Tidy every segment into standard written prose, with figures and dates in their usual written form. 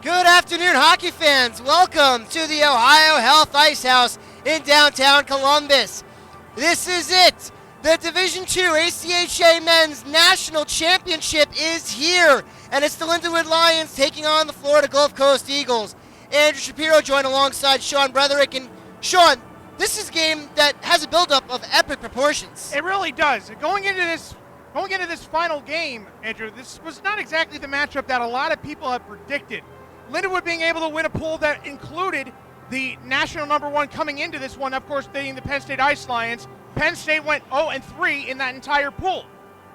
Good afternoon, hockey fans. Welcome to the Ohio Health Ice House in downtown Columbus. This is it. The Division II ACHA Men's National Championship is here, and it's the Lindenwood Lions taking on the Florida Gulf Coast Eagles. Andrew Shapiro joined alongside Sean Bretherick. And Sean, this is a game that has a buildup of epic proportions. It really does. Going into this final game, Andrew, this was not exactly the matchup that a lot of people had predicted. Lindenwood being able to win a pool that included the national number one coming into this one, of course, being the Penn State Ice Lions. Penn State went 0-3 in that entire pool.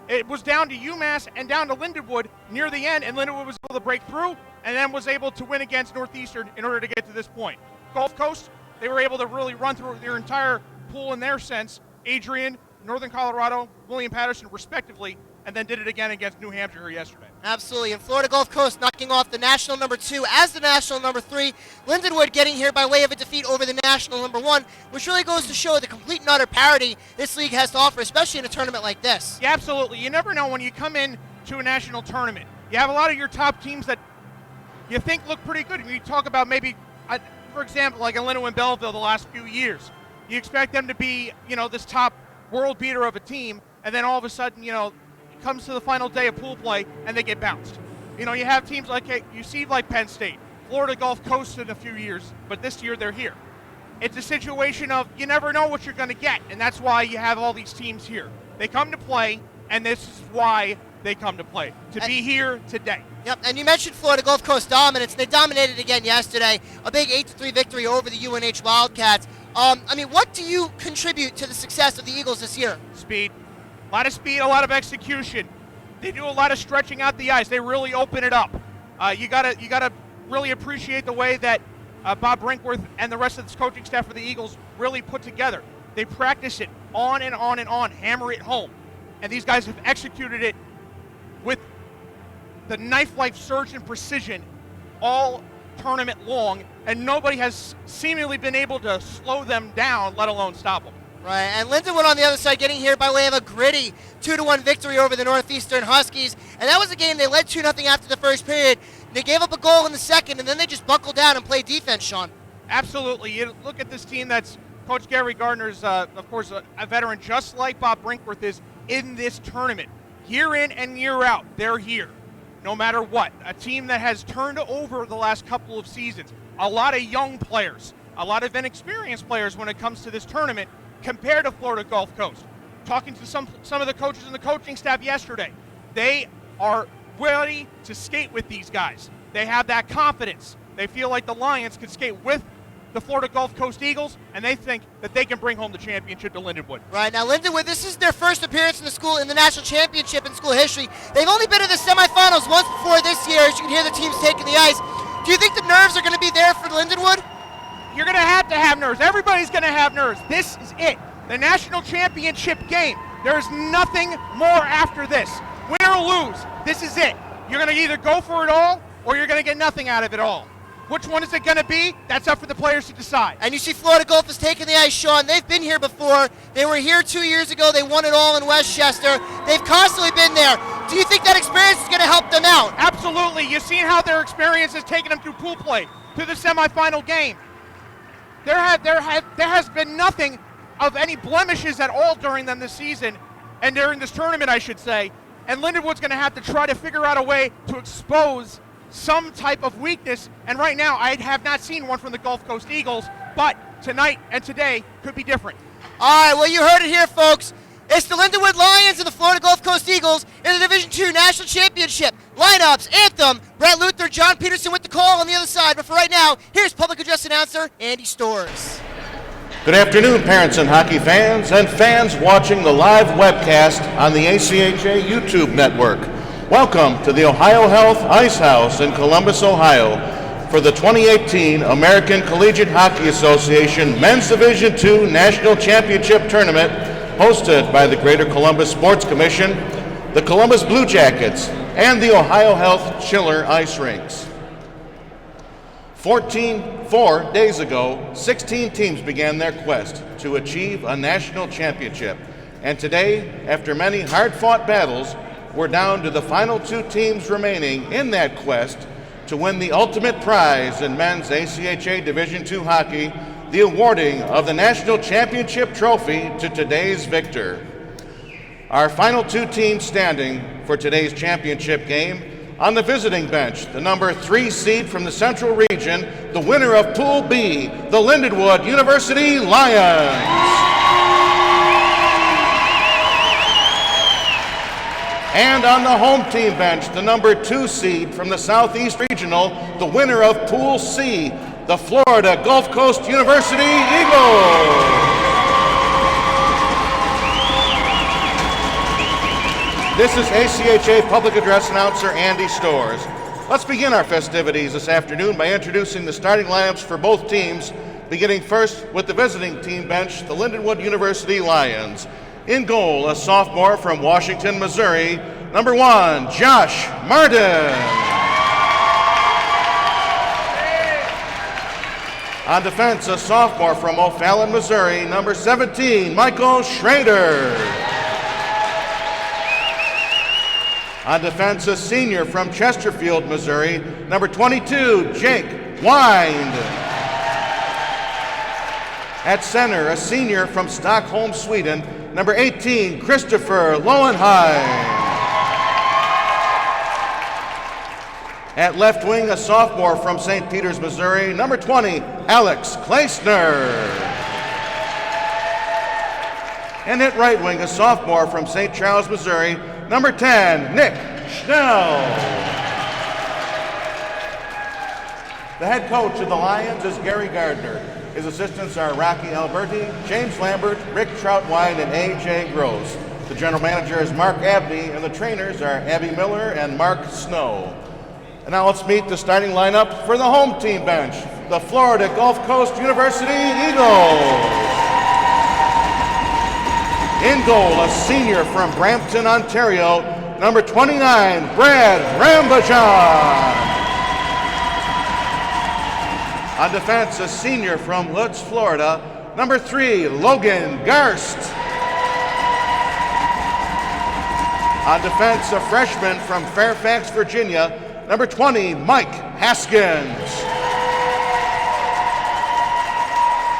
It was down to UMass and down to Lindenwood near the end, and Lindenwood was able to break through and then was able to win against Northeastern in order to get to this point. Gulf Coast, they were able to really run through their entire pool in their sense. Adrian, Northern Colorado, William Patterson, respectively, and then did it again against New Hampshire yesterday. Absolutely, and Florida Gulf Coast knocking off the national number 2 as the national number 3. Lindenwood getting here by way of a defeat over the national number 1, which really goes to show the complete and utter parity this league has to offer, especially in a tournament like this. Yeah, absolutely. You never know when you come in to a national tournament. You have a lot of your top teams that you think look pretty good. You talk about maybe, for example, like a Lindenwood Belleville the last few years. You expect them to be, this top world beater of a team, and then all of a sudden, comes to the final day of pool play and they get bounced. You have teams like Penn State, Florida Gulf Coast in a few years, but this year they're here. It's a situation of you never know what you're going to get, and that's why you have all these teams here. They come to play, and this is why they come to play, be here today. Yep, and you mentioned Florida Gulf Coast dominance. They dominated again yesterday, a big 8-3 victory over the UNH Wildcats. What do you contribute to the success of the Eagles this year? Speed. A lot of speed, a lot of execution. They do a lot of stretching out the ice. They really open it up. You gotta really appreciate the way that Bob Brinkworth and the rest of this coaching staff for the Eagles really put together. They practice it on and on and on, hammer it home. And these guys have executed it with the knife-like surge and precision all tournament long, and nobody has seemingly been able to slow them down, let alone stop them. Right, and Lindenwood on the other side getting here by way of a gritty 2-1 victory over the Northeastern Huskies. And that was a game they led 2-0 after the first period. They gave up a goal in the second, and then they just buckled down and played defense, Sean. Absolutely. You look at this team that's Coach Gary Gardner's, of course, a veteran, just like Bob Brinkworth is in this tournament. Year in and year out, they're here, no matter what. A team that has turned over the last couple of seasons. A lot of young players, a lot of inexperienced players when it comes to this tournament, compared to Florida Gulf Coast. Talking to some of the coaches and the coaching staff yesterday, they are ready to skate with these guys. They have that confidence. They feel like the Lions can skate with the Florida Gulf Coast Eagles, and they think that they can bring home the championship to Lindenwood. Right, now Lindenwood, this is their first appearance in the national championship in school history. They've only been in the semifinals once before this year, as you can hear the teams taking the ice. Do you think the nerves are going to be there for Lindenwood? You're going to have nerves. Everybody's going to have nerves. This is it. The national championship game. There's nothing more after this. Win or lose, this is it. You're going to either go for it all or you're going to get nothing out of it all. Which one is it going to be? That's up for the players to decide. And you see Florida Gulf has taken the ice, Sean. They've been here before. They were here 2 years ago. They won it all in Westchester. They've constantly been there. Do you think that experience is going to help them out? Absolutely. You've seen how their experience has taken them through pool play, to the semifinal game. There has been nothing of any blemishes at all during them this season, and during this tournament, I should say. And Lindenwood's going to have to try to figure out a way to expose some type of weakness. And right now, I have not seen one from the Gulf Coast Eagles, but tonight and today could be different. All right, well, you heard it here, folks. It's the Lindenwood Lions and the Florida Gulf Coast Eagles in the Division II National Championship. Lineups, anthem, Brett Luther, John Peterson with the call on the other side. But for right now, here's public address announcer Andy Storrs. Good afternoon, parents and hockey fans, and fans watching the live webcast on the ACHA YouTube network. Welcome to the Ohio Health Ice House in Columbus, Ohio, for the 2018 American Collegiate Hockey Association Men's Division II National Championship Tournament, hosted by the Greater Columbus Sports Commission, the Columbus Blue Jackets, and the Ohio Health Chiller Ice Rinks. 4 days ago, 16 teams began their quest to achieve a national championship. And today, after many hard-fought battles, we're down to the final 2 teams remaining in that quest to to win the ultimate prize in men's ACHA Division II hockey, the awarding of the National Championship Trophy to today's victor. Our final two teams standing for today's championship game, on the visiting bench, the number 3 seed from the Central Region, the winner of Pool B, the Lindenwood University Lions. And on the home team bench, the number 2 seed from the Southeast Regional, the winner of Pool C, the Florida Gulf Coast University Eagles. This is ACHA Public Address Announcer Andy Storrs. Let's begin our festivities this afternoon by introducing the starting lineups for both teams, beginning first with the visiting team bench, the Lindenwood University Lions. In goal, a sophomore from Washington, Missouri, number 1, Josh Martin. On defense, a sophomore from O'Fallon, Missouri, number 17, Michael Schrader. On defense, a senior from Chesterfield, Missouri, number 22, Jake Wind. At center, a senior from Stockholm, Sweden, number 18, Christopher Lowenheim. At left wing, a sophomore from St. Peters, Missouri, number 20, Alex Kleisner. And at right wing, a sophomore from St. Charles, Missouri, number 10, Nick Schnell. The head coach of the Lions is Gary Gardner. His assistants are Rocky Alberti, James Lambert, Rick Troutwine, and A.J. Gross. The general manager is Mark Abney, and the trainers are Abby Miller and Mark Snow. And now let's meet the starting lineup for the home team bench, the Florida Gulf Coast University Eagles. In goal, a senior from Brampton, Ontario, number 29, Brad Rambajan. On defense, a senior from Lutz, Florida, number 3, Logan Garst. On defense, a freshman from Fairfax, Virginia, number 20, Mike Haskins.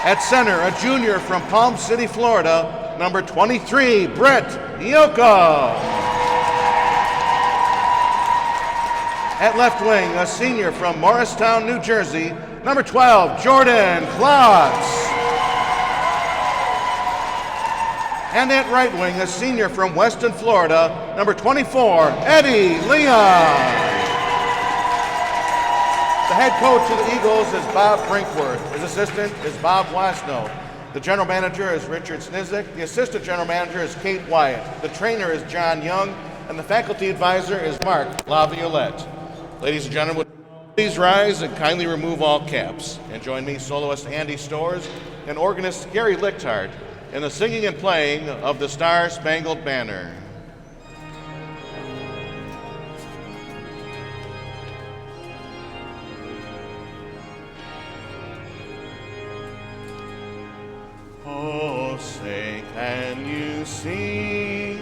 At center, a junior from Palm City, Florida, number 23, Brett Ioka. At left wing, a senior from Morristown, New Jersey, number 12, Jordan Klotz. And at right wing, a senior from Weston, Florida, number 24, Eddie Leon. The head coach of the Eagles is Bob Brinkworth. His assistant is Bob Wasno. The general manager is Richard Snizek. The assistant general manager is Kate Wyatt. The trainer is John Young. And the faculty advisor is Mark Laviolette. Ladies and gentlemen, please rise and kindly remove all caps. And join me, soloist Andy Storrs and organist Gary Lichthardt, in the singing and playing of the Star Spangled Banner. Oh, say, can you see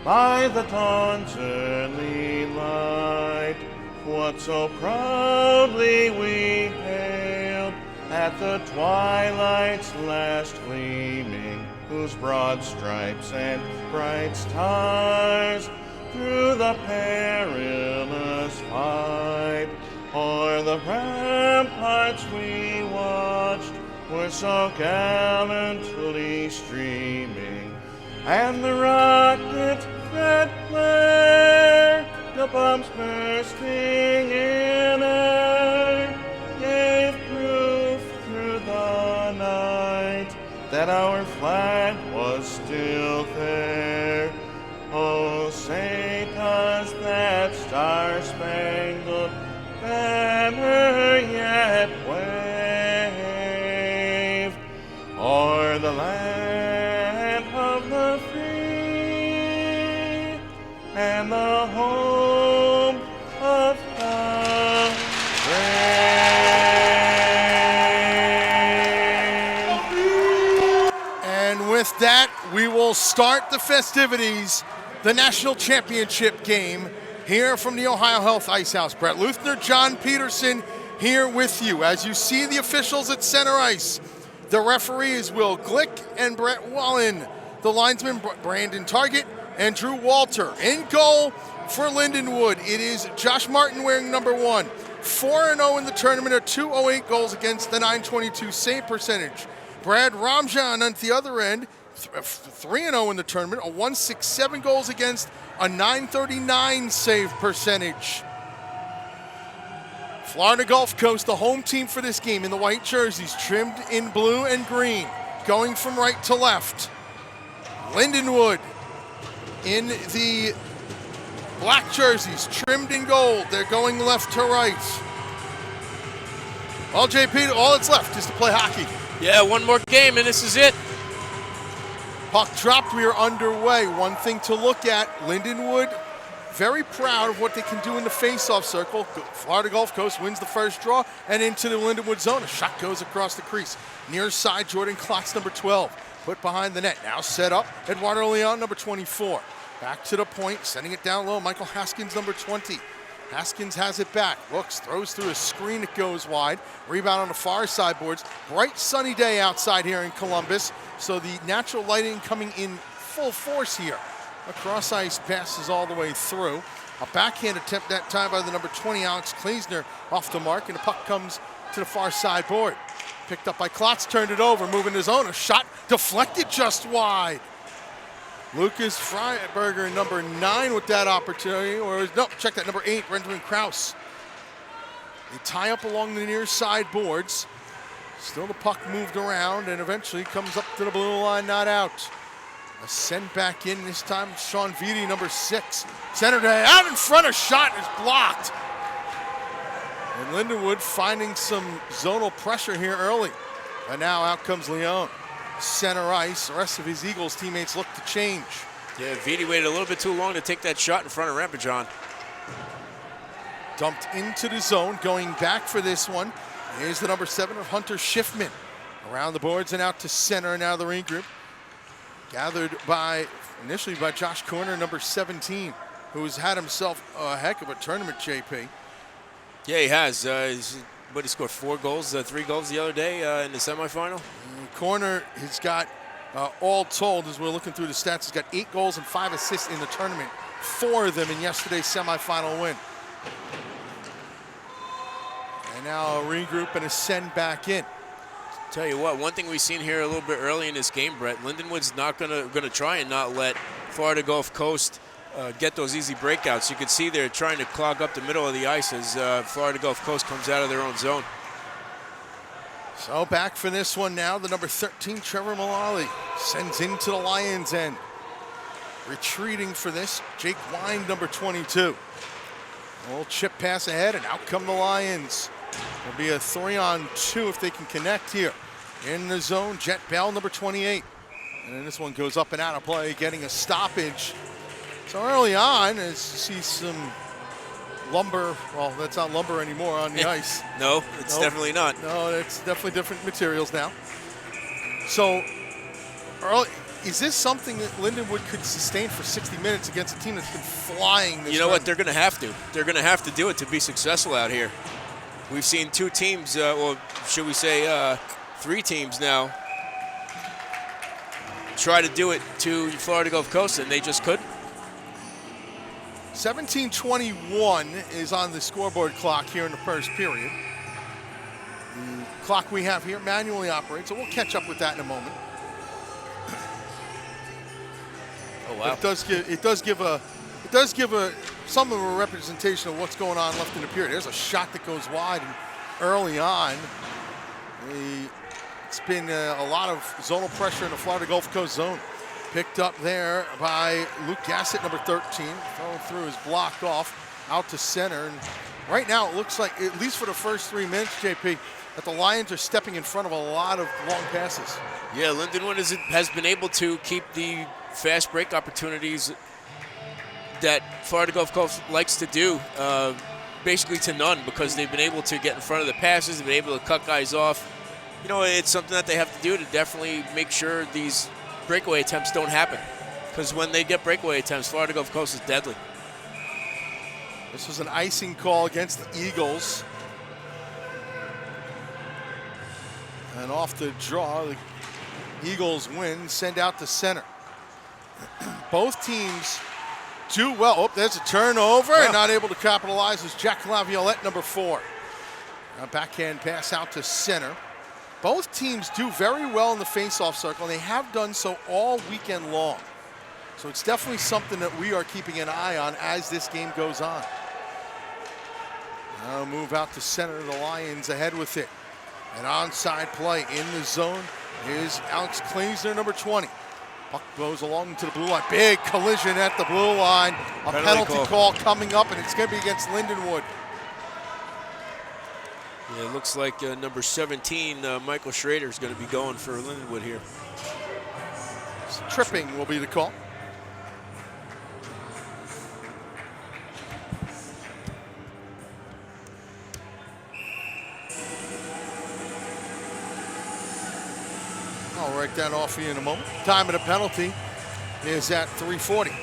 by the dawn's early light what so proudly we hailed at the twilight's last gleaming, whose broad stripes and bright stars through the perilous fight o'er the ramparts we watched were so gallantly streaming, and the rocket red flare, the bombs bursting in air, gave proof through the night that our flag was still there. Oh, say does that star-spangled banner yet wave o'er the land of the free and the home of the brave? And with that, we will start the festivities, the national championship game here from the Ohio Health Ice House. Brett Luthner, John Peterson here with you. As you see the officials at center ice, the referees Will Glick and Brett Wallen. The linesmen Brandon Target and Drew Walter. In goal for Lindenwood, it is Josh Martin wearing number 1. 4-0 in the tournament, a 208 goals against, the 922 save percentage. Brad Ramjan on the other end, 3-0 in the tournament, a 167 goals against, a 939 save percentage. Florida Gulf Coast, the home team for this game, in the white jerseys, trimmed in blue and green, going from right to left. Lindenwood in the black jerseys, trimmed in gold. They're going left to right. Well, JP, all that's left is to play hockey. Yeah, one more game, and this is it. Puck dropped, we are underway. One thing to look at, Lindenwood, very proud of what they can do in the face-off circle. Florida Gulf Coast wins the first draw and into the Lindenwood zone. A shot goes across the crease. Near side, Jordan Klotz, number 12. Put behind the net, now set up. Eduardo Leon, number 24. Back to the point, sending it down low. Michael Haskins, number 20. Haskins has it back, looks, throws through a screen, it goes wide. Rebound on the far side boards. Bright sunny day outside here in Columbus, so the natural lighting coming in full force here. Across ice passes all the way through. A backhand attempt that time by the number 20, Alex Kleesner, off the mark, and the puck comes to the far side board. Picked up by Klotz, turned it over, moving his own. A shot deflected just wide. Lucas Freiberger, number 9, with that opportunity. Check that, number 8, Benjamin Krause. They tie up along the near side boards. Still the puck moved around and eventually comes up to the blue line, not out. A send back in, this time Sean Vitti, number 6. Centered out in front, a shot is blocked. And Lindenwood finding some zonal pressure here early. And now out comes Leon. Center ice, the rest of his Eagles teammates look to change. Yeah, Vitti waited a little bit too long to take that shot in front of Rampajon. Dumped into the zone, going back for this one. Here's the number 7 of Hunter Schiffman. Around the boards and out to center, and now the regroup. Gathered initially by Josh Corner, number 17, who's had himself a heck of a tournament, JP. Yeah, he has. He scored 4 goals, 3 goals the other day in the semifinal. Corner has got, all told, as we're looking through the stats, he's got 8 goals and 5 assists in the tournament. 4 of them in yesterday's semifinal win. And now a regroup and a send back in. Tell you what, one thing we've seen here a little bit early in this game, Brett, Lindenwood's not gonna try and not let Florida Gulf Coast get those easy breakouts. You can see they're trying to clog up the middle of the ice as Florida Gulf Coast comes out of their own zone. So back for this one now, the number 13, Trevor Mullally, sends into the Lions' end. Retreating for this, Jake Wine, number 22. A little chip pass ahead, and out come the Lions. It'll be a 3-on-2 if they can connect here. In the zone, Jet Bell, number 28. And then this one goes up and out of play, getting a stoppage. So early on, as you see some lumber, well, that's not lumber anymore on the ice. No, it's definitely not. No, it's definitely different materials now. So, early, is this something that Lindenwood could sustain for 60 minutes against a team that's been flying this You know run? what? They're going to have to. They're going to have to do it to be successful out here. We've seen 2 teams, or should we say 3 teams now, try to do it to Florida Gulf Coast, and they just couldn't. 17:21 is on the scoreboard clock here in the first period. The clock we have here manually operates, so we'll catch up with that in a moment. Oh wow! But it does give some of a representation of what's going on left in the period. There's a shot that goes wide, and early on, it's been a lot of zonal pressure in the Florida Gulf Coast zone. Picked up there by Luke Gassett, number 13. Thrown through is blocked off, out to center. And right now it looks like, at least for the first 3 minutes, JP, that the Lions are stepping in front of a lot of long passes. Yeah, Lindenwood has been able to keep the fast break opportunities that Florida Gulf Coast likes to do basically to none, because they've been able to get in front of the passes, they've been able to cut guys off. You know, it's something that they have to do to definitely make sure these breakaway attempts don't happen, because when they get breakaway attempts, Florida Gulf Coast is deadly. This was an icing call against the Eagles. And off the draw, the Eagles win, send out to center. Both teams do well. Oh, there's a turnover, and not able to capitalize is Jack Laviolette, number 4. A backhand pass out to center. Both teams do very well in the face-off circle, and they have done so all weekend long. So it's definitely something that we are keeping an eye on as this game goes on. Now move out to center, the Lions ahead with it. An onside play in the zone is Alex Kleisner, number 20. Puck goes along to the blue line. Big collision at the blue line. A penalty call coming up, and it's going to be against Lindenwood. Yeah, it looks like number 17, Michael Schrader, is going to be going for Lindenwood here. Tripping will be the call. I'll write that off for you in a moment. Time of the penalty is at 3:40.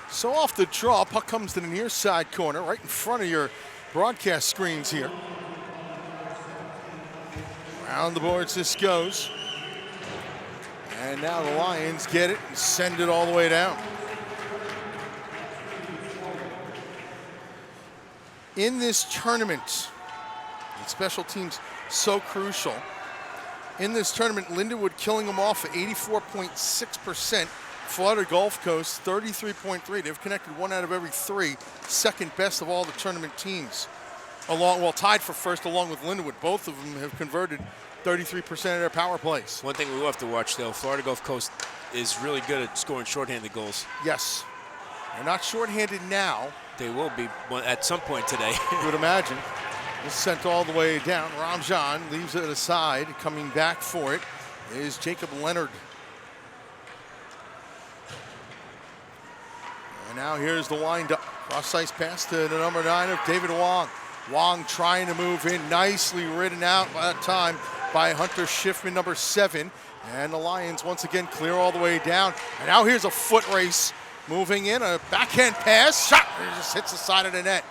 So off the draw, puck comes to the near side corner, right in front of your broadcast screens here. Around the boards this goes. And now the Lions get it and send it all the way down. In this tournament, special teams so crucial. In this tournament, Lindenwood killing them off at 84.6%. Florida Gulf Coast, 33.3. They've connected 1 out of every 3. Second best of all the tournament teams. Tied for first along with Lindenwood. Both of them have converted 33% of their power plays. One thing we will have to watch, though, Florida Gulf Coast is really good at scoring shorthanded goals. Yes. They're not shorthanded now. They will be at some point today. You would imagine. It's sent all the way down. Ramjan leaves it aside. Coming back for it is Jacob Leonard. And now here's the wind-up. Cross-ice pass to the number 9 of David Wong. Wong trying to move in. Nicely ridden out by that time by Hunter Schiffman, number 7. And the Lions once again clear all the way down. And now here's a foot race. Moving in, a backhand pass, shot, it just hits the side of the net.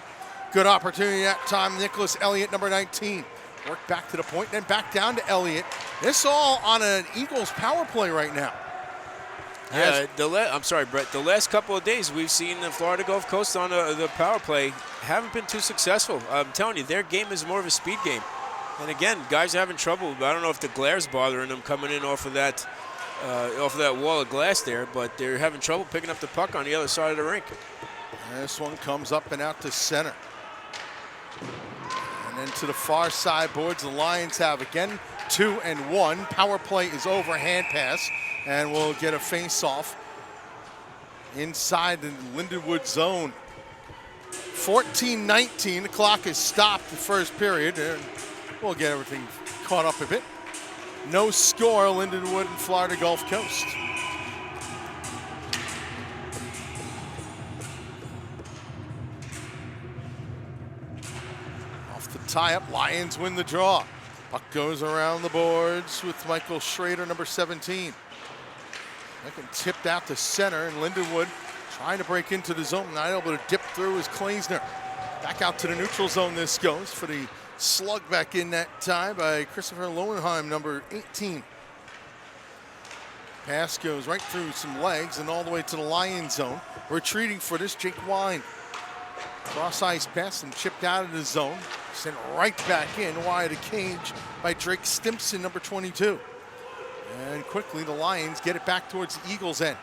Good opportunity that time, Nicholas Elliott, number 19. Work back to the point, then back down to Elliott. This all on an Eagles power play right now. Yeah, I'm sorry, Brett. The last couple of days we've seen the Florida Gulf Coast on the power play haven't been too successful. I'm telling you, their game is more of a speed game. And again, guys are having trouble. I don't know if the glare's bothering them coming in off of that wall of glass there, but they're having trouble picking up the puck on the other side of the rink. And this one comes up and out to center. And then to the far side boards, the Lions have again 2-1. Power play is over, hand pass, and we'll get a face-off inside the Lindenwood zone. 14-19, the clock is stopped the first period, and we'll get everything caught up a bit. No score, Lindenwood and Florida Gulf Coast. Off the tie-up, Lions win the draw. Puck goes around the boards with Michael Schrader, number 17. Second tipped out to center, and Lindenwood trying to break into the zone. Not able to dip through is Kleisner. Back out to the neutral zone this goes for the slug back in that time by Christopher Lowenheim, number 18. Pass goes right through some legs and all the way to the Lion zone. Retreating for this, Jake Wine. Cross-ice pass and chipped out of the zone. Sent right back in wide of the cage by Drake Stimpson, number 22. And quickly the Lions get it back towards the Eagles' end.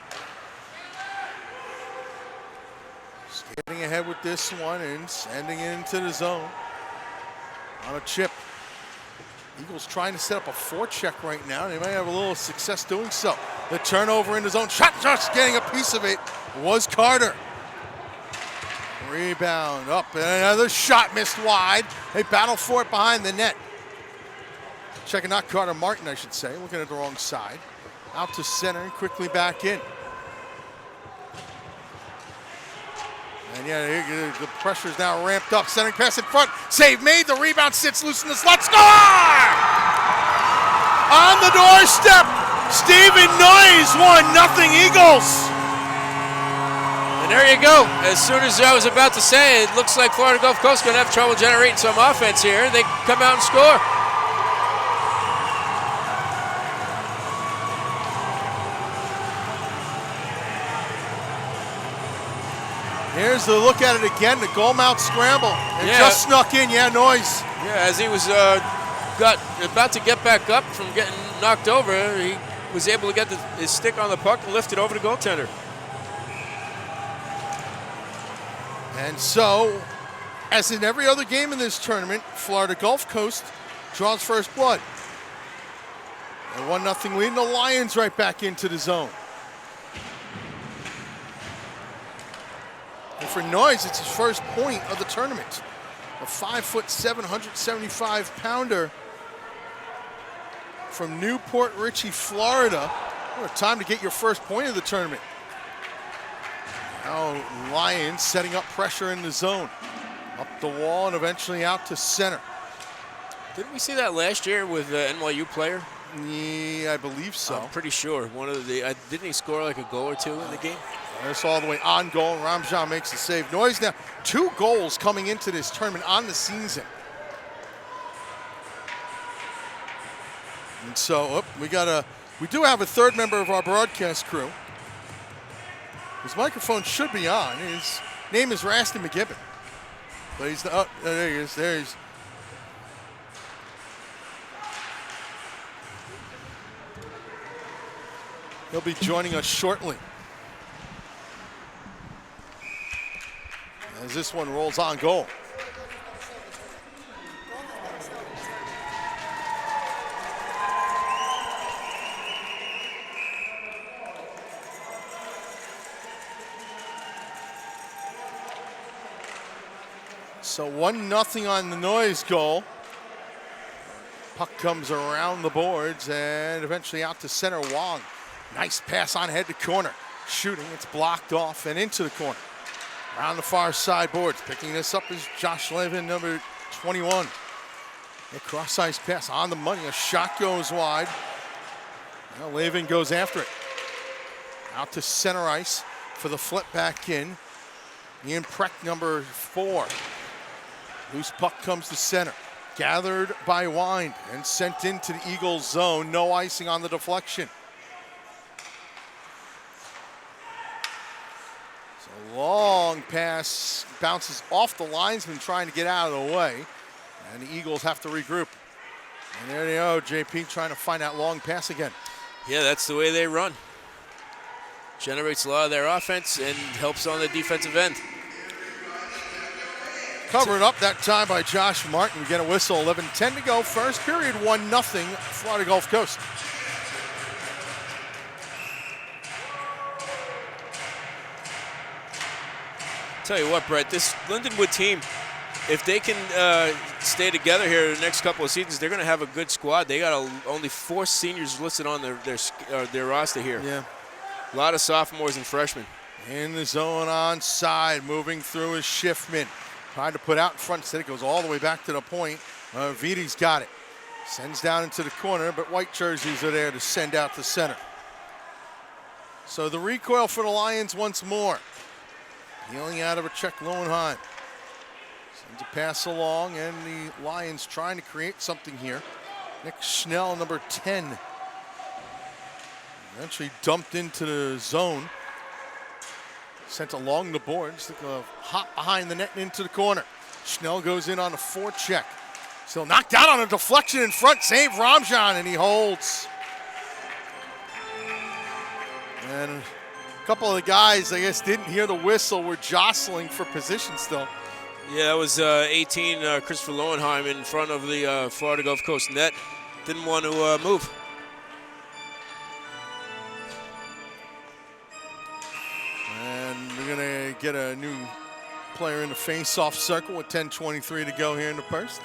Skating ahead with this one and sending it into the zone. On a chip. Eagles trying to set up a forecheck right now. They might have a little success doing so. The turnover in the zone. Shot, just getting a piece of it was Carter. Rebound up and another shot missed wide. They battle for it behind the net. Checking out Carter Martin, I should say. Looking at the wrong side. Out to center and quickly back in. And yeah, the pressure's now ramped up. Centering pass in front. Save made. The rebound sits loose in the slot. Score! On the doorstep Stephen Noyes, 1-0 Eagles. And there you go. As soon as I was about to say, it looks like Florida Gulf Coast going to have trouble generating some offense here. They come out and score. Here's the look at it again, the goal mouth scramble. It just snuck in, Noyes. Yeah, as he was about to get back up from getting knocked over, he was able to get his stick on the puck and lift it over the goaltender. And so, as in every other game in this tournament, Florida Gulf Coast draws first blood. A 1-0 lead, and the Lions right back into the zone. And for Noyes, it's his first point of the tournament. A 5'7", 175-pounder from Newport Richey, Florida. What a time to get your first point of the tournament. Now Lions setting up pressure in the zone. Up the wall and eventually out to center. Didn't we see that last year with the NYU player? Yeah, I believe so. I'm pretty sure. Didn't he score like a goal or two in the game? That's all the way on goal. Ramjan makes the save. Noyes now 2 goals coming into this tournament on the season. And so we do have a third member of our broadcast crew. His microphone should be on. His name is Rasty McGibbon. But he's there he is. There he is. He'll be joining us shortly. As this one rolls on goal. So 1-0 on the Noyes goal. Puck comes around the boards and eventually out to center. Wong. Nice pass on head to corner. Shooting, it's blocked off and into the corner. Around the far side boards. Picking this up is Josh Levin, number 21. A cross-ice pass on the money. A shot goes wide. Now Levin goes after it. Out to center ice for the flip back in. Ian Preck, number 4. Loose puck comes to center. Gathered by Wind and sent into the Eagles zone. No icing on the deflection. So long pass bounces off the linesman trying to get out of the way. And the Eagles have to regroup. And there they go, JP trying to find that long pass again. Yeah, that's the way they run. Generates a lot of their offense and helps on the defensive end. Covered up that time by Josh Martin. We get a whistle, 11:10 to go. First period, 1-0 Florida Gulf Coast. Tell you what, Brett, this Lindenwood team, if they can stay together here the next couple of seasons, they're going to have a good squad. They got only 4 seniors listed on their roster here. Yeah. A lot of sophomores and freshmen. In the zone on side, moving through is Schiffman. Tried to put out in front, instead it goes all the way back to the point. Vidi's got it. Sends down into the corner, but white jerseys are there to send out to center. So the recoil for the Lions once more. Peeling out of a check Lowenheim. Sends a pass along, and the Lions trying to create something here. Nick Schnell, number 10. Eventually dumped into the zone. Sent along the boards, hop behind the net and into the corner. Schnell goes in on a forecheck. Still knocked out on a deflection in front. Save Ramjan, and he holds. And a couple of the guys, I guess, didn't hear the whistle. Were jostling for position still. Yeah, that was 18 Christopher Lowenheim in front of the Florida Gulf Coast net. Didn't want to move. We're going to get a new player in the face-off circle with 10:23 to go here in the first.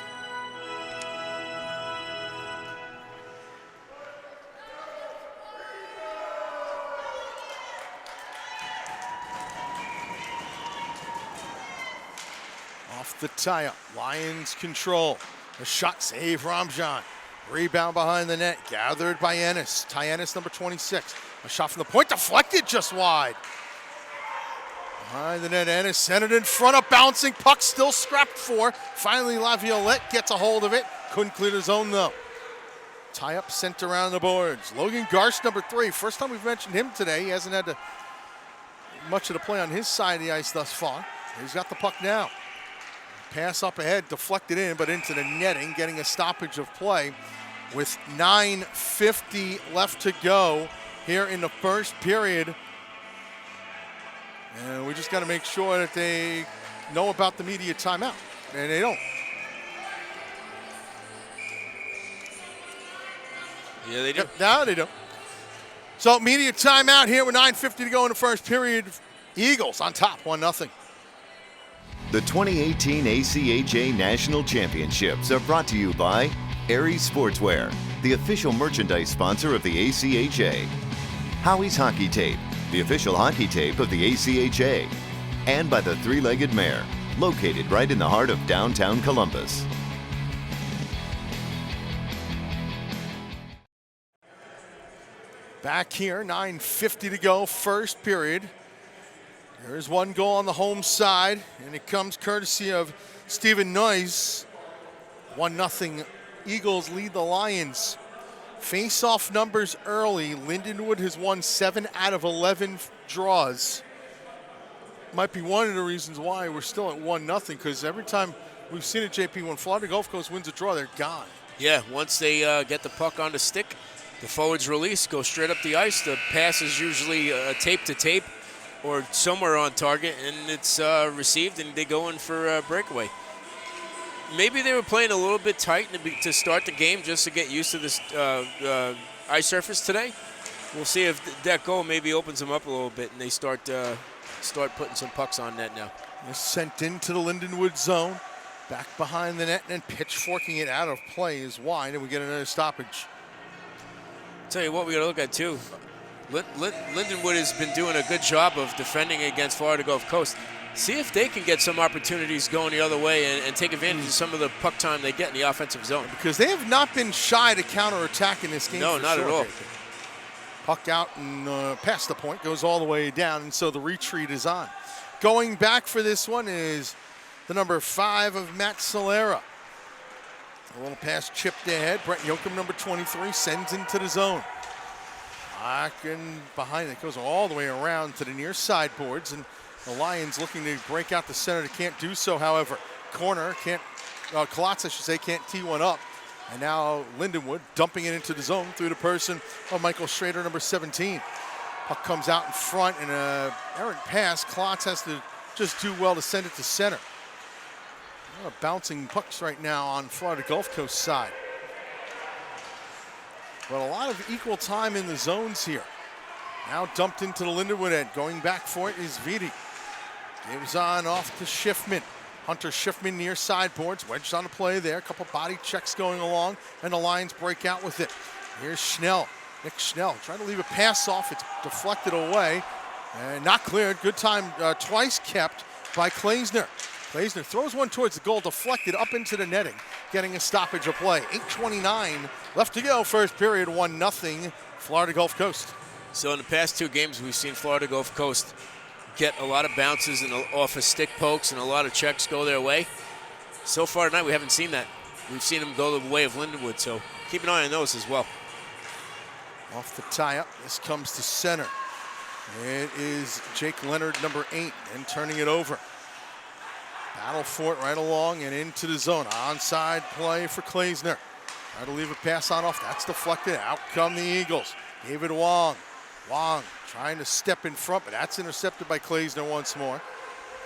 Off the tie-up, Lions control. A shot save, Ramjan. Rebound behind the net, gathered by Ennis. Ty Ennis, number 26. A shot from the point, deflected just wide. Behind the net, Ennis sent it in front, a bouncing puck, still scrapped for. Finally, Laviolette gets a hold of it. Couldn't clear the zone, though. Tie up sent around the boards. Logan Garsh, number 3. First time we've mentioned him today. He hasn't had much of the play on his side of the ice thus far. He's got the puck now. Pass up ahead, deflected in, but into the netting, getting a stoppage of play with 9:50 left to go here in the first period. And we just got to make sure that they know about the media timeout, and they don't. Yeah, they do. Yep, no, they don't. So media timeout here with 9:50 to go in the first period. Eagles on top, 1-0. The 2018 ACHA National Championships are brought to you by Aries Sportswear, the official merchandise sponsor of the ACHA. Howie's Hockey Tape, the official hockey tape of the ACHA. And by the Three-Legged Mare, located right in the heart of downtown Columbus. Back here, 9:50 to go, first period. There's one goal on the home side, and it comes courtesy of Steven Noyes. 1-0 Eagles lead the Lions. Face-off numbers early. Lindenwood has won 7 out of 11 draws. Might be one of the reasons why we're still at 1-0, because every time we've seen it, JP, when Florida Gulf Coast wins a draw, they're gone. Yeah, once they get the puck on the stick, the forwards release, go straight up the ice. The pass is usually tape to tape or somewhere on target, and it's received, and they go in for a breakaway. Maybe they were playing a little bit tight to start the game just to get used to this ice surface today. We'll see if that goal maybe opens them up a little bit, and they start putting some pucks on net now. It's sent into the Lindenwood zone. Back behind the net, and pitchforking it out of play is wide, and we get another stoppage. Tell you what, we got to look at too. Lindenwood has been doing a good job of defending against Florida Gulf Coast. See if they can get some opportunities going the other way and take advantage of some of the puck time they get in the offensive zone. Because they have not been shy to counterattack in this game. No, not at all. Puck out and past the point, goes all the way down, and so the retreat is on. Going back for this one is the number 5 of Matt Solera. A little pass chipped ahead. Brett Yoakum, number 23, sends into the zone. Back and behind it, goes all the way around to the near sideboards, and the Lions looking to break out the center. They can't do so, however. Corner, Colotz, I should say, can't tee one up. And now Lindenwood dumping it into the zone through the person of Michael Schrader, number 17. Puck comes out in front, and an errant pass. Colotz has to just do well to send it to center. A lot of bouncing pucks right now on Florida Gulf Coast side. But a lot of equal time in the zones here. Now dumped into the Lindenwood end. Going back for it is Vitti. Gives on off to Schiffman. Hunter Schiffman near sideboards. Wedged on the play there. A couple body checks going along. And the Lions break out with it. Here's Schnell. Nick Schnell trying to leave a pass off. It's deflected away. And not cleared. Good time twice kept by Klaesner. Klaesner throws one towards the goal, deflected up into the netting, getting a stoppage of play. 8:29 left to go, first period, 1-0 Florida Gulf Coast. So in the past 2 games, we've seen Florida Gulf Coast get a lot of bounces and off of stick pokes and a lot of checks go their way. So far tonight, we haven't seen that. We've seen them go the way of Lindenwood, so keep an eye on those as well. Off the tie-up, this comes to center. It is Jake Leonard, number 8, and turning it over. Battle for it right along and into the zone. Onside play for Klaesner. Try to leave a pass on off. That's deflected. Out come the Eagles. David Wong. Wong trying to step in front, but that's intercepted by Klaesner once more.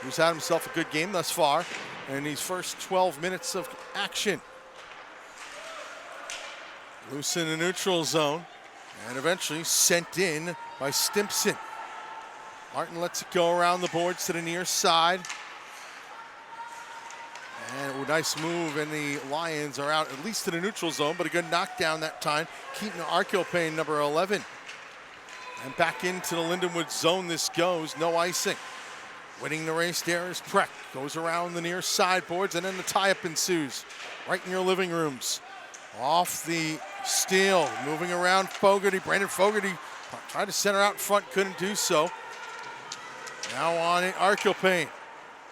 He's had himself a good game thus far in these first 12 minutes of action. Loose in the neutral zone and eventually sent in by Stimpson. Martin lets it go around the boards to the near side. And a nice move, and the Lions are out at least to the neutral zone, but a good knockdown that time. Keaton Arkeopane, number 11. And back into the Lindenwood zone this goes, no icing. Winning the race there is Preck. Goes around the near sideboards, and then the tie-up ensues right in your living rooms. Off the steal, moving around Fogarty. Brandon Fogarty tried to center out in front, couldn't do so. Now on it, Arkelpane.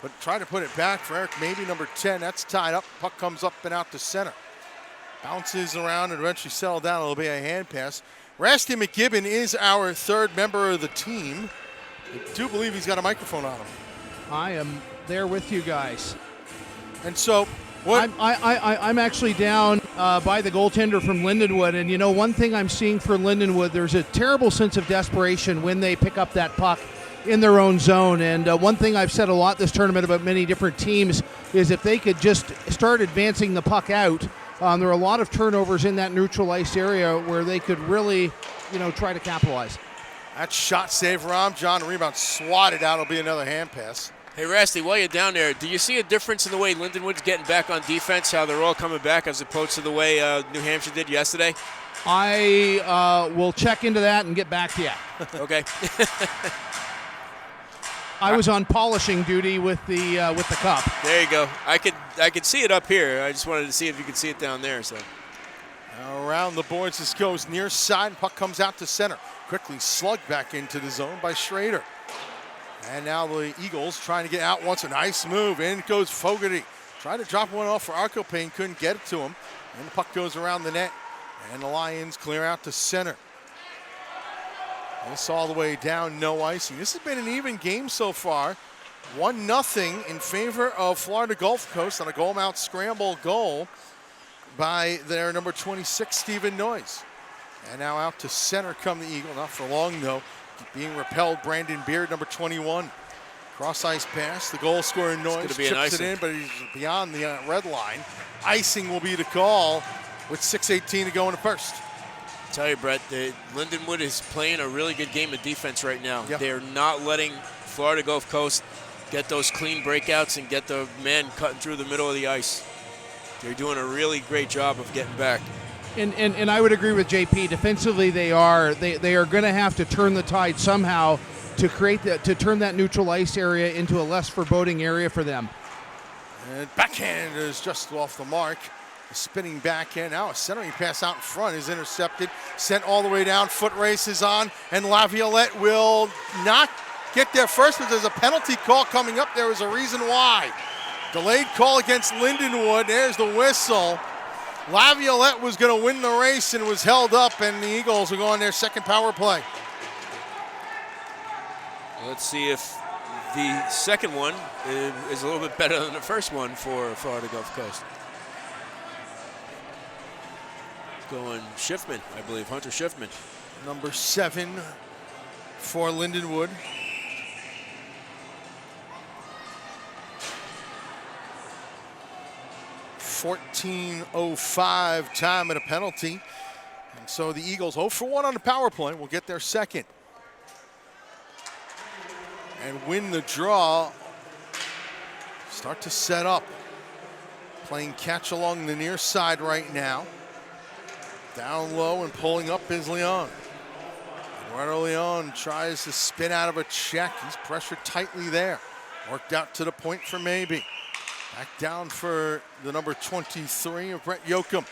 But tried to put it back for Eric, maybe number 10. That's tied up. Puck comes up and out to center. Bounces around and eventually settled down. It'll be a hand pass. Rasty McGibbon is our third member of the team. I do believe he's got a microphone on him. I am there with you guys. And so, what? I'm actually down by the goaltender from Lindenwood, and you know, one thing I'm seeing for Lindenwood, there's a terrible sense of desperation when they pick up that puck in their own zone. And one thing I've said a lot this tournament about many different teams is if they could just start advancing the puck out, there are a lot of turnovers in that neutral ice area where they could really, try to capitalize. That shot save, Rom. John, rebound swatted out. It'll be another hand pass. Hey, Rasty, while you're down there, do you see a difference in the way Lindenwood's getting back on defense, how they're all coming back as opposed to the way New Hampshire did yesterday? I will check into that and get back to you. Okay. I was on polishing duty with the cup. There you go. I could see it up here. I just wanted to see if you could see it down there. So now around the boards, this goes near side. Puck comes out to center. Quickly slugged back into the zone by Schrader. And now the Eagles trying to get out once. A nice move. In goes Fogarty. Tried to drop one off for Arkelpane. Couldn't get it to him. And the puck goes around the net. And the Lions clear out to center. This all the way down, no icing. This has been an even game so far. 1-0 in favor of Florida Gulf Coast on a goal mount scramble goal by their number 26, Stephen Noyes. And now out to center come the Eagle. Not for long, though. Being repelled, Brandon Beard, number 21. Cross ice pass. The goal scorer Noyes chips it in, but he's beyond the red line. Icing will be the call with 6:18 to go in the first. Tell you, Brett, Lindenwood is playing a really good game of defense right now. Yep. They're not letting Florida Gulf Coast get those clean breakouts and get the men cutting through the middle of the ice. They're doing a really great job of getting back. And I would agree with JP. Defensively, they are going to have to turn the tide somehow to turn that neutral ice area into a less foreboding area for them. And backhand is just off the mark. A spinning backhand. Now a centering pass out in front is intercepted. Sent all the way down. Foot race is on. And Laviolette will not get there first, but there's a penalty call coming up. There is a reason why. Delayed call against Lindenwood. There's the whistle. Laviolette was going to win the race and was held up, and the Eagles will go on their second power play. Let's see if the second one is a little bit better than the first one for Florida Gulf Coast. Going Schiffman, I believe, Hunter Schiffman. Number 7 for Lindenwood. .14:05 time at a penalty. And so the Eagles 0 for 1 on the power play will get their second. And win the draw. Start to set up. Playing catch along the near side right now. Down low and pulling up is Leon. Eduardo Leon tries to spin out of a check. He's pressured tightly there. Worked out to the point for maybe. Back down for the number 23 of Brett Yoakum.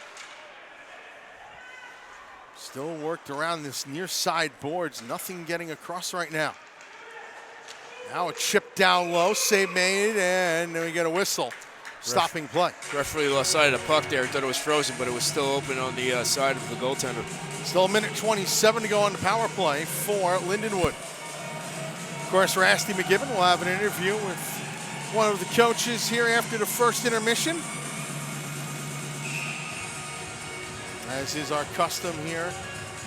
Still worked around this near side boards. Nothing getting across right now. Now a chip down low, save made, and then we get a whistle. Stopping play. Referee lost sight of the puck there. Thought it was frozen, but it was still open on the side of the goaltender. Still a minute 27 to go on the power play for Lindenwood. Of course, Rasty McGibbon will have an interview with one of the coaches here after the first intermission. As is our custom here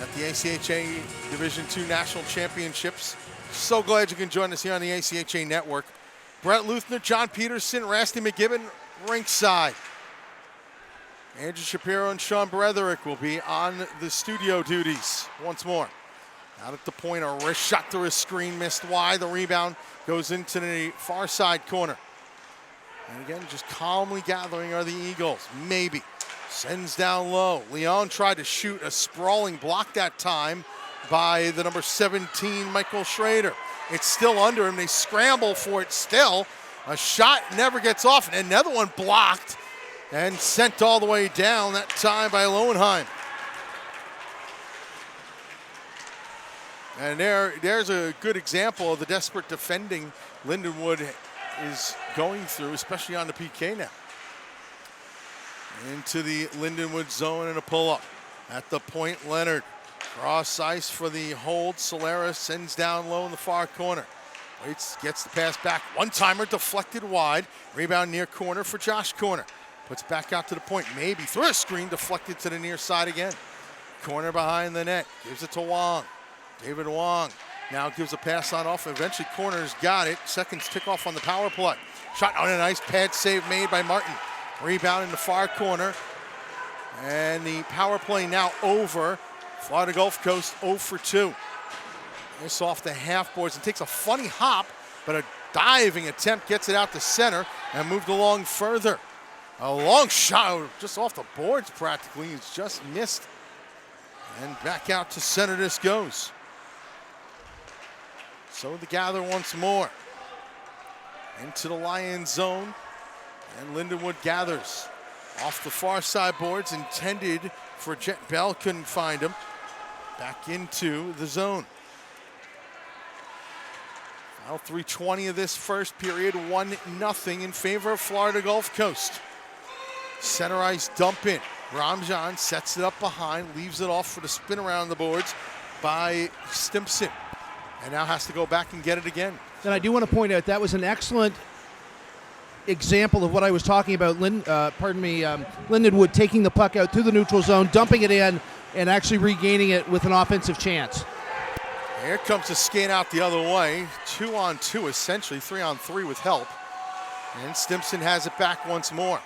at the ACHA Division II National Championships. So glad you can join us here on the ACHA Network. Brett Luthner, John Peterson, Rasty McGibbon, ringside. Andrew Shapiro and Sean Bretherick will be on the studio duties once more. Out at the point, a wrist shot through a screen, missed wide. The rebound goes into the far side corner. And again, just calmly gathering are the Eagles. Maybe. Sends down low. Leon tried to shoot a sprawling block that time by the number 17, Michael Schrader. It's still under him. They scramble for it still. A shot never gets off. And another one blocked and sent all the way down, that time by Lowenheim. And there's a good example of the desperate defending Lindenwood is going through, especially on the PK now. Into the Lindenwood zone and a pull-up. At the point, Leonard. Cross ice for the hold. Solera sends down low in the far corner. Waits, gets the pass back. One-timer deflected wide. Rebound near corner for Josh Corner. Puts back out to the point. Maybe through a screen, deflected to the near side again. Corner behind the net. Gives it to Wong. David Wong now gives a pass on off. Eventually, Corner's got it. Seconds tick off on the power play. Shot on a nice pad save made by Martin. Rebound in the far corner. And the power play now over. Florida Gulf Coast 0 for 2. This off the half boards and takes a funny hop, but a diving attempt gets it out to center and moved along further. A long shot just off the boards practically. It's just missed. And back out to center this goes. So the gather once more. Into the Lions zone. And Lindenwood gathers. Off the far side boards, intended for Jet Bell, couldn't find him. Back into the zone. Final 3:20 of this first period, 1-0 in favor of Florida Gulf Coast. Center ice dump in. Ramjan sets it up behind, leaves it off for the spin around the boards by Stimpson. And now has to go back and get it again. And I do want to point out that was an excellent example of what I was talking about. Lindenwood taking the puck out through the neutral zone, dumping it in, and actually regaining it with an offensive chance. Here comes the skate out the other way. 2-on-2 essentially, 3-on-3 with help. And Stimpson has it back once more.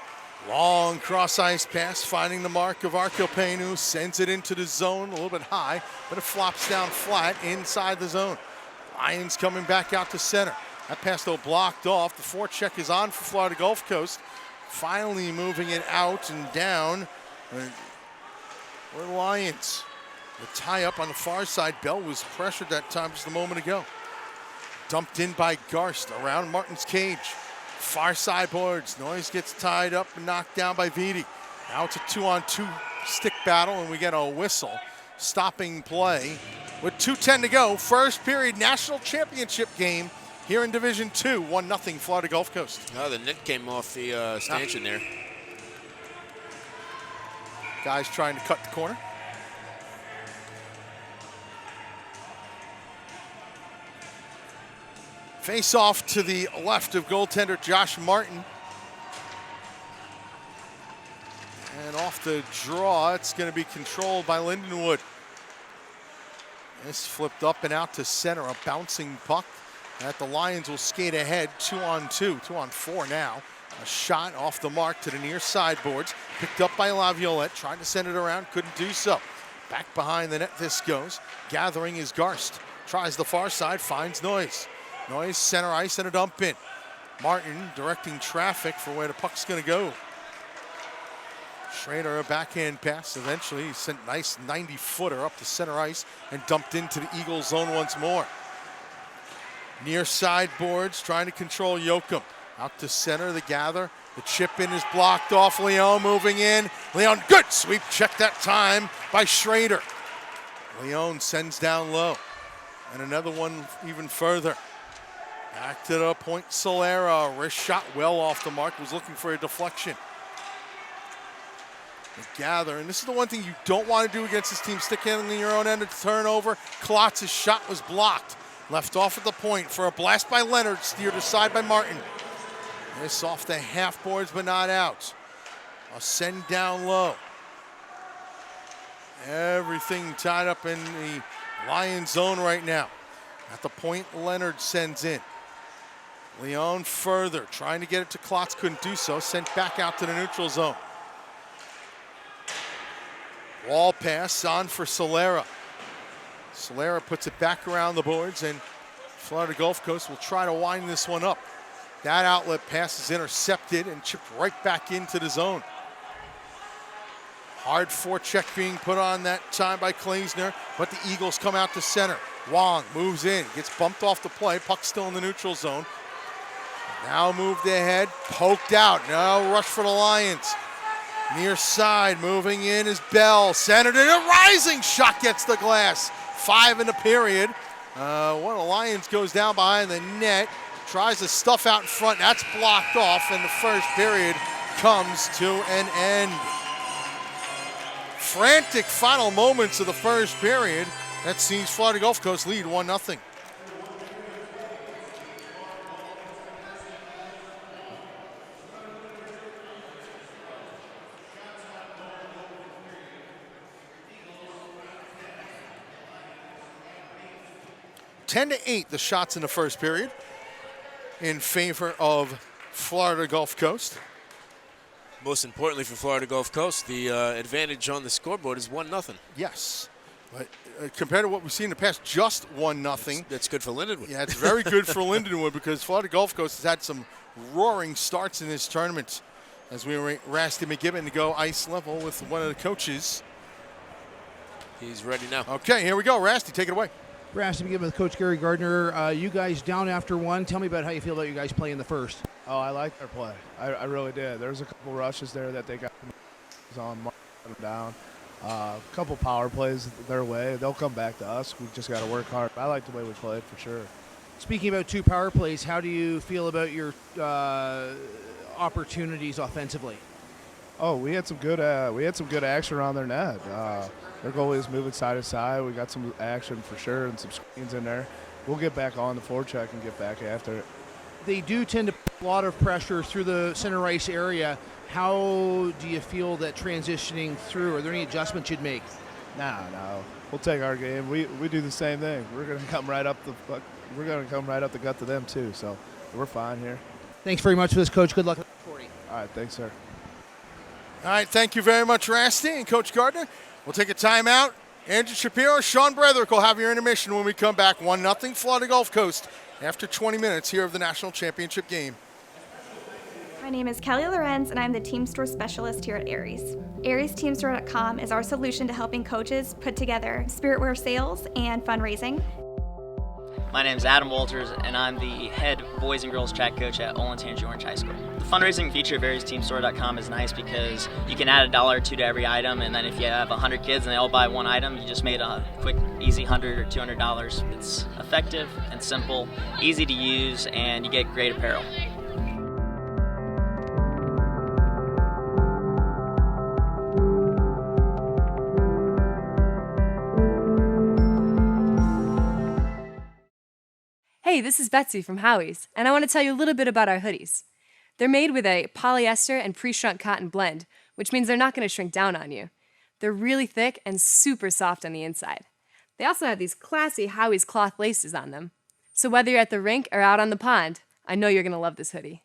Long cross ice pass, finding the mark of Arkelpenu, sends it into the zone, a little bit high, but it flops down flat inside the zone. Lions coming back out to center. That pass though blocked off. The forecheck is on for Florida Gulf Coast. Finally moving it out and down. We're Lions. The tie up on the far side. Bell was pressured that time just a moment ago. Dumped in by Garst around Martin's cage. Far side boards. Noyes gets tied up and knocked down by Vitti. Now it's a 2-on-2 stick battle and we get a whistle. Stopping play with 2:10 to go. First period national championship game here in Division 2. 1-0 Florida Gulf Coast. Oh, the net came off the stanchion there. Guys trying to cut the corner. Face off to the left of goaltender Josh Martin. And off the draw, it's going to be controlled by Lindenwood. This flipped up and out to center, a bouncing puck. That the Lions will skate ahead, 2-on-2, 2-on-4 now. A shot off the mark to the near sideboards. Picked up by Laviolette, trying to send it around, couldn't do so. Back behind the net this goes. Gathering is Garst. Tries the far side, finds Noyes. Noyes center ice and a dump in. Martin directing traffic for where the puck's gonna go. Schrader, a backhand pass. Eventually he sent nice 90-footer up the center ice and dumped into the Eagles zone once more. Near sideboards, trying to control Yoakum. Out to center, the gather. The chip in is blocked off. Leon moving in. Leon, good sweep check that time by Schrader. Leon sends down low. And another one even further. Back to the point, Solera. Wrist shot well off the mark. Was looking for a deflection. The gather, and this is the one thing you don't want to do against this team. Stick handling your own end of the turnover. Klotz's shot was blocked. Left off at the point for a blast by Leonard. Steered aside by Martin. This off the half boards, but not out. A send down low. Everything tied up in the Lions zone right now. At the point, Leonard sends in. Leon further, trying to get it to Klotz, couldn't do so. Sent back out to the neutral zone. Wall pass on for Solera. Solera puts it back around the boards, and Florida Gulf Coast will try to wind this one up. That outlet pass is intercepted and chipped right back into the zone. Hard forecheck being put on that time by Klaesner, but the Eagles come out to center. Wong moves in, gets bumped off the play. Puck still in the neutral zone. Now moved ahead, poked out. Now rush for the Lions. Near side, moving in is Bell. Centered in, a rising shot gets the glass. 5 in the period. One of the Lions goes down behind the net. Tries to stuff out in front. That's blocked off, and the first period comes to an end. Frantic final moments of the first period. That sees Florida Gulf Coast lead 1-0. Ten to 8, the shots in the first period in favor of Florida Gulf Coast. Most importantly for Florida Gulf Coast, the advantage on the scoreboard is 1-0. Yes, but compared to what we've seen in the past, just 1-0. That's good for Lindenwood. Yeah, it's very good for Lindenwood because Florida Gulf Coast has had some roaring starts in this tournament. As we were Rasty McGibbon to go ice level with one of the coaches. He's ready now. Okay, here we go. Rasty, take it away. We're asked to begin with Coach Gary Gardner. You guys down after one. Tell me about how you feel about you guys playing the first. Oh, I like their play. I really did. There was a couple rushes there that they got on them down. A couple power plays their way. They'll come back to us. We just got to work hard. I like the way we played for sure. Speaking about 2 power plays, how do you feel about your opportunities offensively? Oh, we had some good action around their net. Their goalie is moving side to side. We got some action for sure and some screens in there. We'll get back on the forecheck and get back after it. They do tend to put a lot of pressure through the center ice area. How do you feel that transitioning through? Are there any adjustments you'd make? No. We'll take our game. We do the same thing. We're gonna come right up the gut to them too. So we're fine here. Thanks very much for this, Coach. Good luck at 40. All right, thanks, sir. All right, thank you very much, Rasty and Coach Gardner. We'll take a timeout. Andrew Shapiro, Sean Bretherick will have your intermission when we come back. 1-0 Florida Gulf Coast after 20 minutes here of the national championship game. My name is Kelly Lorenz, and I'm the Team Store Specialist here at Aries. AriesTeamStore.com is our solution to helping coaches put together spiritwear sales and fundraising. My name is Adam Walters, and I'm the head boys and girls track coach at Olentangy Orange High School. The fundraising feature of AriesTeamStore.com is nice because you can add $1 or $2 to every item, and then if you have 100 kids and they all buy one item, you just made a quick, easy $100 or $200. It's effective and simple, easy to use, and you get great apparel. Hey, this is Betsy from Howie's, and I want to tell you a little bit about our hoodies. They're made with a polyester and pre-shrunk cotton blend, which means they're not going to shrink down on you. They're really thick and super soft on the inside. They also have these classy Howie's cloth laces on them. So whether you're at the rink or out on the pond, I know you're going to love this hoodie.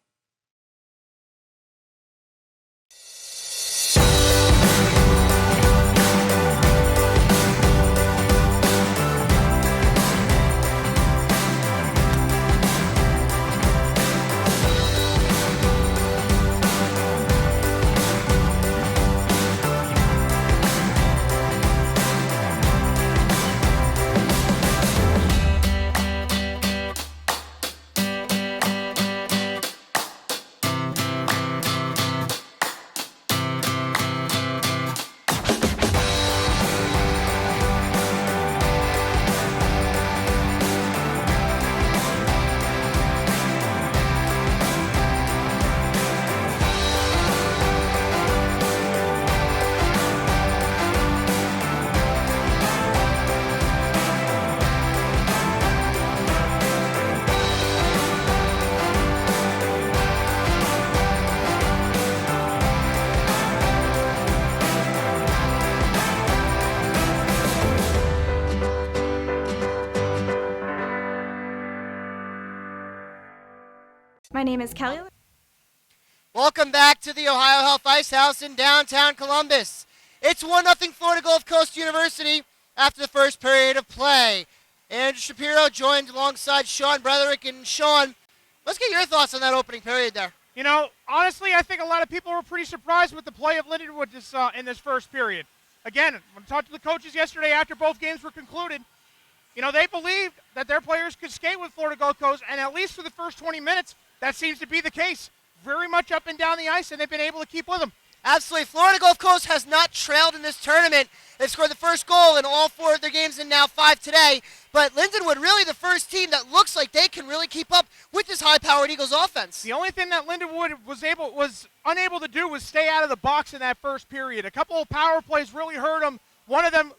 My name is Kelly. Welcome back to the Ohio Health Ice House in downtown Columbus. It's 1-0 Florida Gulf Coast University after the first period of play. Andrew Shapiro joined alongside Sean Bretherick. And Sean, let's get your thoughts on that opening period there. You know, honestly, I think a lot of people were pretty surprised with the play of Lindenwood in this first period. Again, when I talked to the coaches yesterday after both games were concluded, you know, they believed that their players could skate with Florida Gulf Coast, and at least for the first 20 minutes, that seems to be the case. Very much up and down the ice, and they've been able to keep with them. Absolutely. Florida Gulf Coast has not trailed in this tournament. They've scored the first goal in all 4 of their games and now 5 today. But Lindenwood really the first team that looks like they can really keep up with this high-powered Eagles offense. The only thing that Lindenwood was unable to do was stay out of the box in that first period. A couple of power plays really hurt them. One of them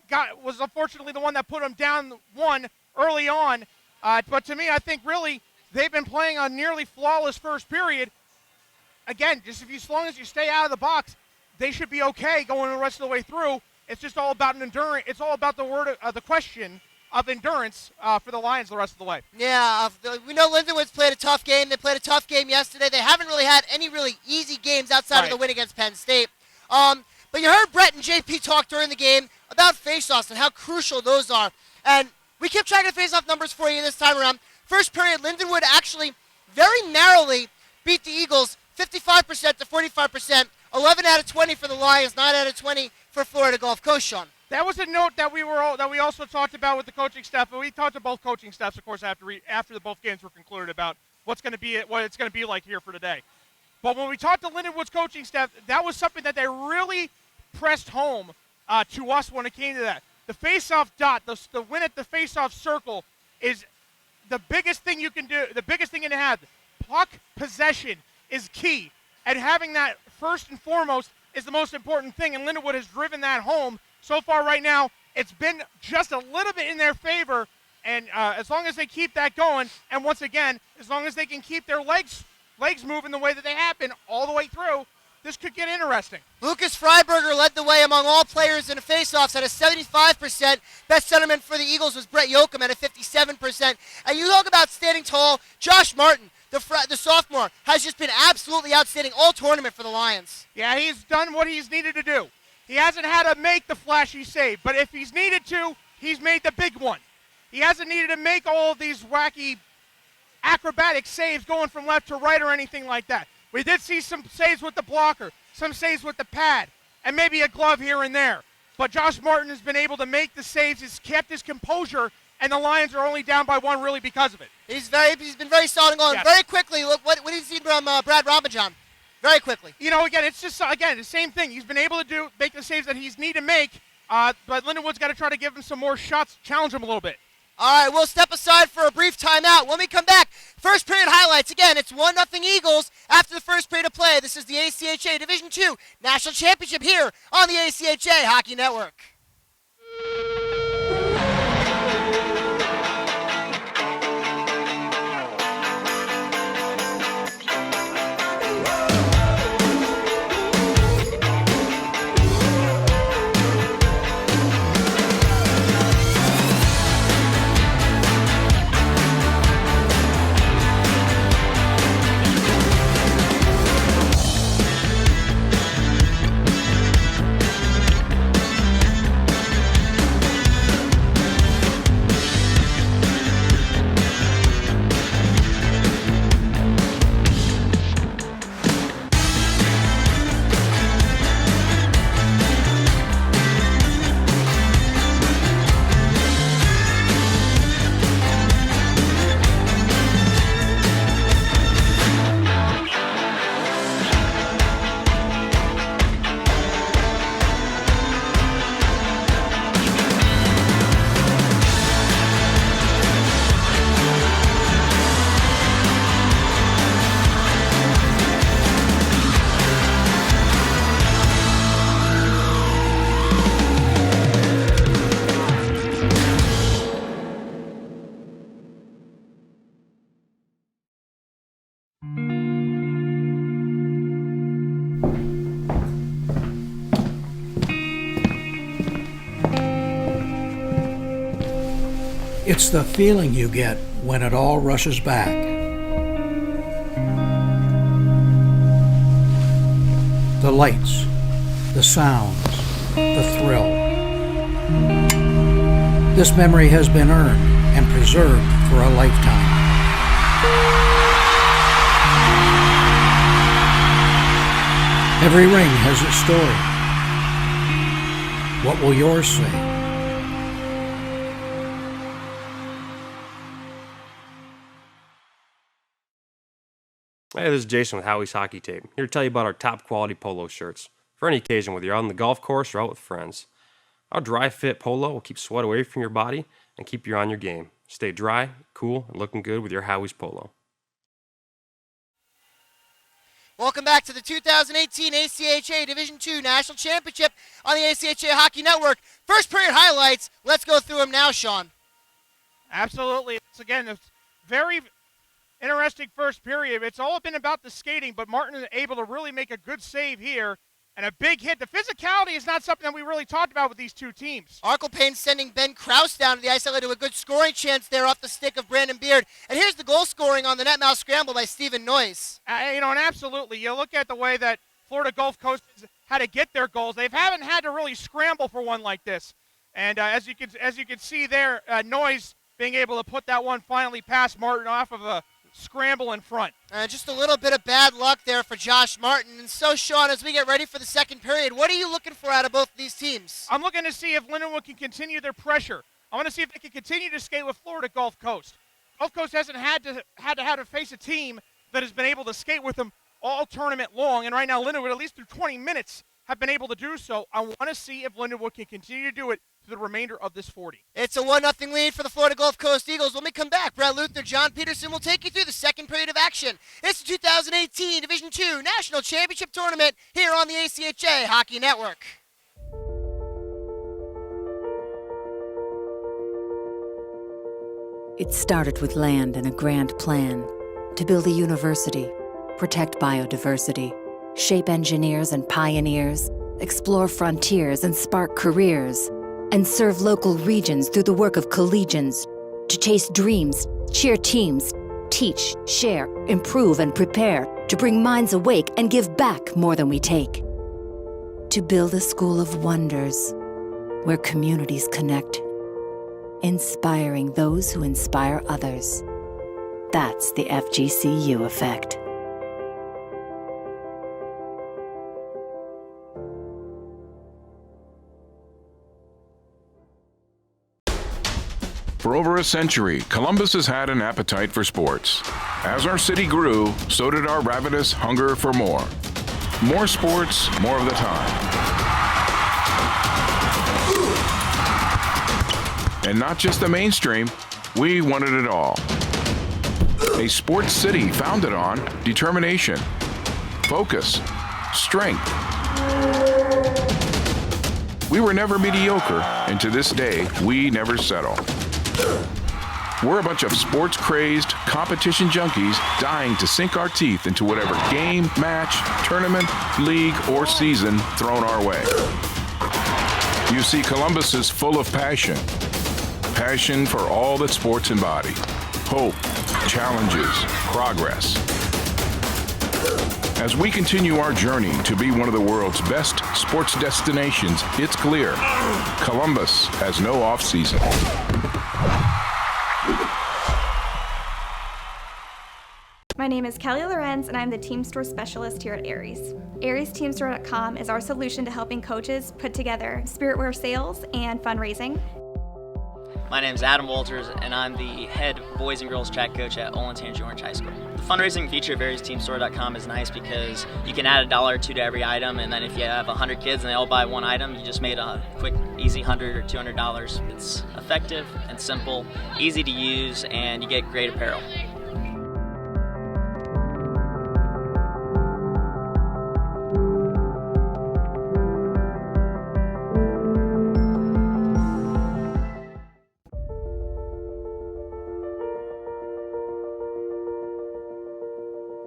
was unfortunately the one that put them down 1 early on. But to me, I think really they've been playing a nearly flawless first period. Again, just as long as you stay out of the box, they should be okay going the rest of the way through. It's just all about an endurance. It's all about the question of endurance for the Lions the rest of the way. Yeah, we know Lindenwood's played a tough game. They played a tough game yesterday. They haven't really had any really easy games outside of the win against Penn State. But you heard Brett and JP talk during the game about faceoffs and how crucial those are. And we kept track of faceoff numbers for you this time around. First period, Lindenwood actually very narrowly beat the Eagles 55% to 45%. 11 out of 20 for the Lions, 9 out of 20 for Florida Gulf Coast, Sean. That was a note that we also talked about with the coaching staff, but we talked to both coaching staffs, of course, after the both games were concluded about what it's going to be like here for today. But when we talked to Lindenwood's coaching staff, that was something that they really pressed home to us when it came to that. The face-off dot, the win at the face-off circle, is the biggest thing you can do. The biggest thing you can have. Puck possession is key, and having that first and foremost is the most important thing. And Lindenwood has driven that home. So far right now, it's been just a little bit in their favor, and as long as they keep that going, and once again, as long as they can keep their legs moving the way that they have been all the way through, this could get interesting. Lucas Freiberger led the way among all players in the faceoffs at a 75%. Best centerman for the Eagles was Brett Yoakum at a 57%. And you talk about standing tall, Josh Martin, the sophomore, has just been absolutely outstanding all tournament for the Lions. Yeah, he's done what he's needed to do. He hasn't had to make the flashy save, but if he's needed to, he's made the big one. He hasn't needed to make all of these wacky acrobatic saves going from left to right or anything like that. We did see some saves with the blocker, some saves with the pad, and maybe a glove here and there. But Josh Martin has been able to make the saves, he's kept his composure, and the Lions are only down by 1 really because of it. He's been very solid on. Yes. Very quickly, look, what do you see from Brad Ramajan? Very quickly. You know, again, it's just, the same thing. He's been able to make the saves that he's need to make, but Lindenwood's got to try to give him some more shots, challenge him a little bit. All right, we'll step aside for a brief timeout. When we come back, first period highlights. Again, it's 1-0 Eagles after the first period of play. This is the ACHA Division II National Championship here on the ACHA Hockey Network. It's the feeling you get when it all rushes back. The lights, the sounds, the thrill. This memory has been earned and preserved for a lifetime. Every ring has its story. What will yours say? Hey, this is Jason with Howie's Hockey Tape, here to tell you about our top quality polo shirts. for any occasion, whether you're out on the golf course or out with friends. Our dry fit polo will keep sweat away from your body and keep you on your game. Stay dry, cool, and looking good with your Howie's polo. Welcome back to the 2018 ACHA Division II National Championship on the ACHA Hockey Network. First period highlights. Let's go through them now, Sean. Absolutely. It's, again, a very interesting first period. It's all been about the skating, but Martin is able to really make a good save here and a big hit. The physicality is not something that we really talked about with these two teams. Arklepane sending Ben Krause down to the ice. That led to a good scoring chance there off the stick of Brandon Beard. And here's the goal scoring on the net mouth scramble by Stephen Noyes. And absolutely, you look at the way that Florida Gulf Coast has had to get their goals. They haven't had to really scramble for one like this. And as you can see there, Noyes being able to put that one finally past Martin off of a scramble in front. Just a little bit of bad luck there for Josh Martin. And so, Sean, as we get ready for the second period, what are you looking for out of both of these teams? I'm looking to see if Lindenwood can continue their pressure. I want to see if they can continue to skate with Florida Gulf Coast. Gulf Coast hasn't had to face a team that has been able to skate with them all tournament long. And right now, Lindenwood, at least through 20 minutes, have been able to do so. I want to see if Lindenwood can continue to do it through the remainder of this 40. It's a 1-0 lead for the Florida Gulf Coast Eagles. When we come back, Brett Luther, John Peterson will take you through the second period of action. It's the 2018 Division II National Championship Tournament here on the ACHA Hockey Network. It started with land and a grand plan to build a university, protect biodiversity, shape engineers and pioneers, explore frontiers and spark careers, and serve local regions through the work of collegians to chase dreams, cheer teams, teach, share, improve, and prepare to bring minds awake and give back more than we take. To build a school of wonders where communities connect, inspiring those who inspire others. That's the FGCU effect. For over a century, Columbus has had an appetite for sports. As our city grew, so did our ravenous hunger for more. More sports, more of the time. And not just the mainstream, we wanted it all. A sports city founded on determination, focus, strength. We were never mediocre, and to this day, we never settle. We're a bunch of sports-crazed, competition junkies dying to sink our teeth into whatever game, match, tournament, league, or season thrown our way. You see, Columbus is full of passion. Passion for all that sports embody. Hope, challenges, progress. As we continue our journey to be one of the world's best sports destinations, it's clear Columbus has no off-season. My name is Kelly Lorenz, and I'm the Team Store Specialist here at Aries. AriesTeamStore.com is our solution to helping coaches put together spiritwear sales and fundraising. My name is Adam Walters, and I'm the head boys and girls track coach at Olentangy Orange High School. The fundraising feature of AriesTeamStore.com is nice because you can add $1 or $2 to every item, and then if you have 100 kids and they all buy one item, you just made a quick, easy $100 or $200. It's effective and simple, easy to use, and you get great apparel.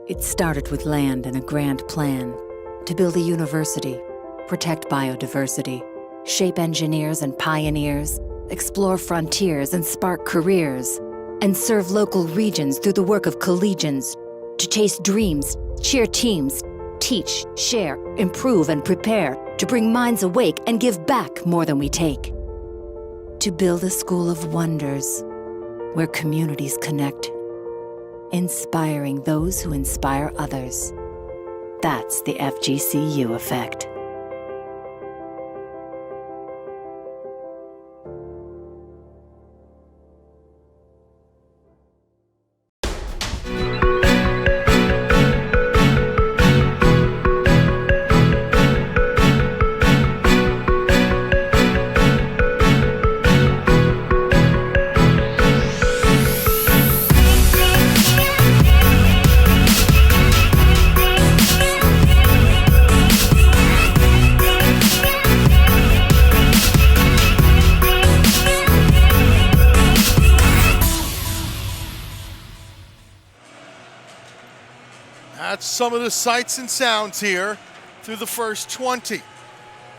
It started with land and a grand plan to build a university, protect biodiversity, shape engineers and pioneers, explore frontiers and spark careers, and serve local regions through the work of collegians to chase dreams, cheer teams, teach, share, improve, and prepare to bring minds awake and give back more than we take. To build a school of wonders where communities connect, inspiring those who inspire others. That's the FGCU effect. That's some of the sights and sounds here through the first 20.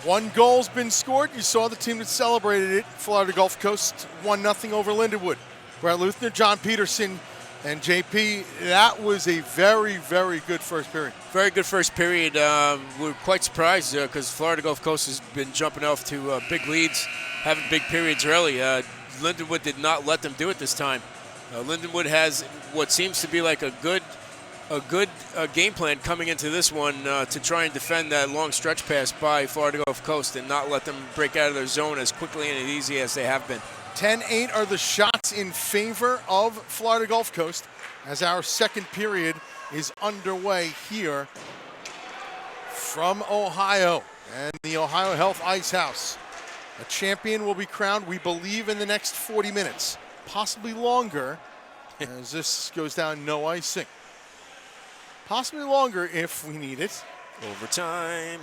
1 goal's been scored. You saw the team that celebrated it. Florida Gulf Coast 1-0 over Lindenwood. Brett Luthner, John Peterson, and JP. That was a very, very good first period. Very good first period. We're quite surprised because Florida Gulf Coast has been jumping off to big leads, having big periods early. Lindenwood did not let them do it this time. Lindenwood has what seems to be like a good game plan coming into this one to try and defend that long stretch pass by Florida Gulf Coast and not let them break out of their zone as quickly and as easy as they have been. 10-8 are the shots in favor of Florida Gulf Coast as our second period is underway here from Ohio and the Ohio Health Ice House. A champion will be crowned, we believe, in the next 40 minutes, possibly longer, as this goes down no icing. Possibly longer if we need it. Overtime.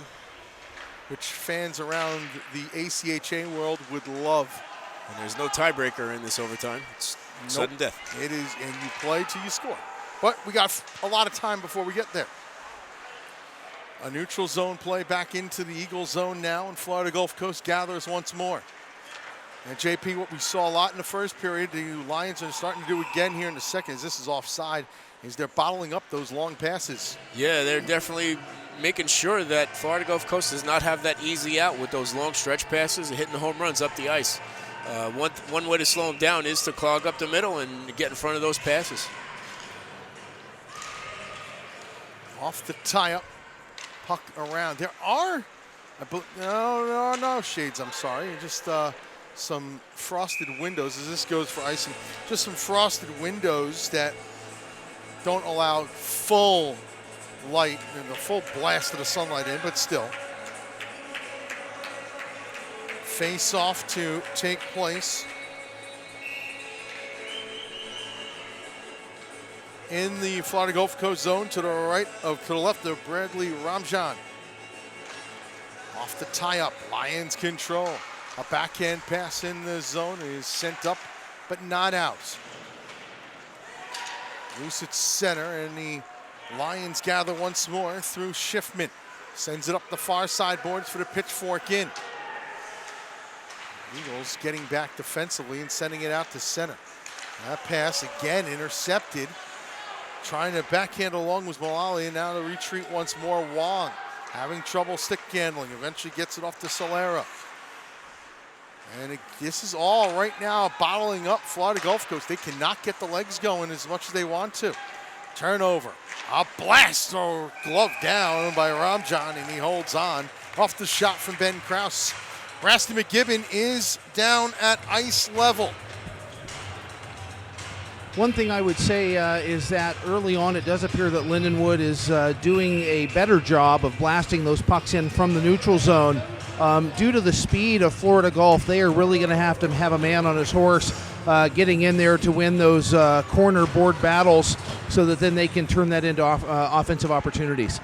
Which fans around the ACHA world would love. And there's no tiebreaker in this overtime. It's sudden death. It is, and you play till you score. But we got a lot of time before we get there. A neutral zone play back into the Eagle zone now, and Florida Gulf Coast gathers once more. And JP, what we saw a lot in the first period, the Lions are starting to do again here in the second, as this is offside, is they're bottling up those long passes. Yeah, they're definitely making sure that Florida Gulf Coast does not have that easy out with those long stretch passes and hitting the home runs up the ice. One way to slow them down is to clog up the middle and get in front of those passes. Off the tie-up, puck around. There are, no shades, I'm sorry. Just some frosted windows as this goes for icing. Just some frosted windows that don't allow full light and the full blast of the sunlight in, but still. Face-off to take place in the Florida Gulf Coast zone to the left of Bradley Ramjan. Off the tie-up, Lions control. A backhand pass in the zone is sent up, but not out. Loose at center, and the Lions gather once more through Schiffman. Sends it up the far side boards for the pitchfork in. Eagles getting back defensively and sending it out to center. That pass again intercepted. Trying to backhand along was Malali, and now the retreat once more. Wong having trouble stick handling. Eventually gets it off to Solera. And this is all right now bottling up Florida Gulf Coast. They cannot get the legs going as much as they want to. Turnover. A blast or glove down by Ramjan, and he holds on. Off the shot from Ben Krause. Rasty McGibbon is down at ice level. One thing I would say is that early on it does appear that Lindenwood is doing a better job of blasting those pucks in from the neutral zone. Due to the speed of Florida Gulf, they are really going to have a man on his horse getting in there to win those corner board battles so that then they can turn that into offensive opportunities.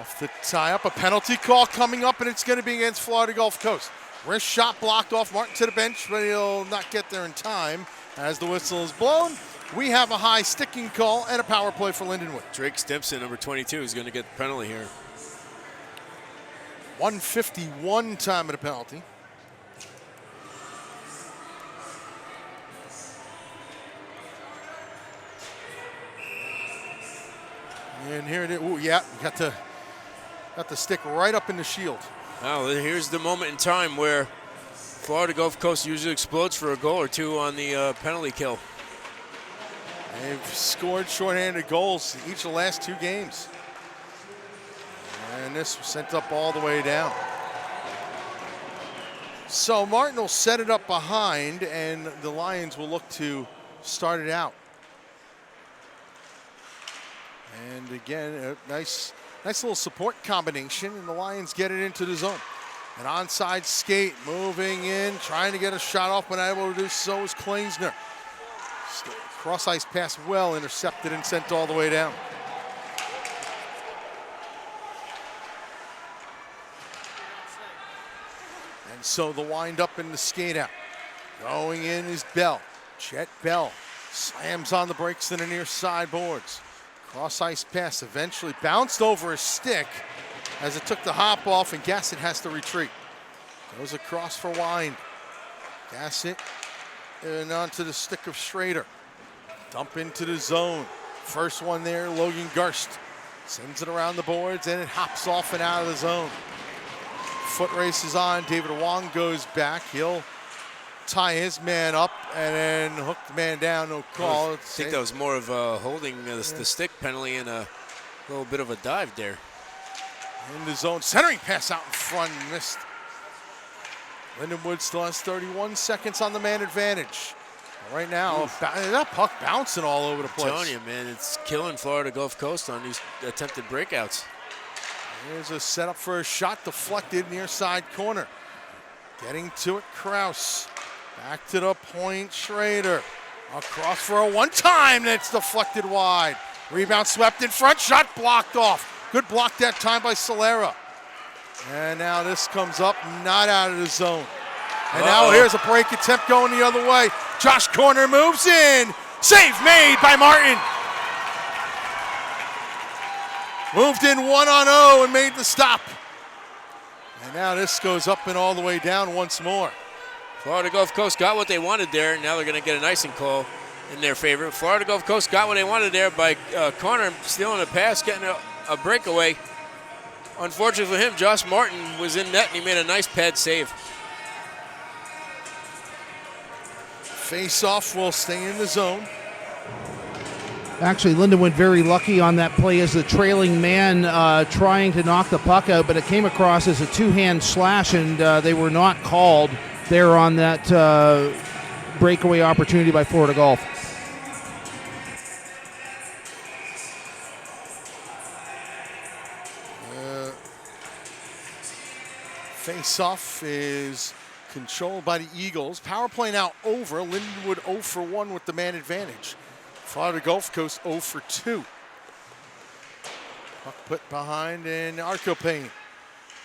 Off the tie-up, a penalty call coming up, and it's going to be against Florida Gulf Coast. Wrist shot blocked off Martin to the bench, but he'll not get there in time. As the whistle is blown, we have a high sticking call and a power play for Lindenwood. Drake Stimpson, number 22, is going to get the penalty here. 1:51 time of the penalty. And here it is. Ooh, yeah, got the stick right up in the shield. Well, here's the moment in time where Florida Gulf Coast usually explodes for a goal or two on the penalty kill. They've scored shorthanded goals in each of the last 2 games. And this was sent up all the way down. So Martin will set it up behind, and the Lions will look to start it out. And again, a nice little support combination, and the Lions get it into the zone. An onside skate, moving in, trying to get a shot off, but able to do so is Klaesner. Cross ice pass well intercepted and sent all the way down. And so the wind up and the skate out. Going in is Bell. Chet Bell slams on the brakes to the near side boards. Cross ice pass eventually bounced over a stick as it took the hop off, and Gassett has to retreat. Goes across for Wind. Gassett and onto the stick of Schrader. Dump into the zone. First one there, Logan Garst. Sends it around the boards, and it hops off and out of the zone. Foot race is on. David Wong goes back. He'll tie his man up and then hook the man down. No call. I think that was more of holding the stick penalty and a little bit of a dive there. In the zone, centering pass out in front, missed. Lindenwood still has 31 seconds on the man advantage. Right now, that puck bouncing all over the place. I'm telling you, man, it's killing Florida Gulf Coast on these attempted breakouts. Here's a setup for a shot deflected near side corner. Getting to it, Kraus. Back to the point, Schrader. Across for a one-time, that's deflected wide. Rebound swept in front, shot blocked off. Good block that time by Solera. And now this comes up, not out of the zone. And now here's a break attempt going the other way. Josh Corner moves in. Save made by Martin. Moved in 1-on-0 and made the stop. And now this goes up and all the way down once more. Florida Gulf Coast got what they wanted there. Now they're going to get an icing call in their favor. Florida Gulf Coast got what they wanted there by Corner stealing a pass, getting a breakaway. Unfortunately for him, Josh Martin was in net and he made a nice pad save. Face-off will stay in the zone. Actually, Lindenwood very lucky on that play as the trailing man trying to knock the puck out, but it came across as a two-hand slash, and they were not called there on that breakaway opportunity by Florida Gulf. Face-off is controlled by the Eagles. Power play now over. Lindenwood 0 for 1 with the man advantage. Florida Gulf Coast 0 for 2. Puck put behind, and Arcopane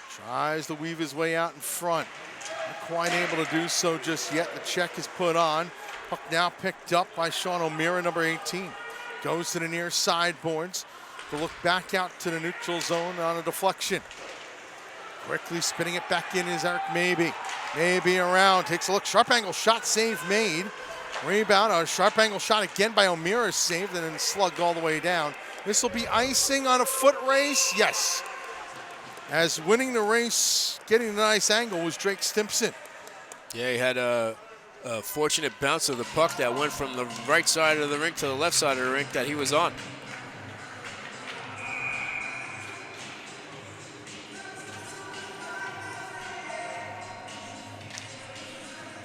tries to weave his way out in front. Not quite able to do so just yet. The check is put on. Puck now picked up by Sean O'Meara, number 18. Goes to the near sideboards. To look back out to the neutral zone on a deflection. Quickly spinning it back in is Eric Maybe. Maybe around, takes a look, sharp angle shot, save made. Rebound, a sharp angle shot again by O'Meara, saved and then slugged all the way down. This will be icing on a foot race, yes. As winning the race, getting the nice angle was Drake Stimpson. Yeah, he had a fortunate bounce of the puck that went from the right side of the rink to the left side of the rink that he was on.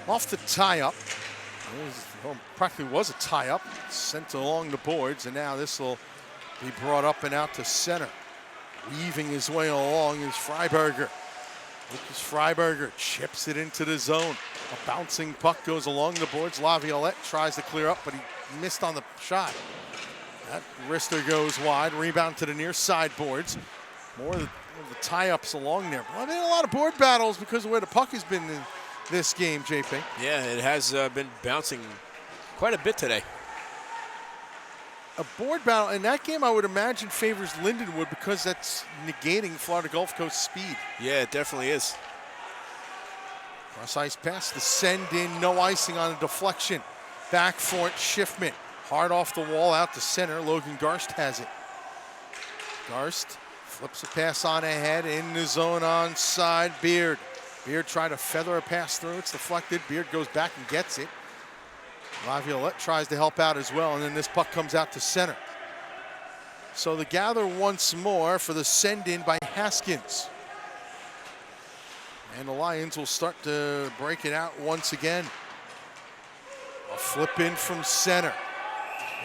Off the tie-up. Practically was a tie-up. Sent along the boards, and now this will be brought up and out to center. Weaving his way along is Freiberger. Lucas Freiberger chips it into the zone. A bouncing puck goes along the boards. Laviolette tries to clear up, but he missed on the shot. That wrister goes wide. Rebound to the near sideboards. More of the tie-ups along there. Well, I mean, a lot of board battles because of where the puck has been in this game, JP. Yeah, it has been bouncing quite a bit today. A board battle in that game, I would imagine, favors Lindenwood because that's negating Florida Gulf Coast speed. Yeah, it definitely is. Cross ice pass, the send in, no icing on a deflection. Back for it, Schiffman. Hard off the wall out to center. Logan Garst has it. Garst flips a pass on ahead in the zone onside. Beard. Beard tried to feather a pass through. It's deflected. Beard goes back and gets it. Laviolette tries to help out as well, and then this puck comes out to center. So the gather once more for the send-in by Haskins. And the Lions will start to break it out once again. A flip in from center.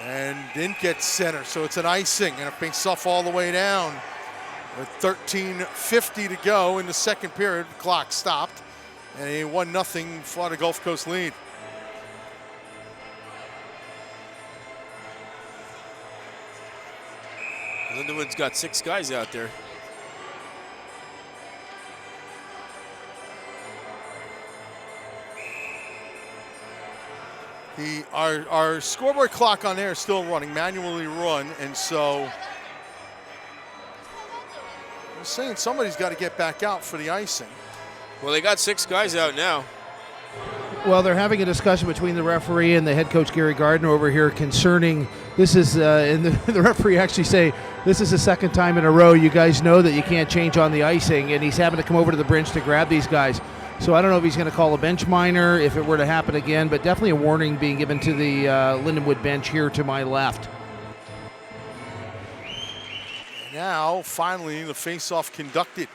And didn't get center, so it's an icing and a face-off all the way down. With 13:50 to go in the second period, the clock stopped, and a 1-0 Florida Gulf Coast lead. Lindenwood's got 6 guys out there. Our scoreboard clock on there is still running, manually run, and so I'm saying somebody's got to get back out for the icing. Well, they got 6 guys out now. Well, they're having a discussion between the referee and the head coach, Gary Gardner, over here concerning this is, and the referee actually say, this is the second time in a row you guys know that you can't change on the icing, and he's having to come over to the bench to grab these guys. So I don't know if he's going to call a bench minor if it were to happen again, but definitely a warning being given to the Lindenwood bench here to my left. Now, finally, the face-off conducted.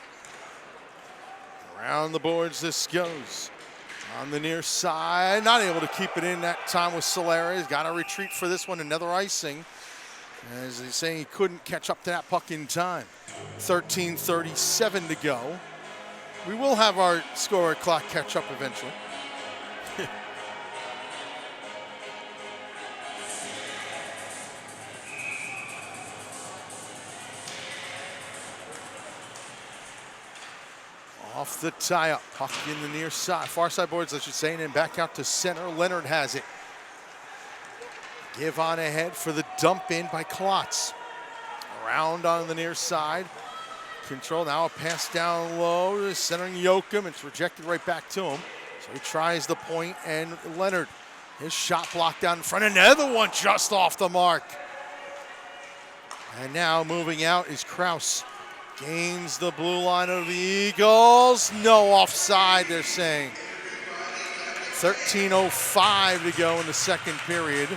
Around the boards this goes. On the near side, not able to keep it in that time with Solera. He's got to retreat for this one, another icing. As he's saying he couldn't catch up to that puck in time. 13:37 to go. We will have our scorer clock catch up eventually. Off the tie-up, puck in the near side, far side boards, I should say, and then back out to center. Leonard has it. Give on ahead for the dump in by Klotz. Around on the near side. Control, now a pass down low, centering Yoakum. It's rejected right back to him. So he tries the point, and Leonard, his shot blocked down in front. Another one just off the mark. And now moving out is Kraus. Gains the blue line of the Eagles. No offside, they're saying. 13:05 to go in the second period.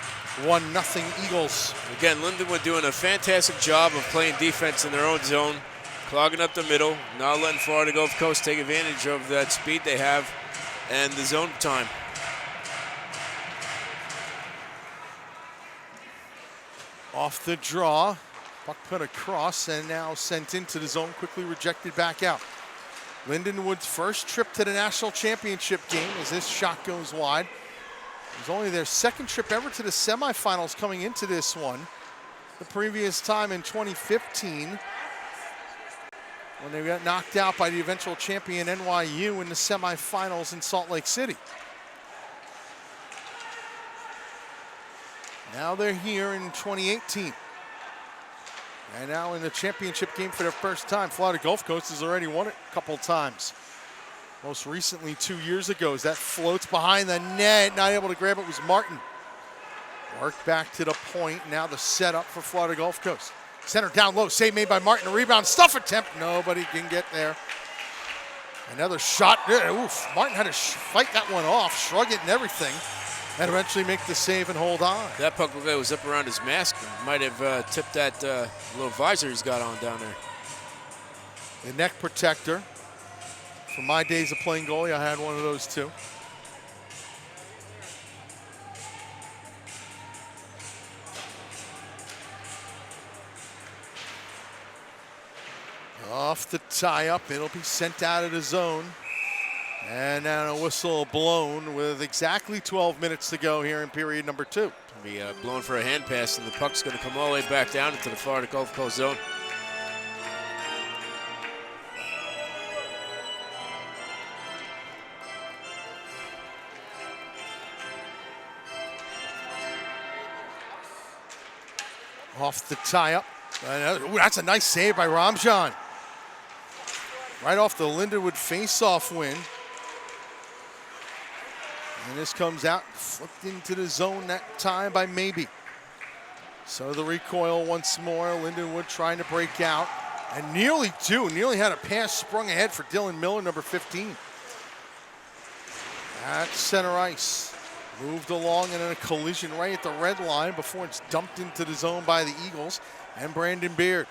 1-0 Eagles. Again, Lindenwood doing a fantastic job of playing defense in their own zone, clogging up the middle, not letting Florida Gulf Coast take advantage of that speed they have and the zone time. Off the draw. Puck put across and now sent into the zone, quickly rejected back out. Lindenwood's first trip to the national championship game as this shot goes wide. It was only their second trip ever to the semifinals coming into this one. The previous time in 2015 when they got knocked out by the eventual champion NYU in the semifinals in Salt Lake City. Now they're here in 2018. And now in the championship game for the first time. Florida Gulf Coast has already won it a couple times. Most recently 2 years ago as that floats behind the net. Not able to grab it was Martin. Work back to the point. Now the setup for Florida Gulf Coast. Center down low. Save made by Martin. A rebound. Stuff attempt. Nobody can get there. Another shot. Oof. Martin had to fight that one off. Shrug it and everything. And eventually make the save and hold on. That puck was up around his mask and might have tipped that little visor he's got on down there. The neck protector. From my days of playing goalie, I had one of those too. Off the tie-up, it'll be sent out of the zone. And now a whistle blown with exactly 12 minutes to go here in period number 2. Be blown for a hand pass, and the puck's going to come all the way back down into the Florida Gulf Coast zone. Off the tie-up. That's a nice save by Ramjan. Right off the Lindenwood face-off win. And this comes out, flipped into the zone that time by Maybe. So the recoil once more. Lindenwood trying to break out. And nearly had a pass sprung ahead for Dylan Miller, number 15. At center ice. Moved along and in a collision right at the red line before it's dumped into the zone by the Eagles and Brandon Beard.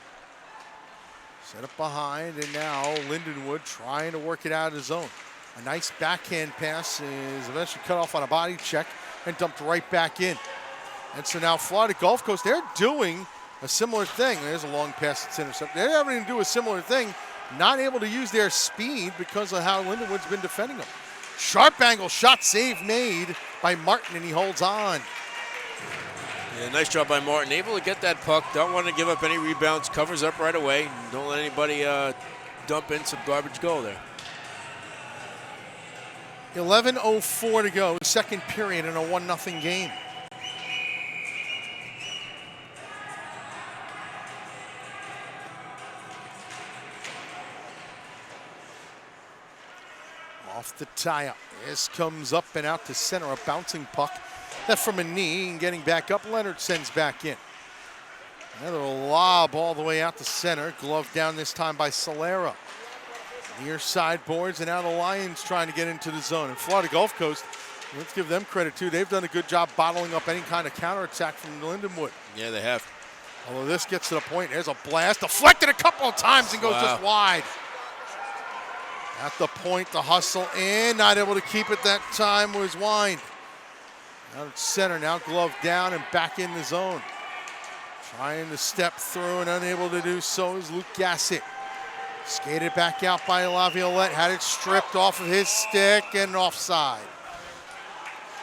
Set up behind, and now Lindenwood trying to work it out of the zone. A nice backhand pass is eventually cut off on a body check and dumped right back in. And so now Florida Gulf Coast, they're doing a similar thing. There's a long pass that's intercepted. They're having to do a similar thing, not able to use their speed because of how Lindenwood's been defending them. Sharp angle shot save made by Martin, and he holds on. Yeah, nice job by Martin. Able to get that puck. Don't want to give up any rebounds. Covers up right away. Don't let anybody dump in some garbage goal there. 11:04 to go, second period in a 1-0 game. Off the tie-up. This comes up and out to center, a bouncing puck. That from a knee, and getting back up, Leonard sends back in. Another lob all the way out to center, gloved down this time by Solera. Near side boards, and now the Lions trying to get into the zone. And Florida Gulf Coast, let's give them credit too. They've done a good job bottling up any kind of counterattack from Lindenwood. Yeah, they have. Although this gets to the point, there's a blast, deflected a couple of times and goes just wide. At the point, the hustle in, not able to keep it that time was Wine. Out at center, now glove down and back in the zone. Trying to step through and unable to do so is Luke Gassett. Skated back out by Laviolette, had it stripped off of his stick and offside.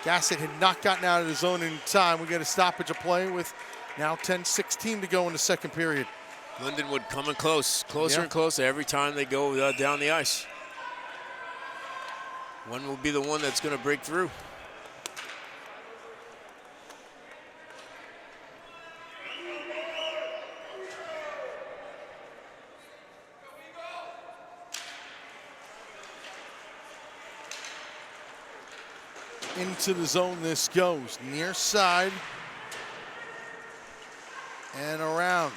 Gassett had not gotten out of the zone in time. We get a stoppage of play with now 10:16 to go in the second period. Lindenwood coming closer and closer every time they go down the ice. One will be the one that's going to break through. Into the zone this goes, near side and around.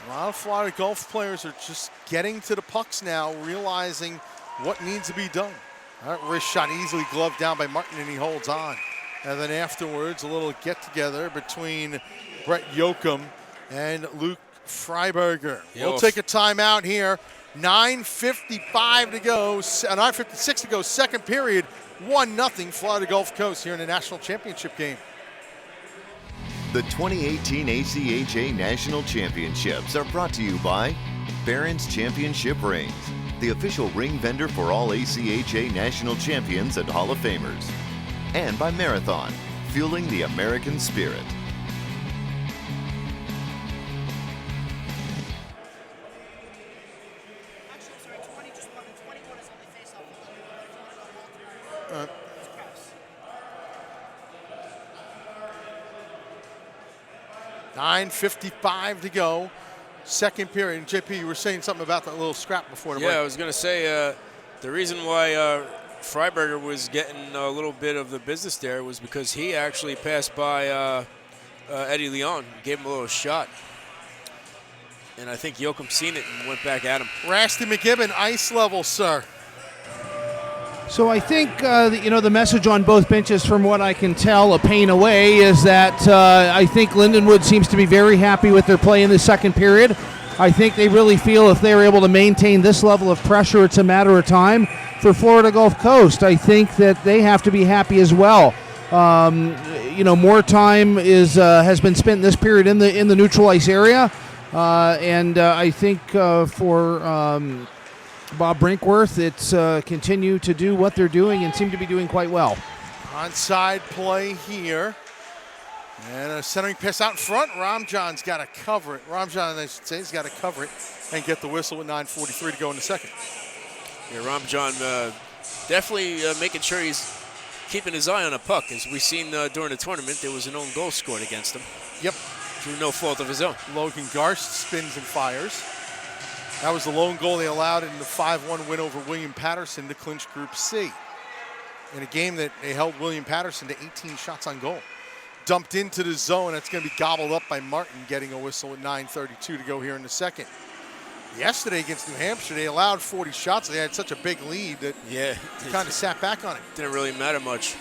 A lot of Florida Gulf players are just getting to the pucks now, realizing what needs to be done. All right, wrist shot easily gloved down by Martin, and he holds on. And then afterwards, a little get-together between Brett Yoakum and Luke Freiberger. We'll take a timeout here. 9:55 to go, 9:56 to go, second period. 1-0 Florida Gulf Coast here in the national championship game. The 2018 ACHA National Championships are brought to you by Barron's Championship Rings, the official ring vendor for all ACHA National Champions and Hall of Famers, and by Marathon, fueling the American spirit. $9:55 to go, second period. And JP, you were saying something about that little scrap before the break. Yeah, I was going to say the reason why Freiberger was getting a little bit of the business there was because he actually passed by Eddie Leon, gave him a little shot. And I think Yoakum seen it and went back at him. Rasty McGibbon, ice level, sir. So I think, the message on both benches, from what I can tell, a pain away, is that I think Lindenwood seems to be very happy with their play in the second period. I think they really feel if they're able to maintain this level of pressure, it's a matter of time for Florida Gulf Coast. I think that they have to be happy as well. More time has been spent in this period in the neutral ice area, and I think for Bob Brinkworth, it's continue to do what they're doing and seem to be doing quite well. Onside play here. And a centering pass out in front. Ramjohn's got to cover it. Ramjohn, I should say, has got to cover it and get the whistle with 9:43 to go in the second. Yeah, Ramjohn definitely making sure he's keeping his eye on a puck. As we've seen during the tournament, there was an own goal scored against him. Yep. Through no fault of his own. Logan Garst spins and fires. That was the lone goal they allowed in the 5-1 win over William Patterson to clinch Group C. In a game that they held William Patterson to 18 shots on goal. Dumped into the zone. That's going to be gobbled up by Martin, getting a whistle at 9:32 to go here in the second. Yesterday against New Hampshire, they allowed 40 shots. They had such a big lead that they kind of sat back on it. Didn't really matter much.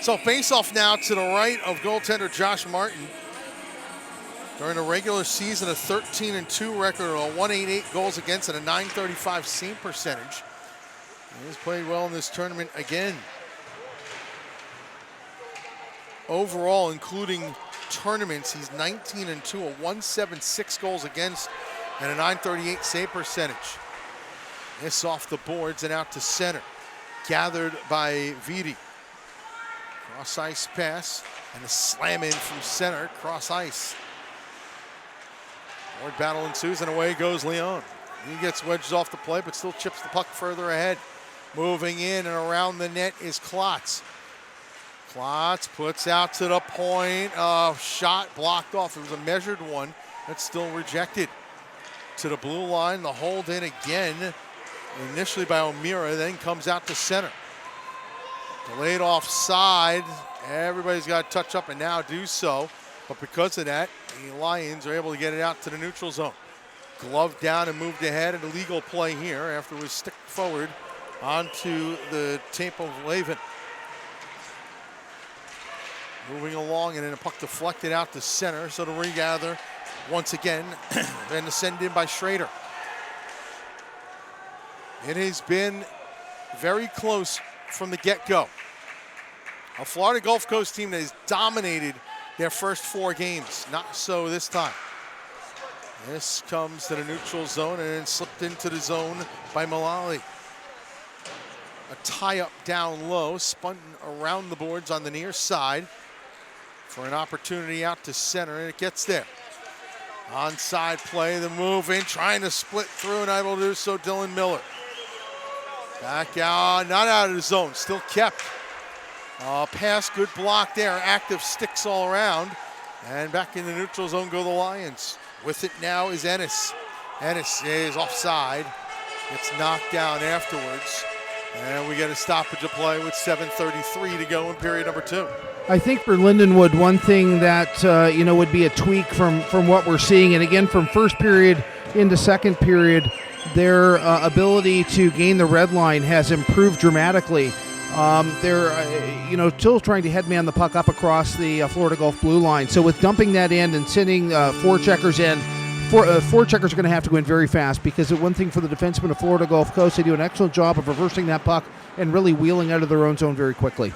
So face-off now to the right of goaltender Josh Martin. During the regular season, a 13-2 record, a 188 goals against, and a 935 save percentage. He's played well in this tournament again. Overall, including tournaments, he's 19-2, a 176 goals against, and a 938 save percentage. This off the boards and out to center. Gathered by Vitti. Cross ice pass, and a slam in from center, cross ice. Board battle ensues, and away goes Leon. He gets wedged off the play, but still chips the puck further ahead. Moving in and around the net is Klotz. Klotz puts out to the point. Shot blocked off. It was a measured one. That's still rejected. To the blue line, the hold in again. Initially by O'Meara, then comes out to center. Delayed offside. Everybody's got to touch up and now do so. But because of that, the Lions are able to get it out to the neutral zone. Glove down and moved ahead. An illegal play here after it was stick forward onto the tape of Lavin. Moving along and then a puck deflected out to center. So to regather once again and to send in by Schrader. It has been very close from the get-go. A Florida Gulf Coast team that has dominated their first 4 games. Not so this time. This comes to the neutral zone and then slipped into the zone by Mullally. A tie-up down low, spun around the boards on the near side for an opportunity out to center, and it gets there. Onside play, the move in, trying to split through, and able to do so, Dylan Miller. Back out, not out of the zone, still kept. Pass, good block there, active sticks all around. And back in the neutral zone go the Lions. With it now is Ennis. Ennis is offside. Gets knocked down afterwards. And we get a stoppage of play with 7:33 to go in period number 2. I think for Lindenwood, one thing that would be a tweak from what we're seeing, and again from first period into second period, their ability to gain the red line has improved dramatically. They're still trying to headman the puck up across the Florida Gulf blue line. So with dumping that in and sending forecheckers in, forecheckers are going to have to go in very fast, because one thing for the defensemen of Florida Gulf Coast, they do an excellent job of reversing that puck and really wheeling out of their own zone very quickly.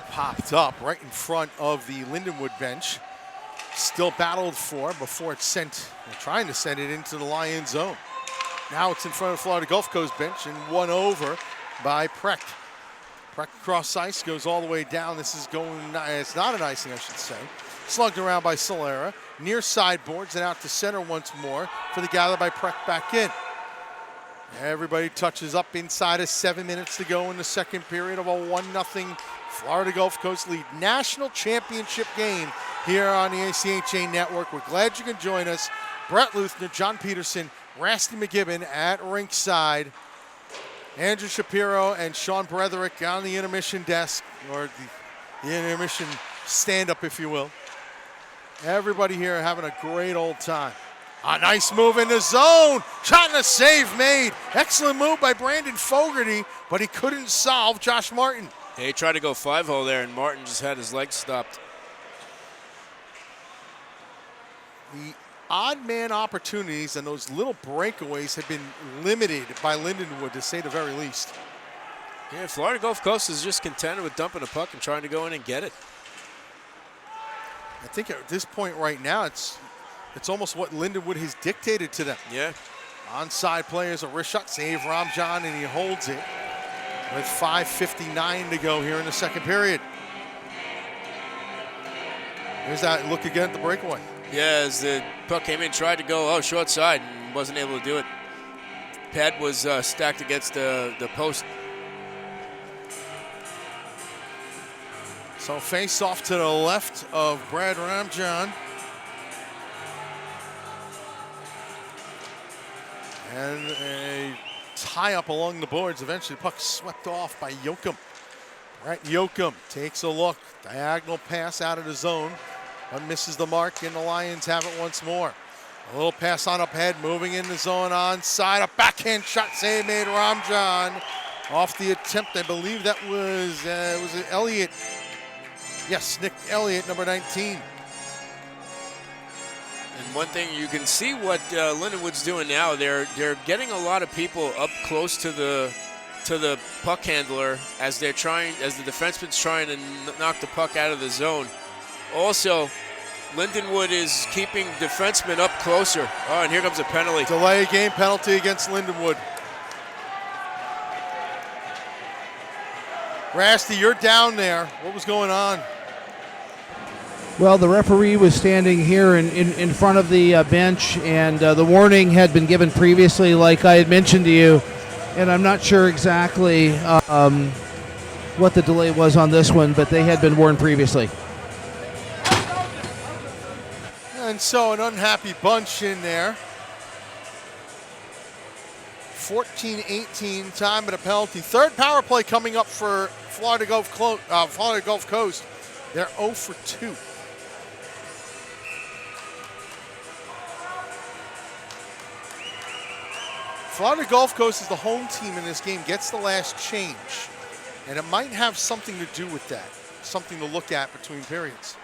Popped up right in front of the Lindenwood bench. Still battled for before it's sent. They're trying to send it into the Lions zone. Now it's in front of Florida Gulf Coast bench and won over by Precht. Precht cross ice, goes all the way down. This is going, it's not an icing, I should say. Slugged around by Solera. Near sideboards and out to center once more for the gather by Precht back in. Everybody touches up inside of 7 minutes to go in the second period of a 1-0 Florida Gulf Coast lead. National championship game here on the ACHA network. We're glad you can join us. Brett Luthner, John Peterson, Rasty McGibbon at rinkside. Andrew Shapiro and Sean Bretherick on the intermission desk, or the intermission stand-up, if you will. Everybody here having a great old time. A nice move in the zone. Shot and a save made. Excellent move by Brandon Fogarty, but he couldn't solve Josh Martin. Yeah, he tried to go 5-hole there, and Martin just had his legs stopped. The odd man opportunities and those little breakaways have been limited by Lindenwood, to say the very least. Yeah, Florida Gulf Coast is just contented with dumping a puck and trying to go in and get it. I think at this point right now, it's almost what Lindenwood has dictated to them. Yeah. Onside play is a wrist shot, save Ramjan, and he holds it with 5:59 to go here in the second period. Here's that look again at the breakaway. Yeah, as the puck came in, tried to go short side and wasn't able to do it. Pad was stacked against the post. So face off to the left of Brad Ramjan. And a tie up along the boards. Eventually, the puck swept off by Yoakum. Brett Yoakum takes a look. Diagonal pass out of the zone, but misses the mark, and the Lions have it once more. A little pass on up ahead, moving in the zone onside. A backhand shot save made Ramjan off the attempt. I believe that was it Elliott? Yes, Nick Elliott, number 19. And one thing you can see what Lindenwood's doing now, they're getting a lot of people up close to the puck handler as the defenseman's trying to knock the puck out of the zone. Also, Lindenwood is keeping defensemen up closer. Oh, and here comes a penalty. Delay game penalty against Lindenwood. Rasty, you're down there. What was going on? Well, the referee was standing here in front of the bench, and the warning had been given previously, like I had mentioned to you, and I'm not sure exactly what the delay was on this one, but they had been warned previously. And so an unhappy bunch in there. 14-18, time and a penalty. Third power play coming up for Florida Gulf Coast. They're 0 for 2. Florida Gulf Coast is the home team in this game, gets the last change. And it might have something to do with that, something to look at between periods.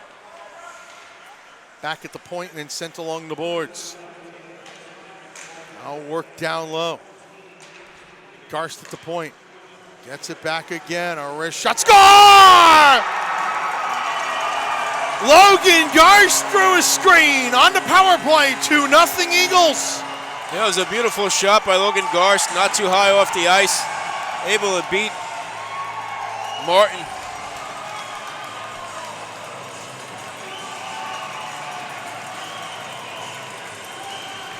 Back at the point and then sent along the boards. Now work down low. Garst at the point. Gets it back again. A wrist shot. Score! Logan Garst through a screen on the power play. 2-0 Eagles. Yeah, it was a beautiful shot by Logan Garst, not too high off the ice, able to beat Martin.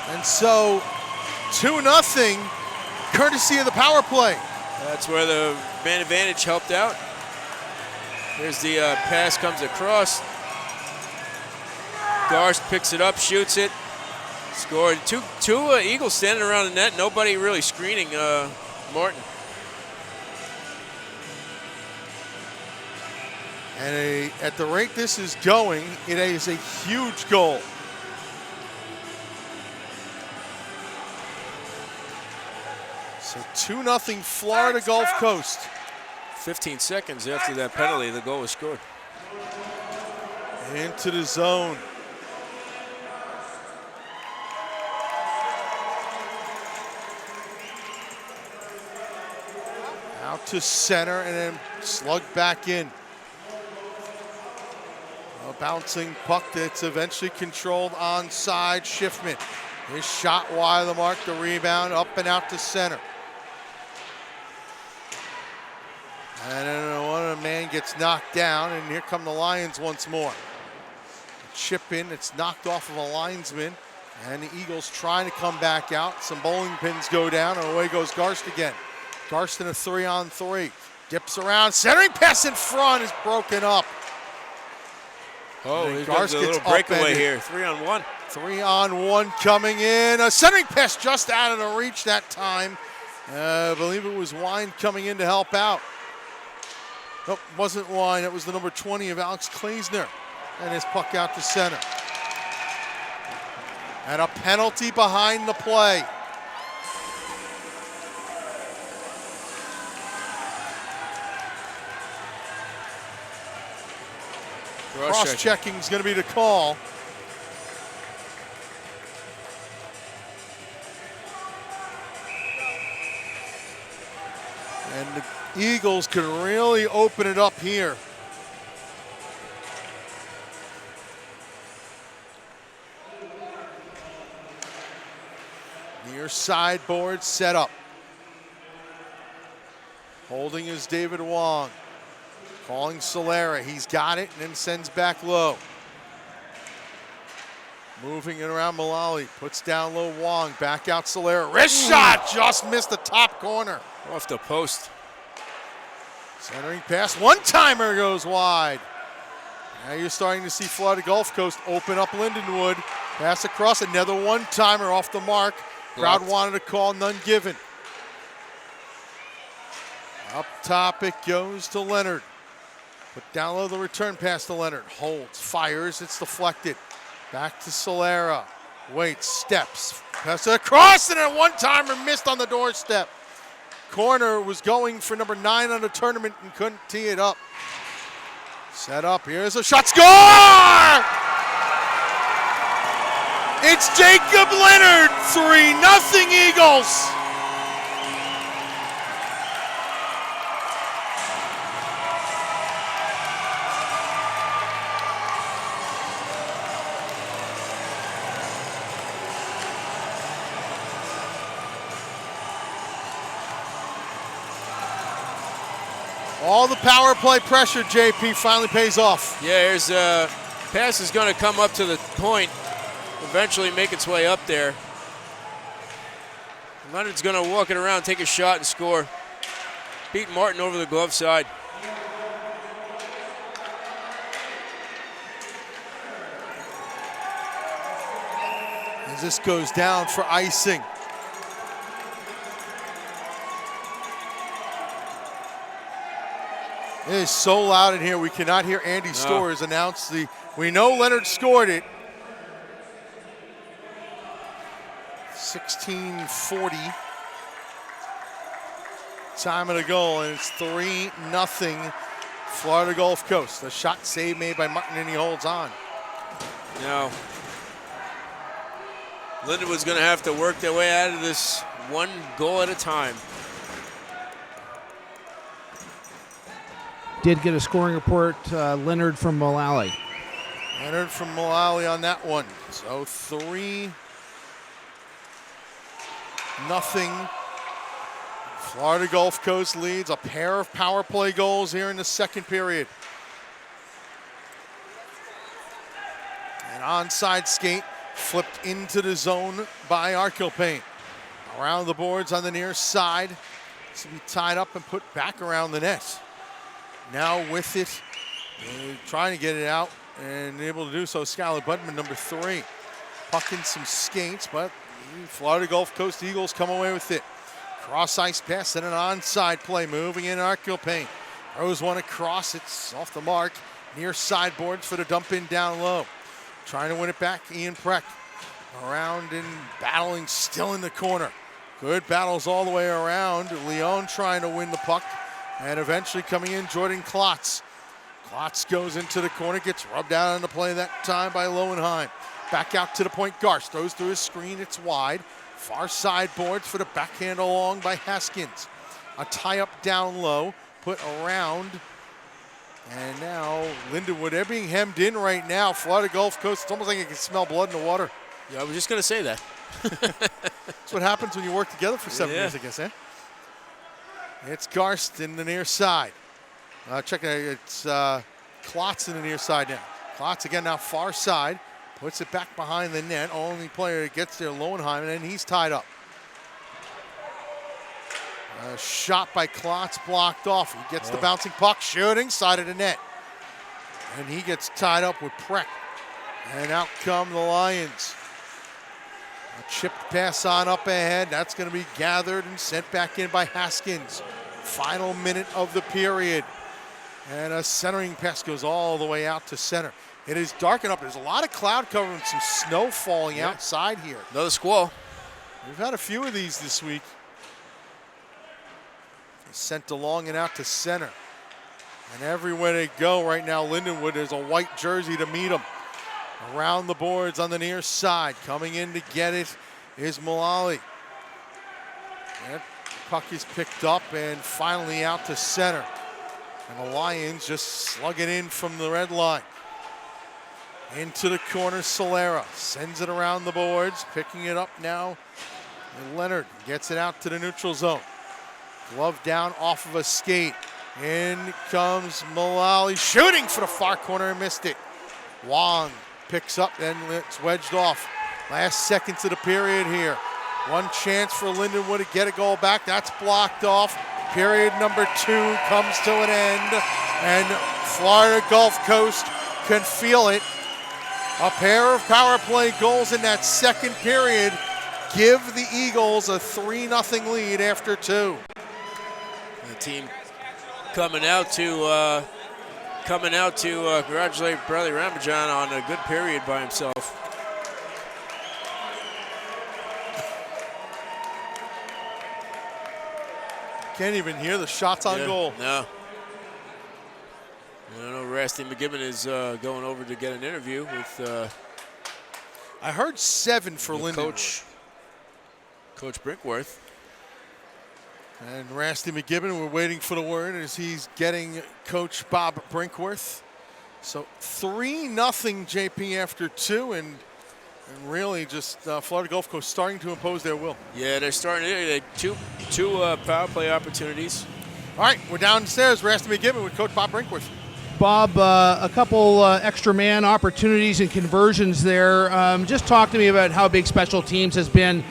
And so 2-0, courtesy of the power play. That's where the man advantage helped out. Here's the pass comes across. Garst picks it up, shoots it. Scored. Two Eagles standing around the net. Nobody really screening Martin. And at the rate this is going, it is a huge goal. So 2-0 Florida Gulf Coast. 15 seconds after that penalty, the goal was scored. Into the zone. Out to center and then slugged back in. A bouncing puck that's eventually controlled onside. Schiffman. His shot wide of the mark, the rebound up and out to center. And then one man gets knocked down, and here come the Lions once more. A chip in, it's knocked off of a linesman, and the Eagles trying to come back out. Some bowling pins go down, and away goes Garst again. Garst in a 3-on-3. Dips around, centering pass in front is broken up. Oh, here's a little breakaway here. 3-on-1. 3-on-1 coming in. A centering pass just out of the reach that time. I believe it was Wine coming in to help out. Nope, wasn't Wine. It was the number 20 of Alex Kleesner. And his puck out to center. And a penalty behind the play. Cross-checking is going to be the call. And the Eagles can really open it up here. Near sideboard set up. Holding is David Wong. Calling Solera, he's got it and then sends back low. Moving it around Mullally, puts down low Wong, back out Solera. Wrist shot, just missed the top corner. Off the post. Centering pass, one-timer goes wide. Now you're starting to see Florida Gulf Coast open up Lindenwood. Pass across, another one-timer off the mark. Crowd wanted a call, none given. Up top it goes to Leonard. Put down low the return pass to Leonard. Holds, fires, it's deflected. Back to Solera. Waits, steps. Pass it across and a one-timer missed on the doorstep. Corner was going for number 9 on the tournament and couldn't tee it up. Set up, here's a shot, score! It's Jacob Leonard, 3-0 Eagles. All the power play pressure, JP, finally pays off. Yeah, here's Pass is going to come up to the point, eventually make its way up there. Leonard's going to walk it around, take a shot, and score. Beat Martin over the glove side. As this goes down for icing. It is so loud in here, we cannot hear Andy Storrs announce the, we know Leonard scored it. 16:40 time of the goal, and it's 3-0 Florida Gulf Coast. The shot save made by Martin, and he holds on. Now, Lindenwood's going to have to work their way out of this one goal at a time. Did get a scoring report, Leonard from Mullally. Leonard from Mullally on that one. So 3-0. Florida Gulf Coast leads. A pair of power play goals here in the second period. An onside skate flipped into the zone by Arkelpain. Around the boards on the near side. This will be tied up and put back around the net. Now with it, trying to get it out and able to do so, Skylar Budman, number 3. Puck in some skates, but Florida Gulf Coast Eagles come away with it. Cross ice pass and an onside play, moving in Arkelpain. Throws one across, it's off the mark. Near sideboards for the dump in down low. Trying to win it back, Ian Preck. Around and battling still in the corner. Good battles all the way around. Leon trying to win the puck. And eventually coming in, Jordan Klotz. Klotz goes into the corner, gets rubbed out on the play that time by Lowenheim. Back out to the point, Garst throws through his screen, it's wide. Far side boards for the backhand along by Haskins. A tie up down low, put around. And now Lindenwood, they're being hemmed in right now. Florida Gulf Coast, it's almost like you can smell blood in the water. Yeah, I was just going to say that. That's what happens when you work together for 7 years, I guess, eh? It's Garst in the near side. Check it out, it's Klotz in the near side now. Klotz again now far side, puts it back behind the net. Only player that gets there, Lowenheim, and then he's tied up. A shot by Klotz blocked off. He gets the bouncing puck, shooting, side of the net. And he gets tied up with Preck. And out come the Lions. A chipped pass on up ahead. That's going to be gathered and sent back in by Haskins. Final minute of the period. And a centering pass goes all the way out to center. It is darkened up. There's a lot of cloud cover and some snow falling outside here. Another squall. We've had a few of these this week. Sent along and out to center. And everywhere they go right now, Lindenwood, there's a white jersey to meet them. Around the boards on the near side. Coming in to get it is Mullally. That puck is picked up and finally out to center. And the Lions just slug it in from the red line. Into the corner, Solera sends it around the boards. Picking it up now. And Leonard gets it out to the neutral zone. Glove down off of a skate. In comes Mullally shooting for the far corner and missed it. Wong picks up and it's wedged off. Last seconds of the period here. One chance for Lindenwood to get a goal back. That's blocked off. Period number 2 comes to an end. And Florida Gulf Coast can feel it. A pair of power play goals in that second period give the Eagles a 3-0 lead after 2. The team coming out to congratulate Bradley Ramajan on a good period by himself. Can't even hear the shots on goal. No. I don't know, Rusty McGibbon is going over to get an interview with I heard 7 for Lindenwood. Coach Brinkworth. And Rusty McGibbon, we're waiting for the word as he's getting Coach Bob Brinkworth. So 3-0 JP after 2, and really just Florida Gulf Coast starting to impose their will. Yeah, they're starting to two power play opportunities. All right, we're downstairs. Rusty McGibbon with Coach Bob Brinkworth. Bob, a couple extra man opportunities and conversions there. Just talk to me about how big special teams has been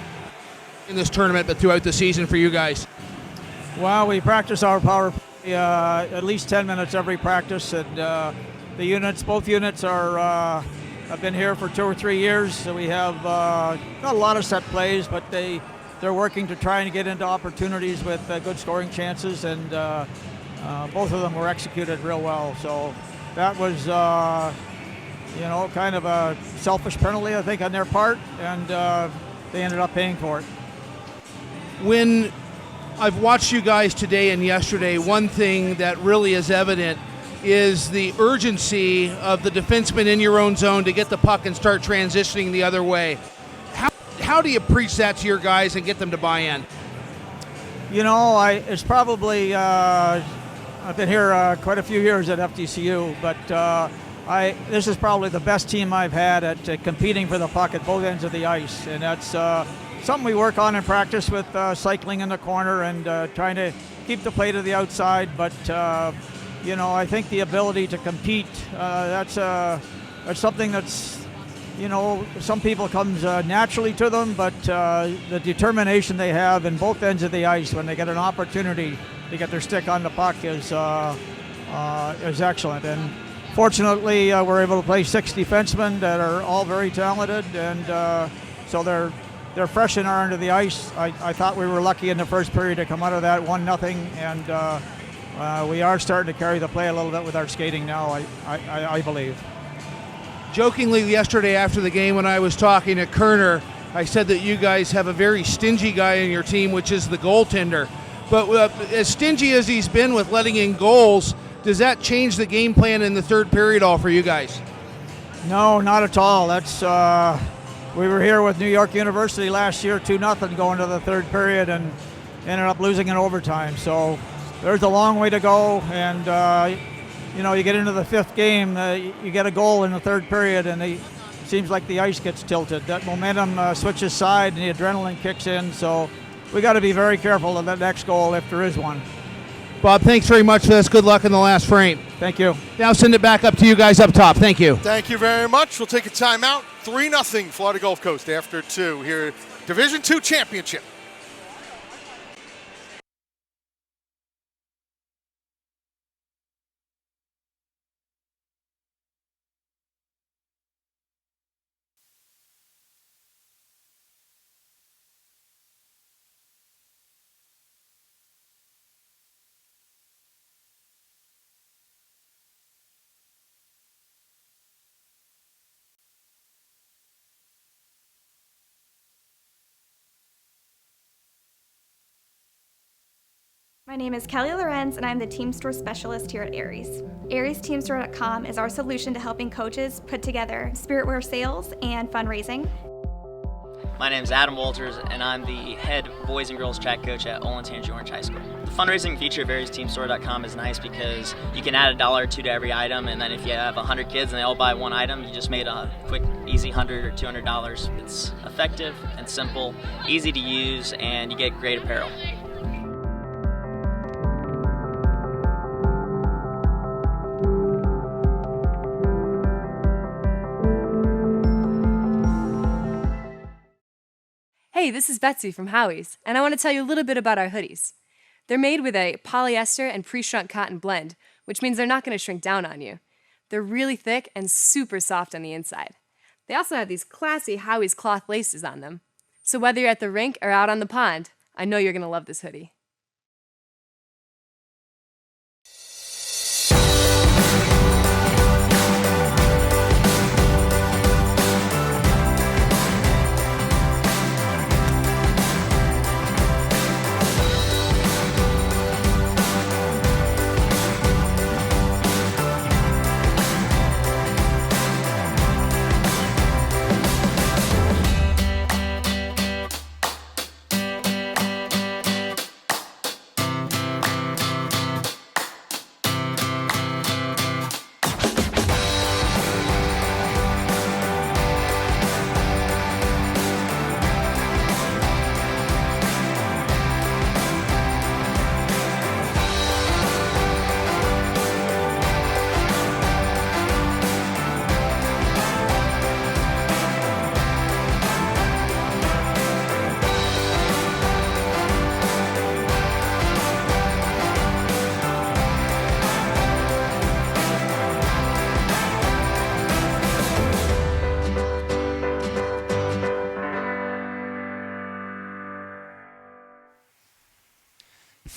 in this tournament, but throughout the season for you guys. Well, we practice our power play at least 10 minutes every practice, and both units have been here for 2 or 3 years. So we have not a lot of set plays, but they're working to try and get into opportunities with good scoring chances, and both of them were executed real well. So that was, kind of a selfish penalty, I think, on their part, and they ended up paying for it. When I've watched you guys today and yesterday, one thing that really is evident is the urgency of the defenseman in your own zone to get the puck and start transitioning the other way. How do you preach that to your guys and get them to buy in? It's probably I've been here quite a few years at FDCU, but this is probably the best team I've had at competing for the puck at both ends of the ice, and that's something we work on in practice with cycling in the corner and trying to keep the play to the outside. But I think the ability to compete, that's something that's, some people comes naturally to them, but the determination they have in both ends of the ice when they get an opportunity to get their stick on the puck is excellent. And fortunately, we're able to play 6 defensemen that are all very talented, and so they're fresh in our end of the ice. I thought we were lucky in the first period to come out of that 1-0, and we are starting to carry the play a little bit with our skating now, I believe. Jokingly yesterday after the game when I was talking to Kerner, I said that you guys have a very stingy guy on your team, which is the goaltender. But as stingy as he's been with letting in goals, does that change the game plan in the third period all for you guys? No, not at all. That's we were here with New York University last year, 2-0 going to the third period, and ended up losing in overtime. So there's a long way to go, and you get into the 5th game, you get a goal in the third period, and it seems like the ice gets tilted. That momentum switches side, and the adrenaline kicks in. So we got to be very careful of that next goal if there is one. Bob, thanks very much for this. Good luck in the last frame. Thank you. Now send it back up to you guys up top. Thank you. Thank you very much. We'll take a timeout. 3-0 Florida Gulf Coast after 2 here, Division II Championship. My name is Kelly Lorenz, and I'm the Team Store Specialist here at Aries. AriesTeamStore.com is our solution to helping coaches put together spiritwear sales and fundraising. My name is Adam Walters, and I'm the head boys and girls track coach at Olentangy Orange High School. The fundraising feature of AriesTeamStore.com is nice because you can add $1 or $2 to every item, and then if you have 100 kids and they all buy one item, you just made a quick, easy $100 or $200. It's effective and simple, easy to use, and you get great apparel. Hey, this is Betsy from Howie's, and I want to tell you a little bit about our hoodies. They're made with a polyester and pre-shrunk cotton blend, which means they're not going to shrink down on you. They're really thick and super soft on the inside. They also have these classy Howie's cloth laces on them. So whether you're at the rink or out on the pond, I know you're going to love this hoodie.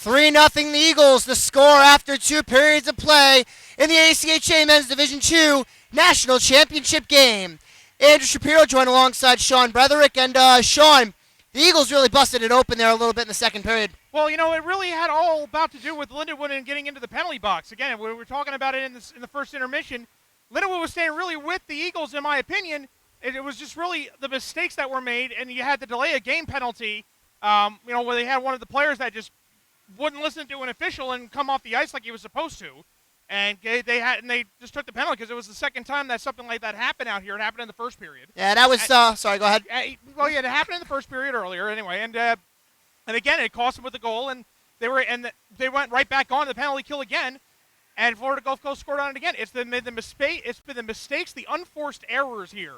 3-0 the Eagles, the score after 2 periods of play in the ACHA Men's Division II National Championship game. Andrew Shapiro joined alongside Sean Bretherick. And Sean, the Eagles really busted it open there a little bit in the second period. Well, you know, it really had all about to do with Lindenwood and getting into the penalty box. Again, we were talking about it in the first intermission. Lindenwood was staying really with the Eagles, in my opinion. It was just really the mistakes that were made, and you had the delay of game penalty, where they had one of the players that just wouldn't listen to an official and come off the ice like he was supposed to. And they just took the penalty because it was the second time that something like that happened out here. It happened in the first period. Yeah, that was sorry, go ahead. It happened in the first period earlier anyway. And again, it cost them with the goal, and they went right back on the penalty kill again. And Florida Gulf Coast scored on it again. It's been the mistakes, the unforced errors here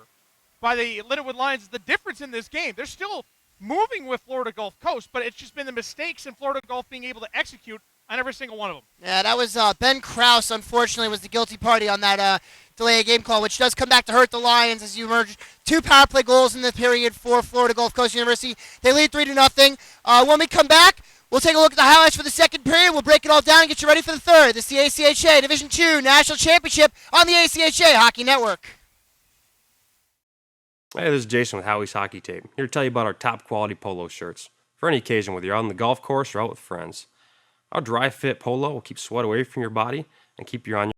by the Lindenwood Lions. The difference in this game. They're still moving with Florida Gulf Coast, but it's just been the mistakes and Florida Gulf being able to execute on every single one of them. Yeah, that was Ben Krause, unfortunately, was the guilty party on that delay of game call, which does come back to hurt the Lions as you emerge 2 power play goals in the period for Florida Gulf Coast University. They lead 3-0. When we come back, we'll take a look at the highlights for the second period. We'll break it all down and get you ready for the third. This is the ACHA Division II National Championship on the ACHA Hockey Network. Hey, this is Jason with Howie's Hockey Tape, here to tell you about our top quality polo shirts. For any occasion, whether you're on the golf course or out with friends. Our dry fit polo will keep sweat away from your body and keep you on your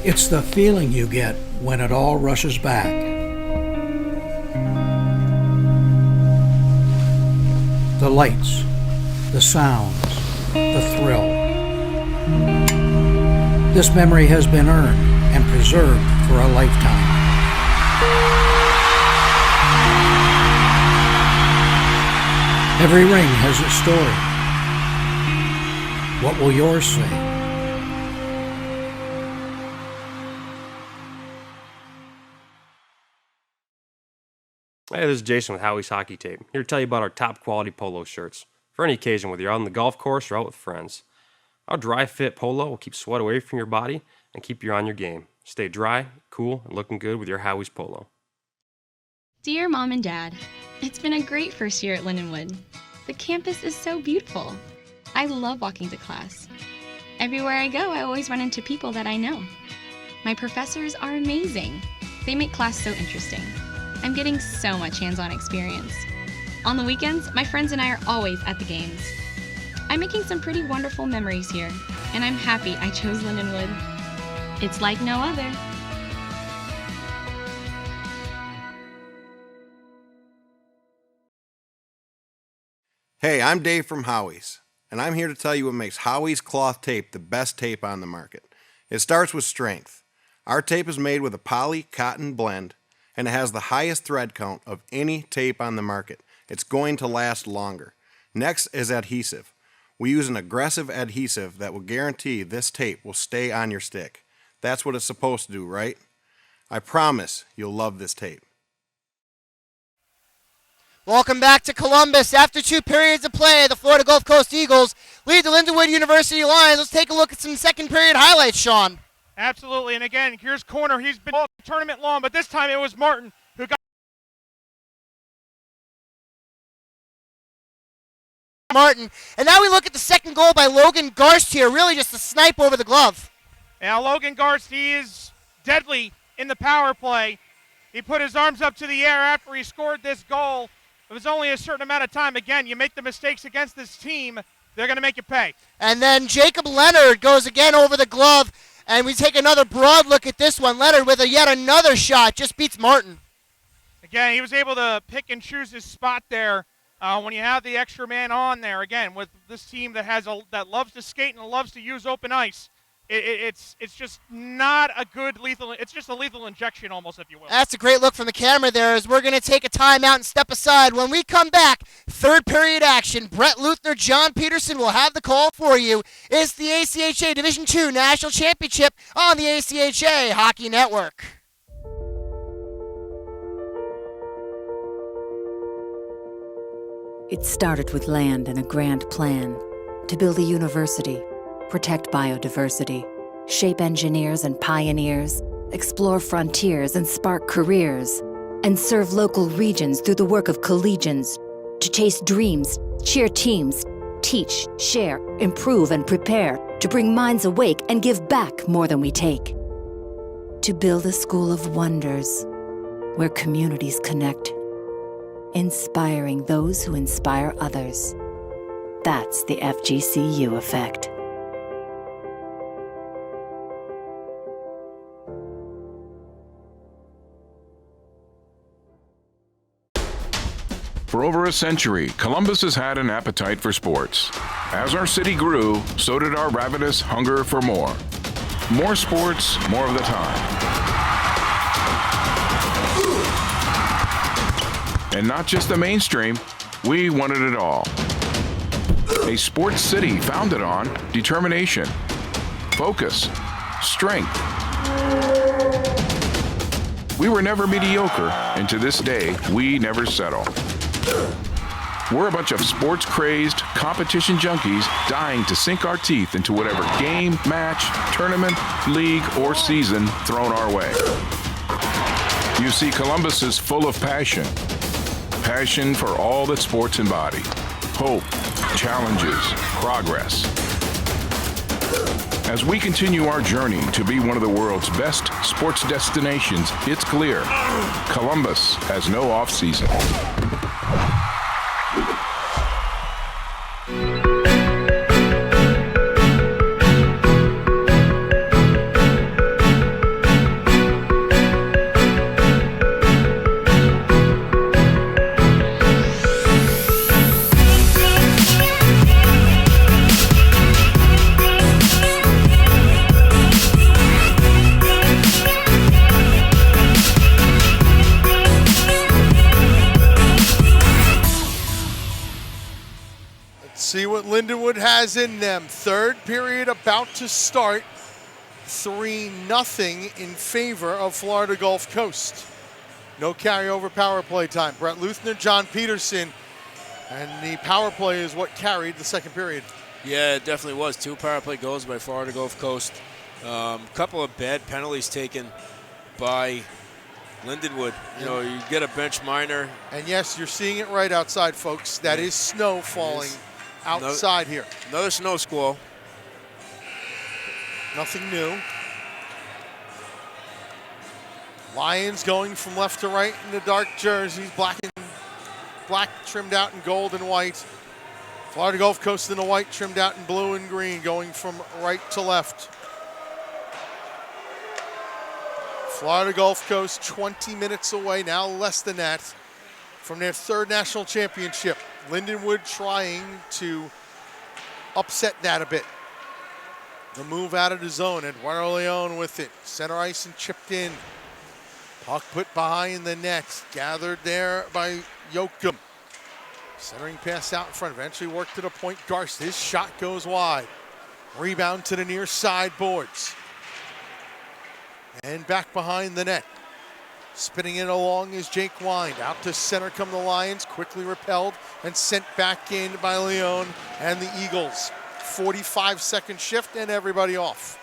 It's the feeling you get when it all rushes back. The lights, the sounds, the thrill. This memory has been earned and preserved for a lifetime. Every ring has its story. What will yours say? Hey, this is Jason with Howie's Hockey Tape, here to tell you about our top quality polo shirts. For any occasion, whether you're on the golf course or out with friends. Our dry fit polo will keep sweat away from your body and keep you on your game. Stay dry, cool, and looking good with your Howie's polo. Dear Mom and Dad, it's been a great first year at Lindenwood. The campus is so beautiful. I love walking to class. Everywhere I go, I always run into people that I know. My professors are amazing. They make class so interesting. I'm getting so much hands-on experience. On the weekends, my friends and I are always at the games. I'm making some pretty wonderful memories here, and I'm happy I chose Lindenwood. It's like no other. Hey, I'm Dave from Howie's, and I'm here to tell you what makes Howie's cloth tape the best tape on the market. It starts with strength. Our tape is made with a poly cotton blend, and it has the highest thread count of any tape on the market. It's going to last longer. Next is adhesive. We use an aggressive adhesive that will guarantee this tape will stay on your stick. That's what it's supposed to do, right? I promise you'll love this tape. Welcome back to Columbus. After 2 periods of play, the Florida Gulf Coast Eagles lead the Lindenwood University Lions. Let's take a look at some second period highlights, Sean. Absolutely, and again, here's corner. He's been all tournament long, but this time it was Martin who got Martin. And now we look at the second goal by Logan Garst here, really just a snipe over the glove. Now Logan Garst, he is deadly in the power play. He put his arms up to the air after he scored this goal. It was only a certain amount of time. Again, you make the mistakes against this team, they're going to make you pay. And then Jacob Leonard goes again over the glove, and we take another broad look at this one. Leonard with yet another shot, just beats Martin. Again, he was able to pick and choose his spot there when you have the extra man on there. Again, with this team that loves to skate and loves to use open ice, it's just not a good lethal. It's just a lethal injection almost, if you will. That's a great look from the camera there as we're going to take a timeout and step aside. When we come back, third period action. Brett Luthner, John Peterson will have the call for you. It's the ACHA Division II National Championship on the ACHA Hockey Network. It started with land and a grand plan to build a university, protect biodiversity, shape engineers and pioneers, explore frontiers and spark careers, and serve local regions through the work of collegians to chase dreams, cheer teams, teach, share, improve, and prepare to bring minds awake and give back more than we take. To build a school of wonders where communities connect, inspiring those who inspire others. That's the FGCU effect. For over a century, Columbus has had an appetite for sports. As our city grew, so did our ravenous hunger for more. More sports, more of the time. And not just the mainstream, we wanted it all. A sports city founded on determination, focus, strength. We were never mediocre, and to this day, we never settle. We're a bunch of sports-crazed, competition junkies dying to sink our teeth into whatever game, match, tournament, league, or season thrown our way. You see, Columbus is full of passion. Passion for all that sports embody. Hope, challenges, progress. As we continue our journey to be one of the world's best sports destinations, it's clear Columbus has no off-season. See what Lindenwood has in them. Third period about to start. 3-0 in favor of Florida Gulf Coast. No carryover power play time. Brett Luthner, John Peterson, and the power play is what carried the second period. Yeah, it definitely was. 2 power play goals by Florida Gulf Coast. Couple of bad penalties taken by Lindenwood. You know, you get a bench minor. And yes, you're seeing it right outside, folks. That is snow falling outside here. Another snow squall. Nothing new. Lions going from left to right in the dark jerseys, black trimmed out in gold and white. Florida Gulf Coast in the white trimmed out in blue and green, going from right to left. Florida Gulf Coast 20 minutes away, now less than that, from their third national championship. Lindenwood trying to upset that a bit. The move out of the zone, Eduardo Leon with it. Center ice and chipped in. Puck put behind the net, gathered there by Yoakum. Centering pass out in front, eventually worked to the point. Garst, his shot goes wide. Rebound to the near side boards. And back behind the net. Spinning it along is Jake Wind. Out to center come the Lions, quickly repelled and sent back in by Leon and the Eagles. 45-second shift and everybody off.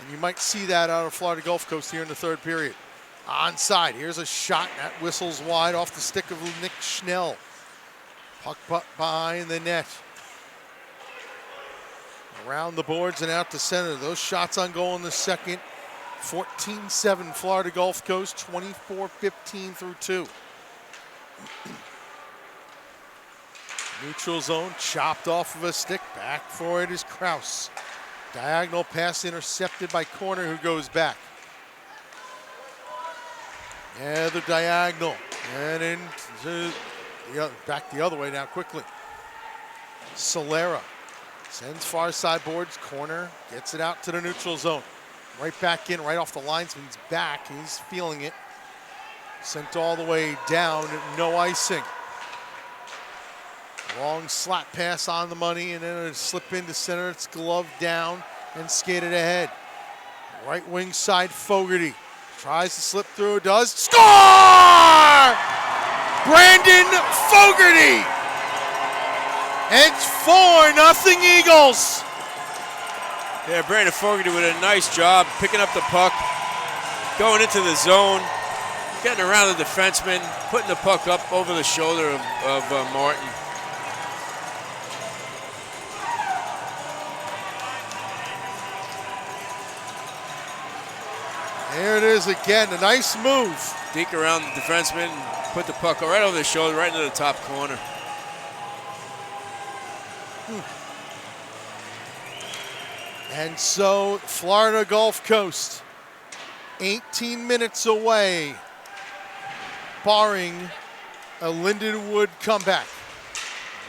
And you might see that out of Florida Gulf Coast here in the third period. Onside, here's a shot that whistles wide off the stick of Nick Schnell. Puck behind the net. Around the boards and out to center. Those shots on goal in the second. 14-7 Florida Gulf Coast, 24-15 through 2. Neutral zone, chopped off of a stick. Back for it is Kraus. Diagonal pass intercepted by Corner, who goes back. Yeah, the diagonal. And into back the other way now quickly. Solera sends far side boards. Corner gets it out to the neutral zone. Right back in, right off the linesman's back. He's feeling it. Sent all the way down, no icing. Long slap pass on the money, and then a slip into center. It's gloved down and skated ahead. Right wing side, Fogarty tries to slip through, does. Score! Brandon Fogarty! It's 4-0 Eagles. Yeah, Brandon Fogarty with a nice job picking up the puck, going into the zone, getting around the defenseman, putting the puck up over the shoulder of Martin. There it is again, a nice move. Deke around the defenseman, put the puck right over the shoulder, right into the top corner. And so Florida Gulf Coast, 18 minutes away, barring a Lindenwood comeback.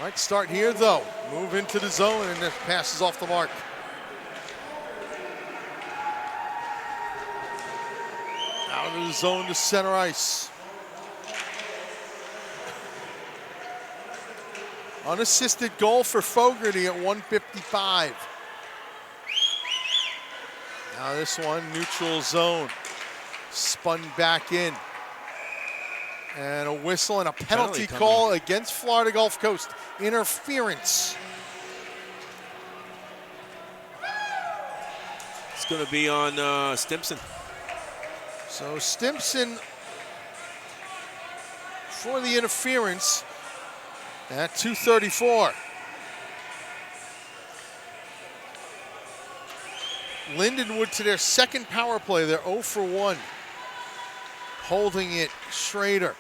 Right start here though. Move into the zone and it passes off the mark. Out of the zone to center ice. Unassisted goal for Fogarty at 1:55. Now this one, neutral zone. Spun back in. And a whistle and a penalty call against Florida Gulf Coast. Interference. It's going to be on Stimson. So Stimson for the interference at 2:34. Lindenwood to their second power play. They're 0 for 1. Holding it, Schrader.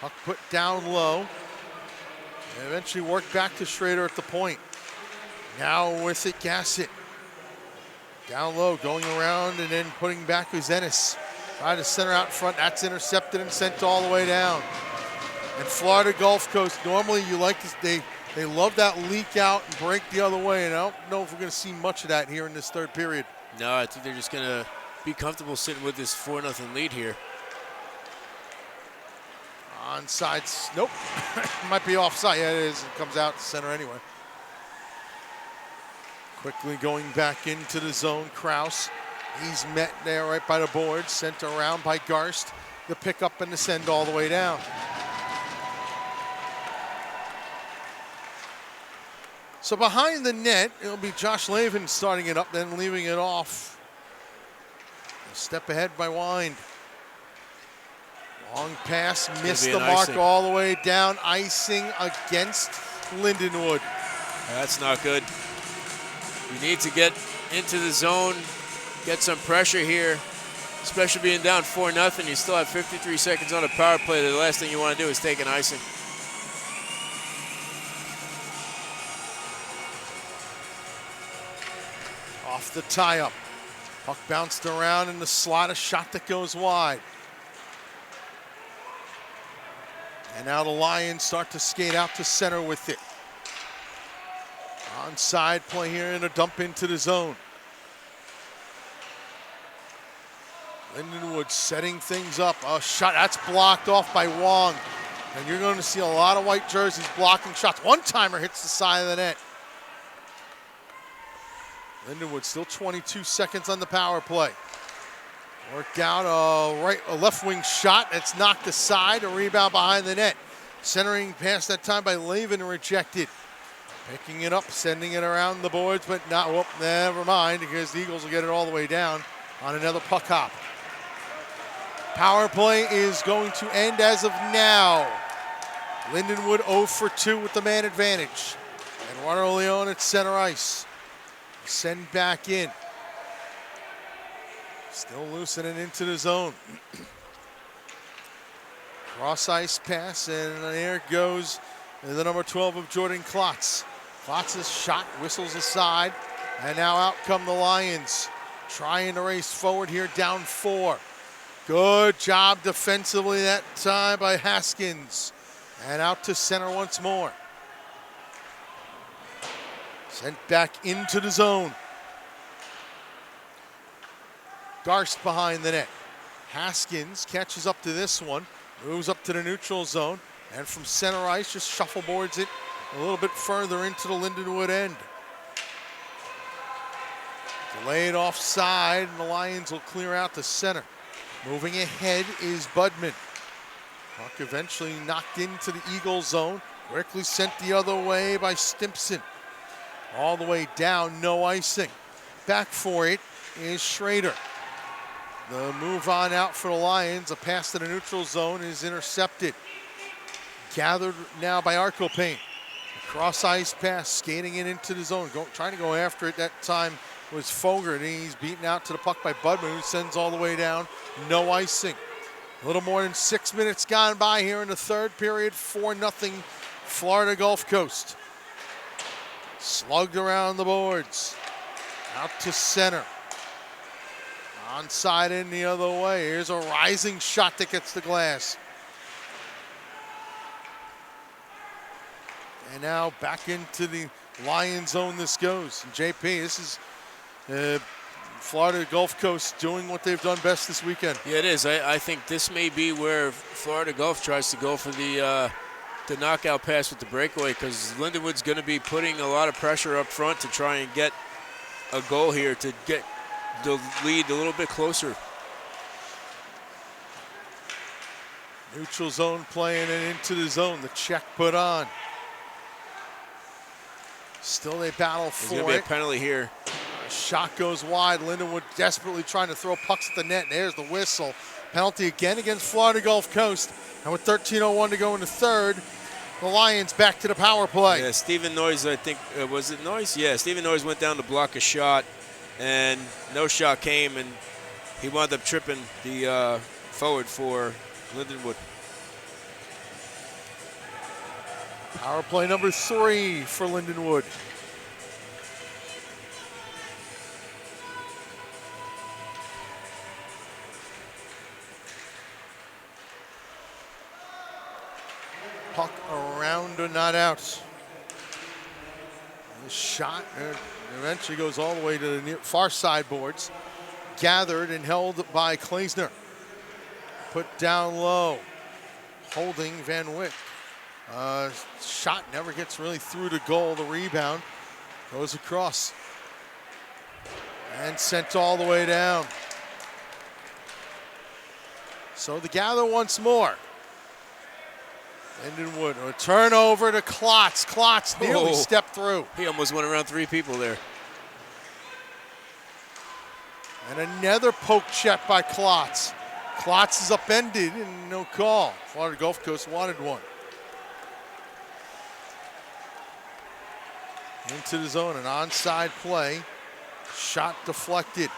Puck put down low. And eventually worked back to Schrader at the point. Now with it, Gassett. Down low, going around and then putting back Uzenis. Try to center out in front. That's intercepted and sent all the way down. And Florida Gulf Coast, normally you like to, they love that leak out and break the other way, and I don't know if we're going to see much of that here in this third period. No, I think they're just going to be comfortable sitting with this 4-0 lead here. Onside, nope. Might be offside. Yeah, it is. It comes out to center anyway. Quickly going back into the zone, Kraus. He's met there right by the board, sent around by Garst. The pickup and the send all the way down. So behind the net, it'll be Josh Lavin starting it up, then leaving it off. A step ahead by Wind. Long pass, missed the mark icing. All the way down. Icing against Lindenwood. That's not good. You need to get into the zone, get some pressure here, especially being down 4-0. You still have 53 seconds on a power play. The last thing you want to do is take an icing. Off the tie-up. Puck bounced around in the slot, a shot that goes wide. And now the Lions start to skate out to center with it. Onside play here and a dump into the zone. Lindenwood setting things up. A shot, that's blocked off by Wong. And you're going to see a lot of white jerseys blocking shots. One-timer hits the side of the net. Lindenwood still 22 seconds on the power play. Worked out a left wing shot. It's knocked aside. A rebound behind the net. Centering pass that time by Lavin, rejected. Picking it up, sending it around the boards, but not, well, never mind, because the Eagles will get it all the way down on another puck hop. Power play is going to end as of now. Lindenwood 0 for 2 with the man advantage. Eduardo Leon at center ice. Send back in. Still loosening into the zone. Cross ice pass, and there goes the number 12 of Jordan Klotz. Klotz's shot whistles aside, and now out come the Lions. Trying to race forward here, down 4. Good job defensively that time by Haskins. And out to center once more. Sent back into the zone. Garst behind the net. Haskins catches up to this one, moves up to the neutral zone, and from center ice just shuffleboards it a little bit further into the Lindenwood end. Delayed offside, and the Lions will clear out the center. Moving ahead is Budman. Puck eventually knocked into the Eagle zone. Quickly sent the other way by Stimpson. All the way down, no icing. Back for it is Schrader. The move on out for the Lions. A pass to the neutral zone is intercepted. Gathered now by Arcopane. Cross ice pass, skating it into the zone. Trying to go after it that time was Fogarty. He's beaten out to the puck by Budman, who sends all the way down. No icing. A little more than 6 minutes gone by here in the third period. 4-0 Florida Gulf Coast. Slugged around the boards. Out to center. Onside in the other way. Here's a rising shot that gets the glass. And now back into the Lion zone this goes. And JP, this is Florida Gulf Coast doing what they've done best this weekend. Yeah, it is. I think this may be where Florida Gulf tries to go for the knockout pass with the breakaway, because Lindenwood's going to be putting a lot of pressure up front to try and get a goal here to get the lead a little bit closer. Neutral zone playing it into the zone. The check put on. Still they battle for it. There's going to be a penalty here. Shot goes wide. Lindenwood desperately trying to throw pucks at the net. And there's the whistle. Penalty again against Florida Gulf Coast. And with 13:01 to go in the third, the Lions back to the power play. Yeah, Stephen Noyes, I think, was it Noyes? Yeah, Stephen Noyes went down to block a shot, and no shot came, and he wound up tripping the forward for Lindenwood. Power play number 3 for Lindenwood. Puck around and not out. The shot eventually goes all the way to the far side boards. Gathered and held by Kleisner. Put down low. Holding Van Wyck. Shot never gets really through to goal. The rebound goes across. And sent all the way down. So the gather once more. Lindenwood, a turnover to Klotz. Klotz nearly stepped through. He almost went around 3 people there. And another poke check by Klotz. Klotz is upended and no call. Florida Gulf Coast wanted one. Into the zone, an onside play. Shot deflected.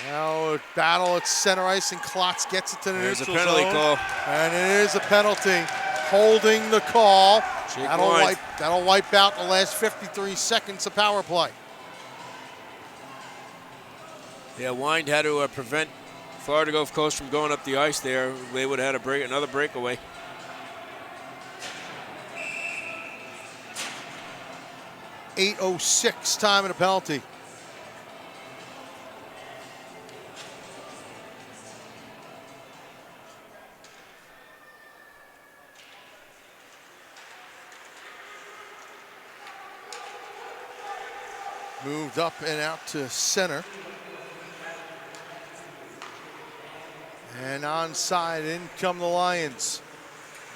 Now a battle at center ice, and Klotz gets it to the neutral zone. There's a penalty call. And it is a penalty. Holding the call. That'll wipe out the last 53 seconds of power play. Yeah, Wind had to prevent Florida Gulf Coast from going up the ice there. They would have had another breakaway. .806 time and a penalty. Moved up and out to center. And onside, in come the Lions.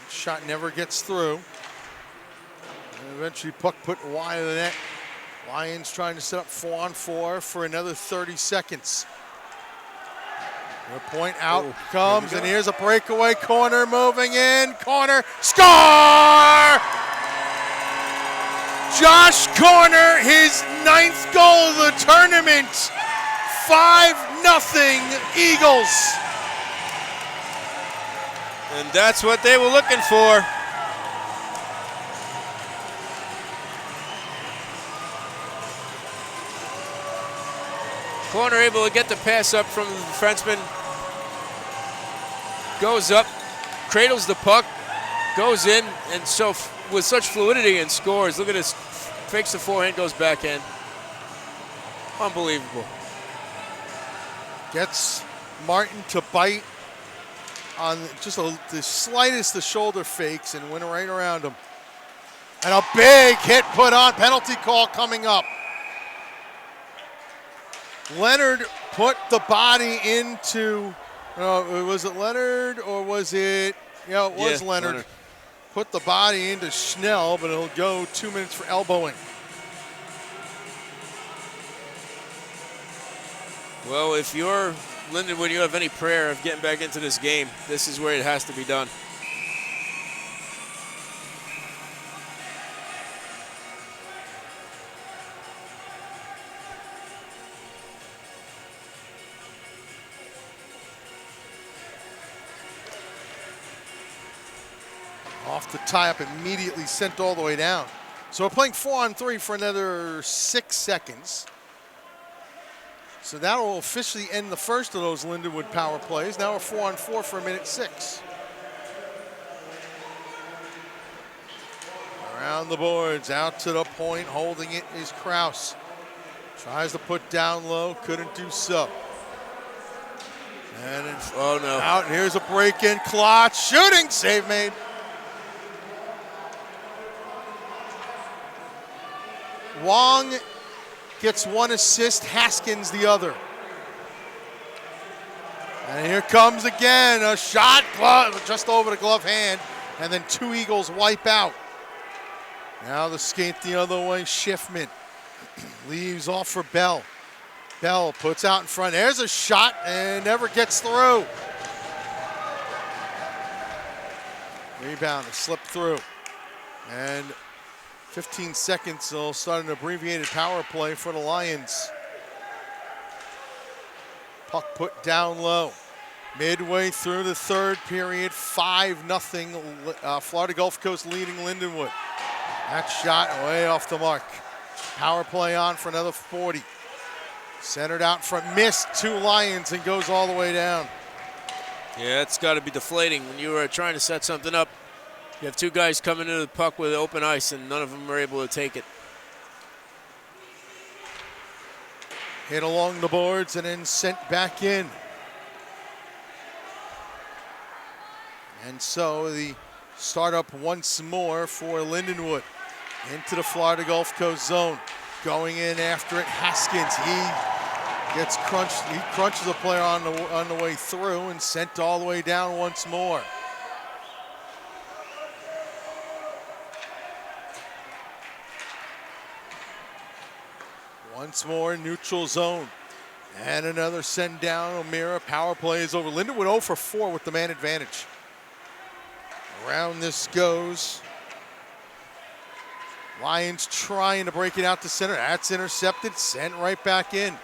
Shot never gets through. And eventually puck put wide of the net. Lions trying to set up 4-on-4 for another 30 seconds. The point out comes, and here's a breakaway corner moving in. Corner, score! Josh Corner, his 9th goal of the tournament. 5-0 Eagles. And that's what they were looking for. Corner able to get the pass up from the defenseman. Goes up, cradles the puck, goes in, and so with such fluidity and scores. Look at this, fakes the forehand, goes backhand. Unbelievable. Gets Martin to bite on just the slightest of shoulder fakes and went right around him. And a big hit put on, penalty call coming up. Leonard put the body into, was it Leonard or was it, it was Leonard. Put the body into Schnell, but it'll go 2 minutes for elbowing. Well, if you're Lindenwood, you have any prayer of getting back into this game, this is where it has to be done. Off the tie-up, immediately sent all the way down. So we're playing 4-on-3 for another 6 seconds. So that will officially end the first of those Lindenwood power plays. Now we're 4-on-4 for 1:06. Around the boards, out to the point, holding it is Kraus. Tries to put down low, couldn't do so. And it's out, and here's a break-in, Klotz, shooting, save made. Wong gets 1 assist, Haskins the other. And here comes again, a shot, just over the glove hand, and then 2 Eagles wipe out. Now the skate the other way, Schiffman leaves off for Bell. Bell puts out in front, there's a shot, and never gets through. Rebound, slip through. And 15 seconds, they'll start an abbreviated power play for the Lions. Puck put down low. Midway through the third period, 5-0, Florida Gulf Coast leading Lindenwood. That shot way off the mark. Power play on for another 40. Centered out front, missed 2 Lions and goes all the way down. Yeah, it's got to be deflating when you are trying to set something up. You have 2 guys coming into the puck with open ice, and none of them are able to take it. Hit along the boards and then sent back in. And so the startup once more for Lindenwood into the Florida Gulf Coast zone. Going in after it, Haskins. He gets crunched. He crunches a player on the way through and sent all the way down once more. Once more, neutral zone. And another send down. O'Meara, power play is over. Lindenwood 0 for 4 with the man advantage. Around this goes. Lions trying to break it out to center. That's intercepted, sent right back in.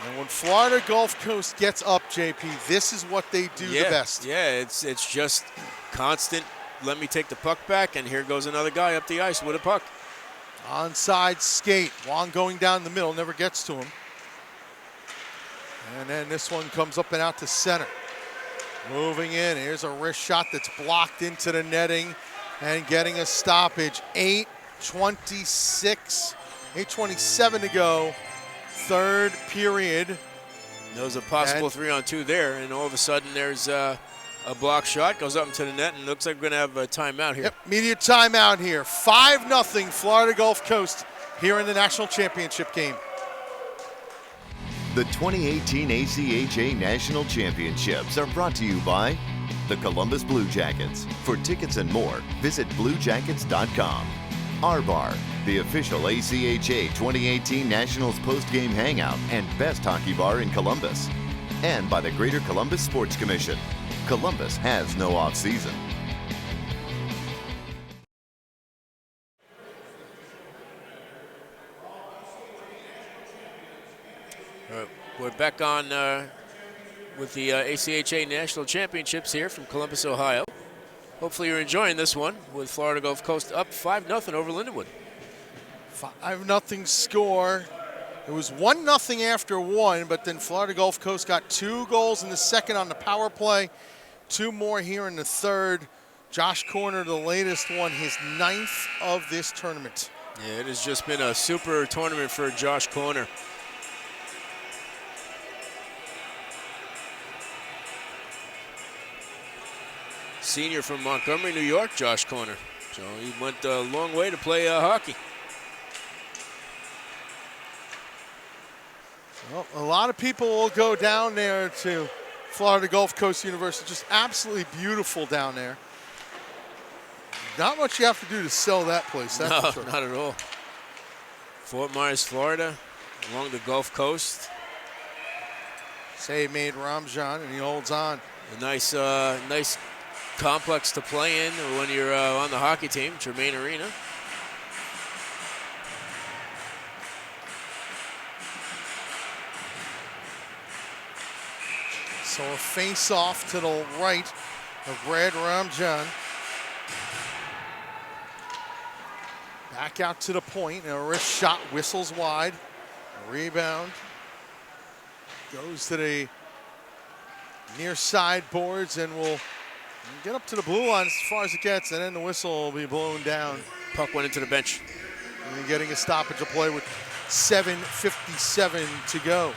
And when Florida Gulf Coast gets up, JP, this is what they do the best. Yeah, it's just constant, let me take the puck back, and here goes another guy up the ice with a puck. Onside skate. Wong going down the middle, never gets to him. And then this one comes up and out to center. Moving in, here's a wrist shot that's blocked into the netting and getting a stoppage. 8:27 to go, third period. There was a possible 3-on-2 there, and all of a sudden there's a block shot, goes up into the net, and looks like we're going to have a timeout here. Yep, immediate timeout here. 5-0 Florida Gulf Coast here in the national championship game. The 2018 ACHA National Championships are brought to you by the Columbus Blue Jackets. For tickets and more, visit bluejackets.com. R-Bar, the official ACHA 2018 Nationals post-game hangout and best hockey bar in Columbus. And by the Greater Columbus Sports Commission. Columbus has no off-season. We're back on with the ACHA National Championships here from Columbus, Ohio. Hopefully you're enjoying this one with Florida Gulf Coast up 5-0 over Lindenwood. 5-0 score. It was 1-0 after one, but then Florida Gulf Coast got 2 goals in the second on the power play, 2 more here in the third. Josh Corner, the latest one, his 9th of this tournament. Yeah, it has just been a super tournament for Josh Corner. Senior from Montgomery, New York, Josh Corner. So he went a long way to play hockey. Well, a lot of people will go down there to Florida Gulf Coast University. Just absolutely beautiful down there. Not much you have to do to sell that place, that's No, for sure. not at all. Fort Myers, Florida, along the Gulf Coast. Save made Ramjan, and he holds on. A nice, nice complex to play in when you're on the hockey team, Germain Arena. So a face-off to the right of Brad Ramjan. Back out to the point, and a wrist shot whistles wide. A rebound goes to the near side boards and will get up to the blue line as far as it gets, and then the whistle will be blown down. Puck went into the bench. And getting a stoppage of play with 7:57 to go.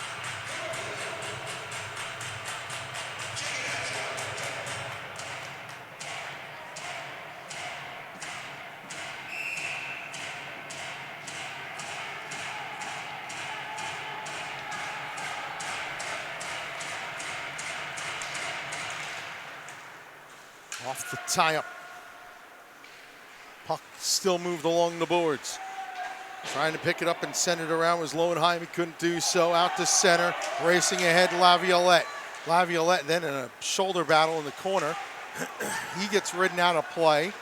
Off the tie-up. Puck still moved along the boards. Trying to pick it up and send it around was Lowenheim. He couldn't do so. Out to center. Racing ahead, Laviolette. Laviolette then in a shoulder battle in the corner. He gets ridden out of play.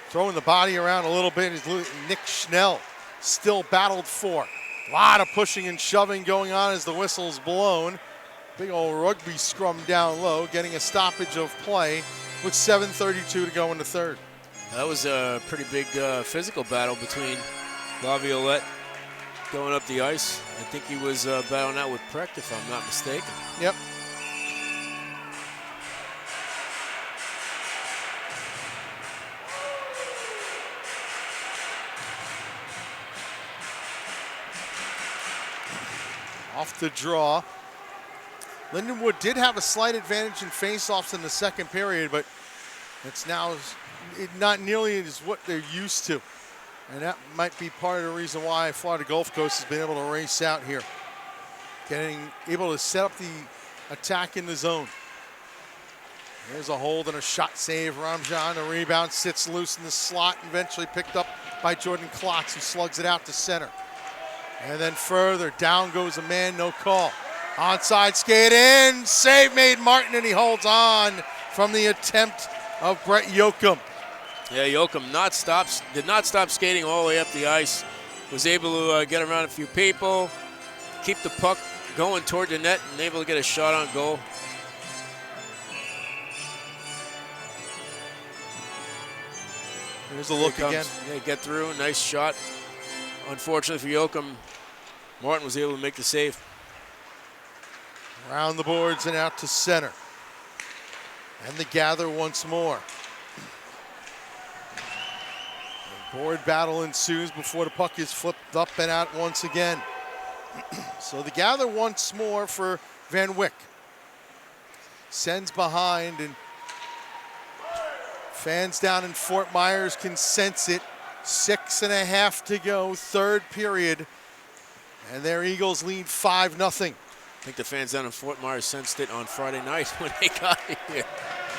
Throwing the body around a little bit is Nick Schnell. Still battled for. A lot of pushing and shoving going on as the whistle's blown. Big old rugby scrum down low, getting a stoppage of play with 7:32 to go in the third. That was a pretty big physical battle between Laviolette going up the ice. I think he was battling out with Precht, if I'm not mistaken. Yep. Off the draw. Lindenwood did have a slight advantage in faceoffs in the second period, but it's now not nearly as what they're used to. And that might be part of the reason why Florida Gulf Coast has been able to race out here. Able to set up the attack in the zone. There's a hold and a shot save. Ramjan, the rebound sits loose in the slot, eventually picked up by Jordan Klotz, who slugs it out to center. And then further, down goes a man, no call. Onside skate in, save made Martin, and he holds on from the attempt of Brett Yoakum. Yeah, Yoakum did not stop skating all the way up the ice. Was able to get around a few people, keep the puck going toward the net, and able to get a shot on goal. Here's a look again. Yeah, get through, nice shot. Unfortunately for Yoakum, Martin was able to make the save. Around the boards and out to center. And the gather once more. The board battle ensues before the puck is flipped up and out once again. So the gather once more for Van Wyck. Sends behind, and fans down in Fort Myers can sense it. 6.5 to go, third period. And their Eagles lead 5-0. I think the fans down in Fort Myers sensed it on Friday night when they got here,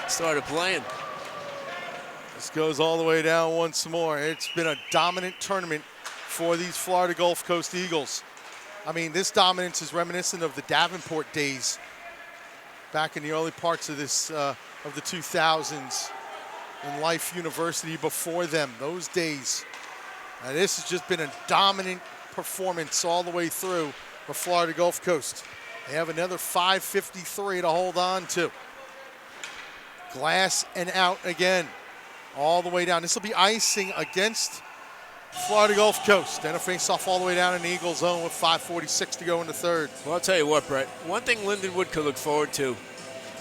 started playing. This goes all the way down once more. It's been a dominant tournament for these Florida Gulf Coast Eagles. I mean, this dominance is reminiscent of the Davenport days back in the early parts of this of the 2000s, and Life University before them, those days. And this has just been a dominant performance all the way through for Florida Gulf Coast. They have another 5:53 to hold on to. Glass and out again, all the way down. This will be icing against Florida Gulf Coast. And a face-off all the way down in the Eagle zone with 5:46 to go in the third. Well, I'll tell you what, Brett. One thing Lindenwood could look forward to,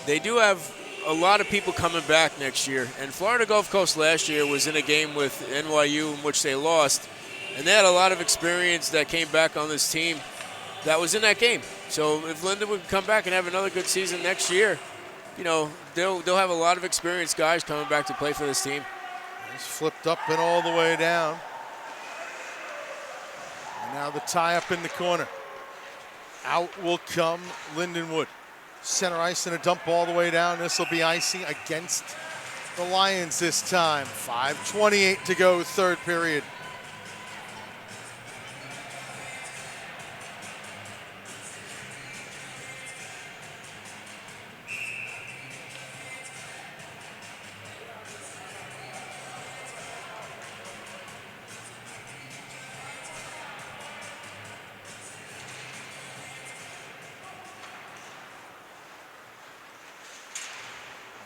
they do have a lot of people coming back next year. And Florida Gulf Coast last year was in a game with NYU in which they lost. And they had a lot of experience that came back on this team that was in that game. So if Lindenwood can come back and have another good season next year, you know, they'll have a lot of experienced guys coming back to play for this team. It's flipped up and all the way down. And now the tie up in the corner. Out will come Lindenwood. Center ice and a dump all the way down. This will be icing against the Lions this time. 5:28 to go, third period.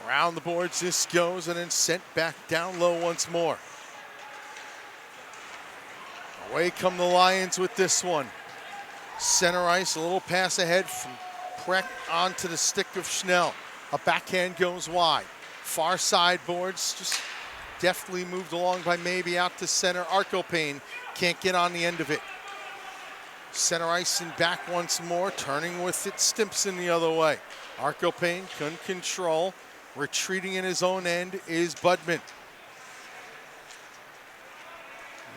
Around the boards this goes and then sent back down low once more. Away come the Lions with this one. Center ice, a little pass ahead from Preck onto the stick of Schnell. A backhand goes wide. Far side boards just deftly moved along by maybe out to center. Arcopane can't get on the end of it. Center ice and back once more, turning with it, Stimpson the other way. Arcopane couldn't control. Retreating in his own end is Budman.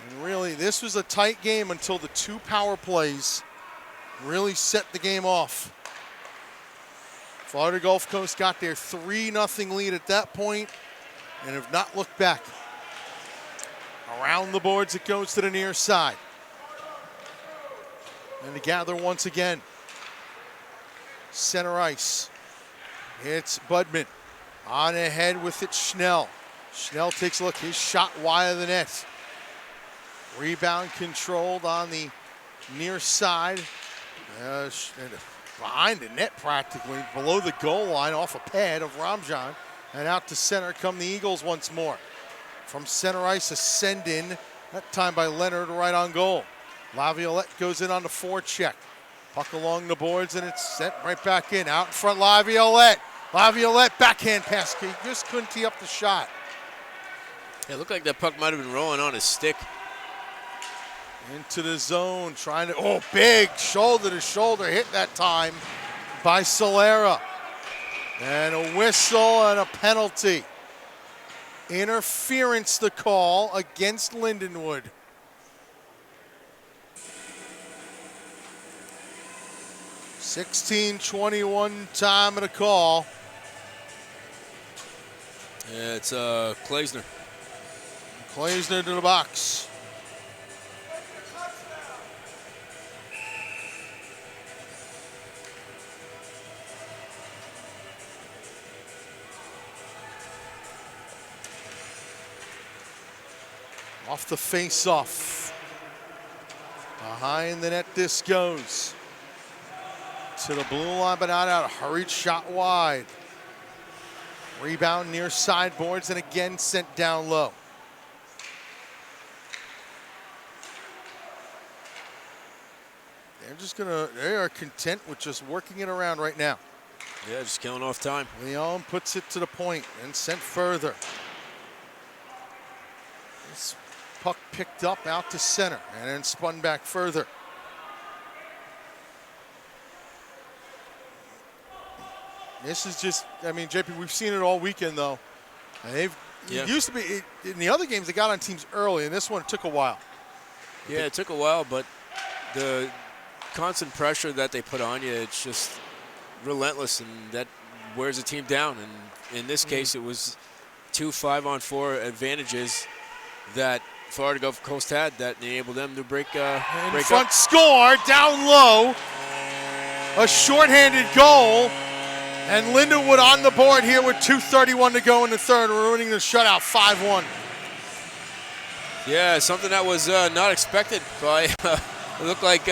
And really, this was a tight game until the two power plays really set the game off. Florida Gulf Coast got their 3-0 lead at that point and have not looked back. Around the boards it goes to the near side. And to gather once again. Center ice. It's Budman. On ahead with it, Schnell. Schnell takes a look, his shot wide of the net. Rebound controlled on the near side. Behind the net practically, below the goal line off a pad of Ramjan. And out to center come the Eagles once more. From center ice, a send in, that time by Leonard right on goal. Laviolette goes in on the forecheck. Puck along the boards and it's sent right back in. Out in front, Laviolette. Laviolette, backhand pass. He just couldn't tee up the shot. It looked like that puck might have been rolling on his stick. Into the zone, trying to, big shoulder to shoulder hit that time by Solera. And a whistle and a penalty. Interference the call against Lindenwood. .16:21 time of the call. Yeah, it's Kleisner. Kleisner to the box. Off the face-off. Behind the net this goes. To the blue line, but not out. A hurried shot wide. Rebound near sideboards and again sent down low. They are content with just working it around right now. Yeah, just killing off time. Leon puts it to the point and sent further. This puck picked up out to center and then spun back further. This is just, JP, we've seen it all weekend though. And It used to be, in the other games, they got on teams early. In this one, it took a while. Yeah, it took a while, but the constant pressure that they put on you, it's just relentless, and that wears a team down. And in this case, it was 2 5-on-4 advantages that Florida Gulf Coast had that enabled them to break front up. Score, down low. A shorthanded goal. And Lindenwood on the board here with 2:31 to go in the third, ruining the shutout 5-1. Yeah, something that was not expected by. It looked like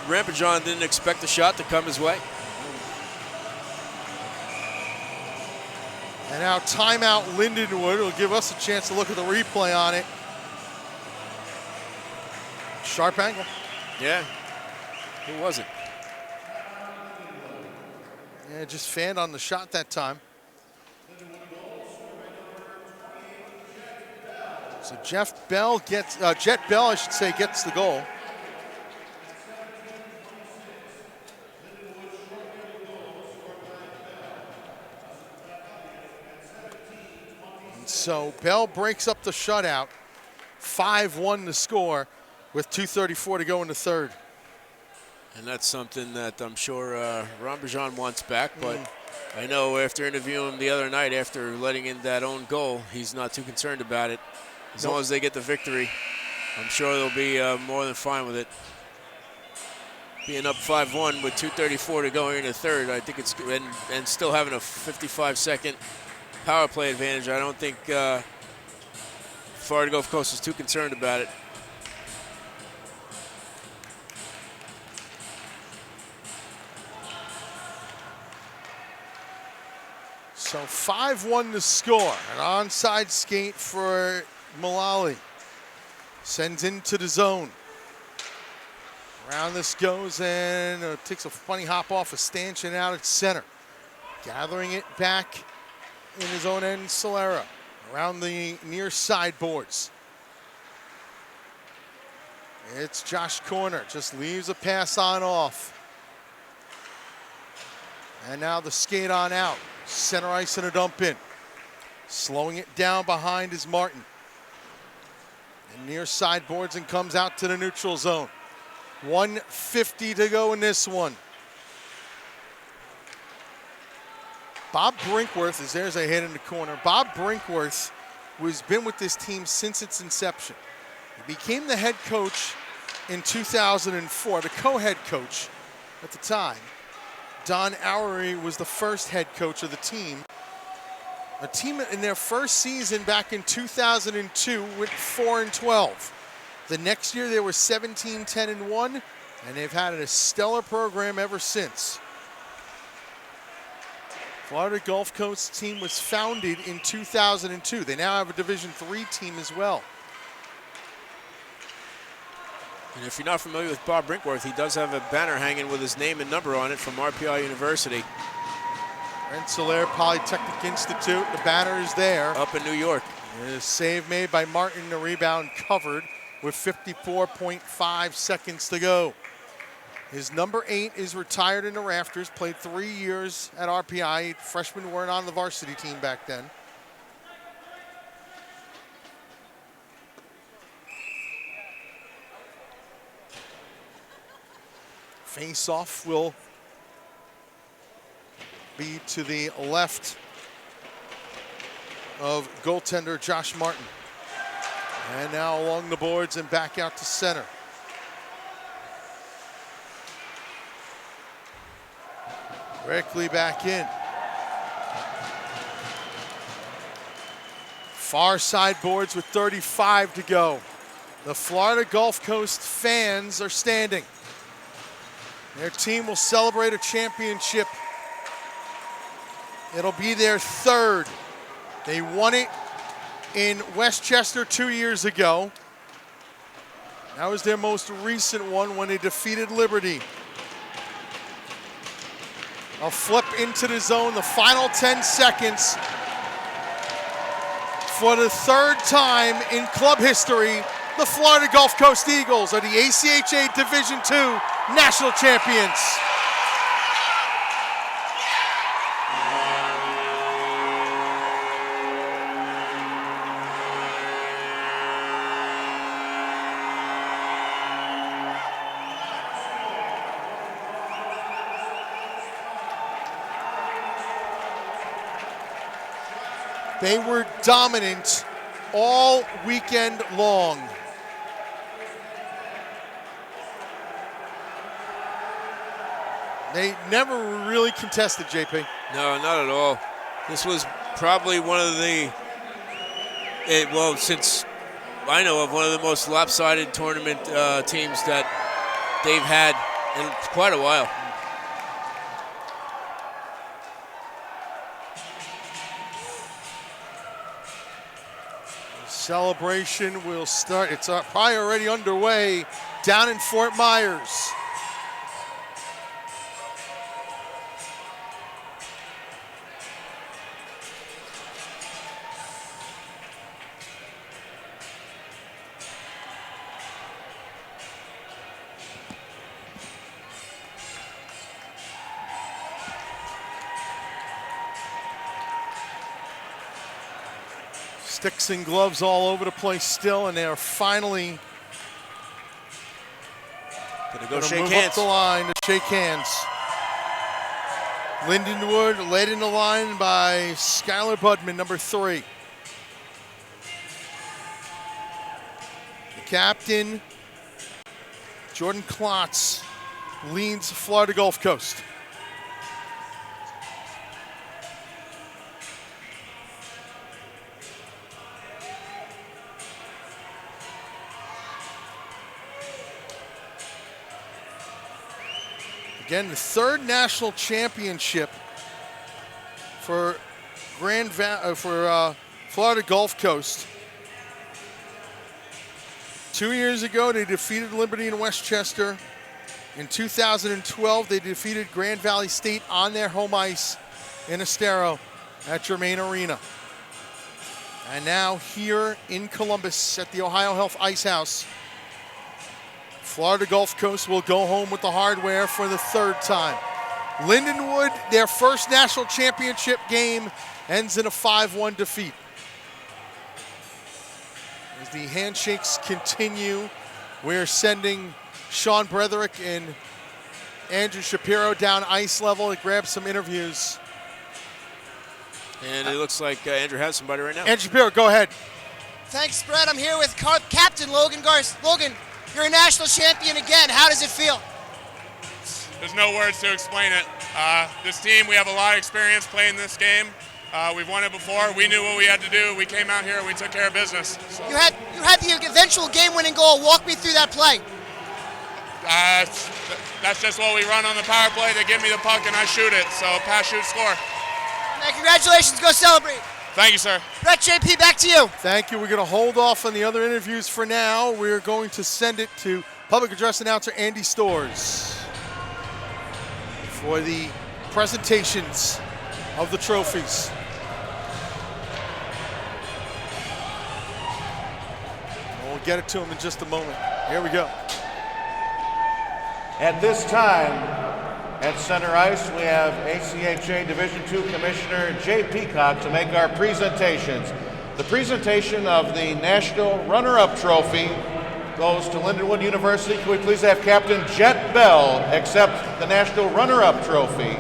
Rampajon didn't expect the shot to come his way. And now timeout Lindenwood will give us a chance to look at the replay on it. Sharp angle. Yeah. Who was it? Yeah, just fanned on the shot that time. So Jet Bell, gets the goal. And so Bell breaks up the shutout. 5-1 to score with 2:34 to go in the third. And that's something that I'm sure Rampajon wants back, but I know after interviewing him the other night, after letting in that own goal, he's not too concerned about it. As long as they get the victory, I'm sure they'll be more than fine with it. Being up 5-1 with 2:34 to go in the third, I think it's good, and still having a 55-second power play advantage. I don't think Florida Gulf Coast is too concerned about it. So 5-1 to score. An onside skate for Mullally. Sends into the zone. Around this goes and takes a funny hop off a stanchion out at center. Gathering it back in his own end, Solera. Around the near side boards. It's Josh Corner. Just leaves a pass on off. And now the skate on out. Center ice and a dump in. Slowing it down behind is Martin. And near sideboards and comes out to the neutral zone. 1:50 to go in this one. Bob Brinkworth, there's a hit in the corner. Bob Brinkworth has been with this team since its inception. He became the head coach in 2004, the co-head coach at the time. Don Oury was the first head coach of the team. A team in their first season back in 2002 went 4-12. The next year they were 17-10-1, and they've had a stellar program ever since. Florida Gulf Coast team was founded in 2002. They now have a Division III team as well. And if you're not familiar with Bob Brinkworth, he does have a banner hanging with his name and number on it from RPI University. Rensselaer Polytechnic Institute, the banner is there. Up in New York. A save made by Martin, the rebound covered with 54.5 seconds to go. His number 8 is retired in the rafters, played 3 years at RPI. Freshmen weren't on the varsity team back then. Face-off will be to the left of goaltender Josh Martin. And now along the boards and back out to center. Directly back in. Far side boards with 35 to go. The Florida Gulf Coast fans are standing. Their team will celebrate a championship. It'll be their third. They won it in Westchester 2 years ago. That was their most recent one when they defeated Liberty. A flip into the zone, the final 10 seconds. For the third time in club history, the Florida Gulf Coast Eagles are the ACHA Division II national champions. They were dominant all weekend long. They never really contested, JP. No, not at all. This was probably one of the, since I know of, one of the most lopsided tournament teams that they've had in quite a while. Celebration will start. It's probably already underway down in Fort Myers. Sticks and gloves all over the place still, and they are finally gonna shake move hands. up the line to shake hands. Lindenwood led in the line by Skylar Budman, number 3. The captain, Jordan Klotz, leads Florida Gulf Coast. Again, the 3rd national championship for Florida Gulf Coast. 2 years ago, they defeated Liberty and Westchester. In 2012, they defeated Grand Valley State on their home ice in Estero at Germain Arena. And now here in Columbus at the Ohio Health Ice House, Florida Gulf Coast will go home with the hardware for the 3rd time. Lindenwood, their first national championship game, ends in a 5-1 defeat. As the handshakes continue, we're sending Sean Bretherick and Andrew Shapiro down ice level to grab some interviews. And it looks like Andrew has somebody right now. Andrew Shapiro, go ahead. Thanks, Brett. I'm here with Captain Logan Garst. Logan, you're a national champion again. How does it feel? There's no words to explain it. This team, we have a lot of experience playing this game. We've won it before. We knew what we had to do. We came out here. We took care of business. So. You had the eventual game-winning goal. Walk me through that play. That's just what we run on the power play. They give me the puck and I shoot it. So pass, shoot, score. Hey, congratulations. Go celebrate. Thank you, sir. Brett, JP, back to you. Thank you. We're going to hold off on the other interviews for now. We're going to send it to public address announcer Andy Storrs for the presentations of the trophies. We'll get it to him in just a moment. Here we go. At this time, at center ice, we have ACHA Division II Commissioner Jay Peacock to make our presentations. The presentation of the National Runner-Up Trophy goes to Lindenwood University. Can we please have Captain Jet Bell accept the National Runner-Up Trophy?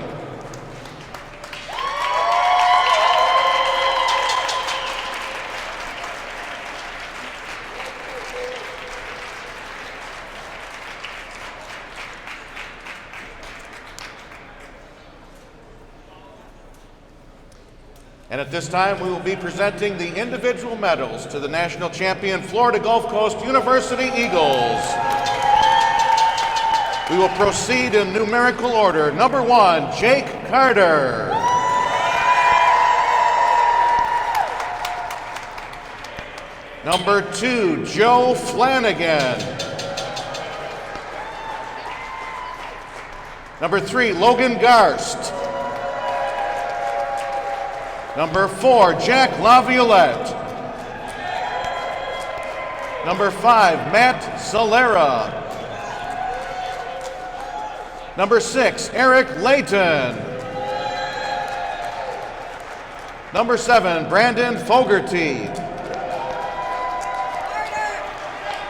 And at this time, we will be presenting the individual medals to the national champion Florida Gulf Coast University Eagles. We will proceed in numerical order. Number 1, Jake Carter. Number 2, Joe Flanagan. Number 3, Logan Garst. Number 4, Jack LaViolette. Number 5, Matt Solera. Number 6, Eric Layton. Number 7, Brandon Fogarty.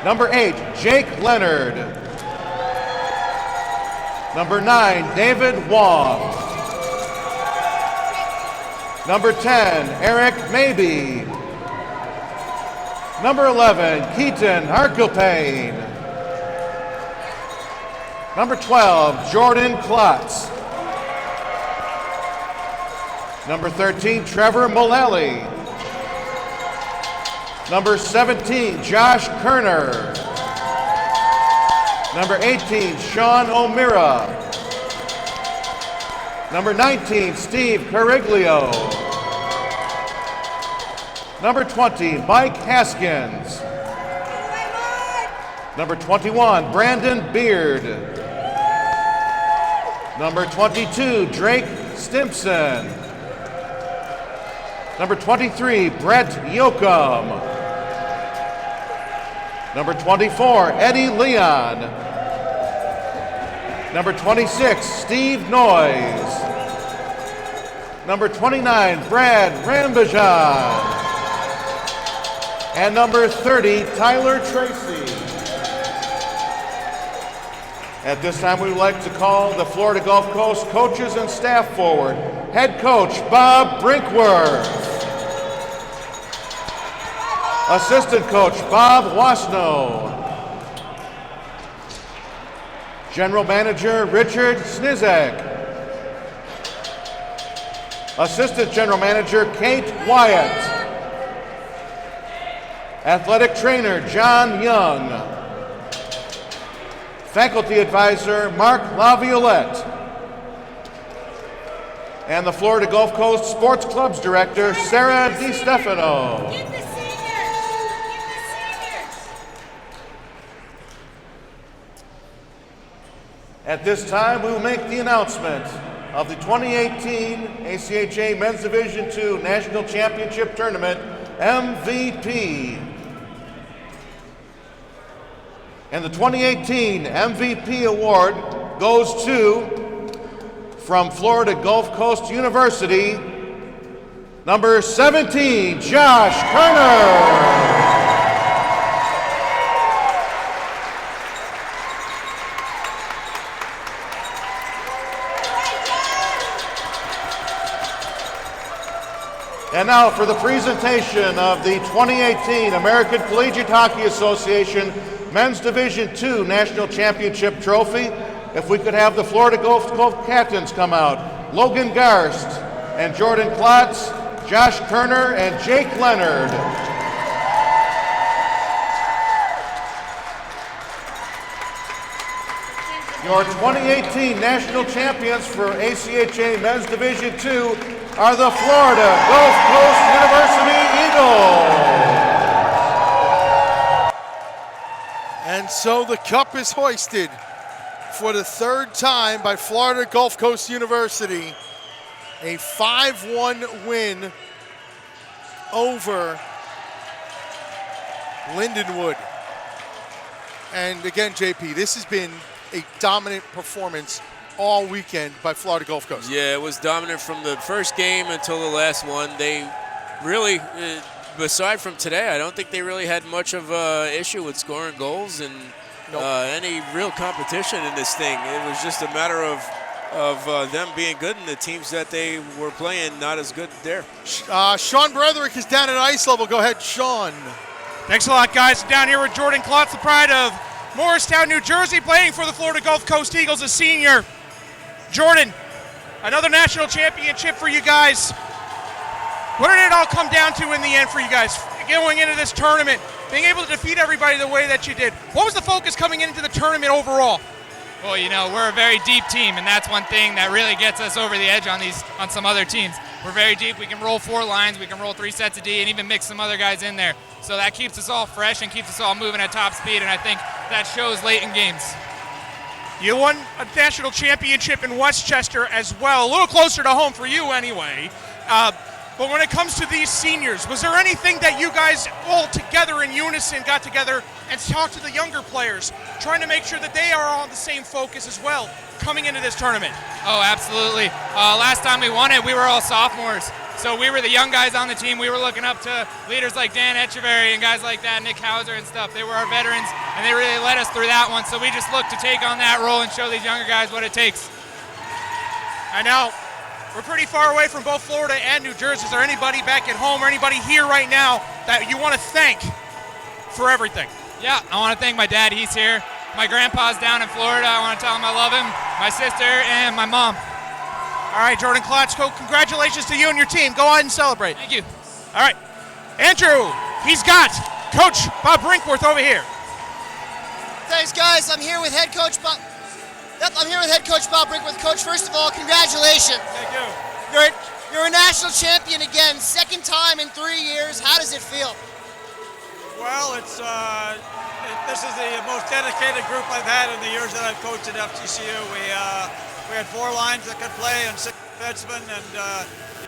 Number 8, Jake Leonard. Number 9, David Wong. Number 10, Eric Maybe. Number 11, Keaton Harkelpain. Number 12, Jordan Klotz. Number 13, Trevor Mullally. Number 17, Josh Kerner. Number 18, Sean O'Meara. Number 19, Steve Cariglio. Number 20, Mike Haskins. Number 21, Brandon Beard. Number 22, Drake Stimpson. Number 23, Brett Yoakum. Number 24, Eddie Leon. Number 26, Steve Noyes. Number 29, Brad Rambajan. And number 30, Tyler Tracy. At this time, we would like to call the Florida Gulf Coast coaches and staff forward. Head coach, Bob Brinkworth. Assistant coach, Bob Wasno. General manager, Richard Snizek. Assistant general manager, Kate Wyatt. Athletic trainer, John Young. Faculty advisor, Mark LaViolette. And the Florida Gulf Coast Sports Clubs director, Sarah DiStefano. At this time, we will make the announcement of the 2018 ACHA Men's Division II National Championship Tournament MVP. And the 2018 MVP award goes to, from Florida Gulf Coast University, number 17, Josh Kerner. And now for the presentation of the 2018 American Collegiate Hockey Association Men's Division II National Championship Trophy. If we could have the Florida Gulf Coast captains come out. Logan Garst and Jordan Klotz, Josh Kerner and Jake Leonard. Your 2018 national champions for ACHA Men's Division II are the Florida Gulf Coast University Eagles. And so the cup is hoisted for the third time by Florida Gulf Coast University. A 5-1 win over Lindenwood. And again, JP, this has been a dominant performance all weekend by Florida Gulf Coast. Yeah, it was dominant from the first game until the last one. They really, aside from today, I don't think they really had much of an issue with scoring goals and any real competition in this thing. It was just a matter of them being good and the teams that they were playing not as good there. Sean Bretherick is down at ice level. Go ahead, Sean. Thanks a lot, guys. Down here with Jordan Klotz, the pride of Morristown, New Jersey, playing for the Florida Gulf Coast Eagles, a senior. Jordan, another national championship for you guys. What did it all come down to in the end for you guys going into this tournament, being able to defeat everybody the way that you did? What was the focus coming into the tournament overall? Well, you know, we're a very deep team, and that's one thing that really gets us over the edge on some other teams. We're very deep. We can roll 4 lines, we can roll 3 sets of D, and even mix some other guys in there. So that keeps us all fresh and keeps us all moving at top speed, and I think that shows late in games. You won a national championship in Westchester as well, a little closer to home for you anyway. But when it comes to these seniors, was there anything that you guys all together in unison got together and talked to the younger players, trying to make sure that they are on the same focus as well coming into this tournament? Oh, absolutely. Last time we won it, we were all sophomores. So we were the young guys on the team. We were looking up to leaders like Dan Echeverry and guys like that, Nick Hauser and stuff. They were our veterans, and they really led us through that one. So we just looked to take on that role and show these younger guys what it takes. And now, we're pretty far away from both Florida and New Jersey. Is there anybody back at home or anybody here right now that you want to thank for everything? Yeah, I want to thank my dad. He's here. My grandpa's down in Florida. I want to tell him I love him. My sister and my mom. All right, Jordan Klotzko, congratulations to you and your team. Go ahead and celebrate. Thank you. All right, Andrew, he's got Coach Bob Brinkworth over here. Thanks, guys. I'm here with head coach Bob. Yep, I'm here with head coach Bob Brinkworth. Coach, first of all, congratulations. Thank you. You're a national champion again, second time in 3 years. How does it feel? Well, this is the most dedicated group I've had in the years that I've coached at FTCU. We had 4 lines that could play and 6 defensemen, and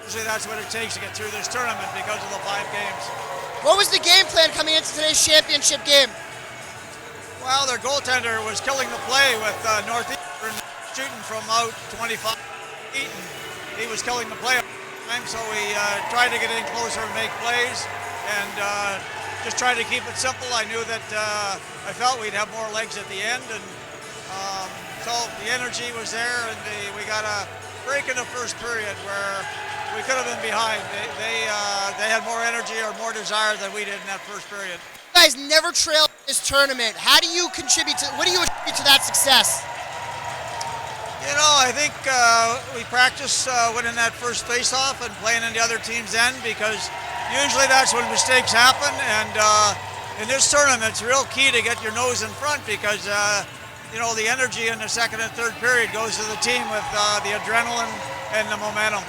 usually that's what it takes to get through this tournament because of the 5 games. What was the game plan coming into today's championship game? Well, their goaltender was killing the play with Northeastern shooting from out 25 feet, and he was killing the play all the time, so we tried to get in closer and make plays, and just tried to keep it simple. I knew that I felt we'd have more legs at the end, and so the energy was there, and we got a break in the first period where we could have been behind. They had more energy or more desire than we did in that first period. You guys never trailed this tournament. What do you attribute to that success? You know, I think we practice winning that first face-off and playing in the other team's end, because usually that's when mistakes happen, and in this tournament it's real key to get your nose in front, because you know, the energy in the second and third period goes to the team with the adrenaline and the momentum.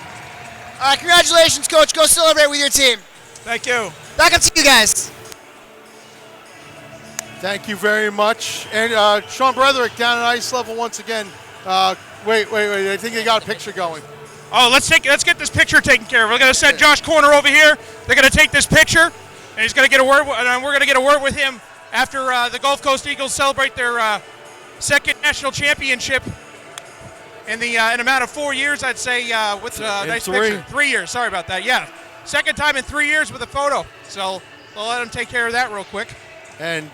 All right, congratulations, Coach. Go celebrate with your team. Thank you. Back up to you guys. Thank you very much. And Sean Broderick down at ice level once again. Wait. I think they got a picture going. Oh, let's get this picture taken care of. We're going to send Josh Corner over here. They're going to take this picture, and he's going to get a word. And we're going to get a word with him after the Gulf Coast Eagles celebrate their second national championship in an amount of 4 years, I'd say. With a nice picture. 3 years. Sorry about that. Yeah, second time in 3 years with a photo. So we'll let him take care of that real quick. And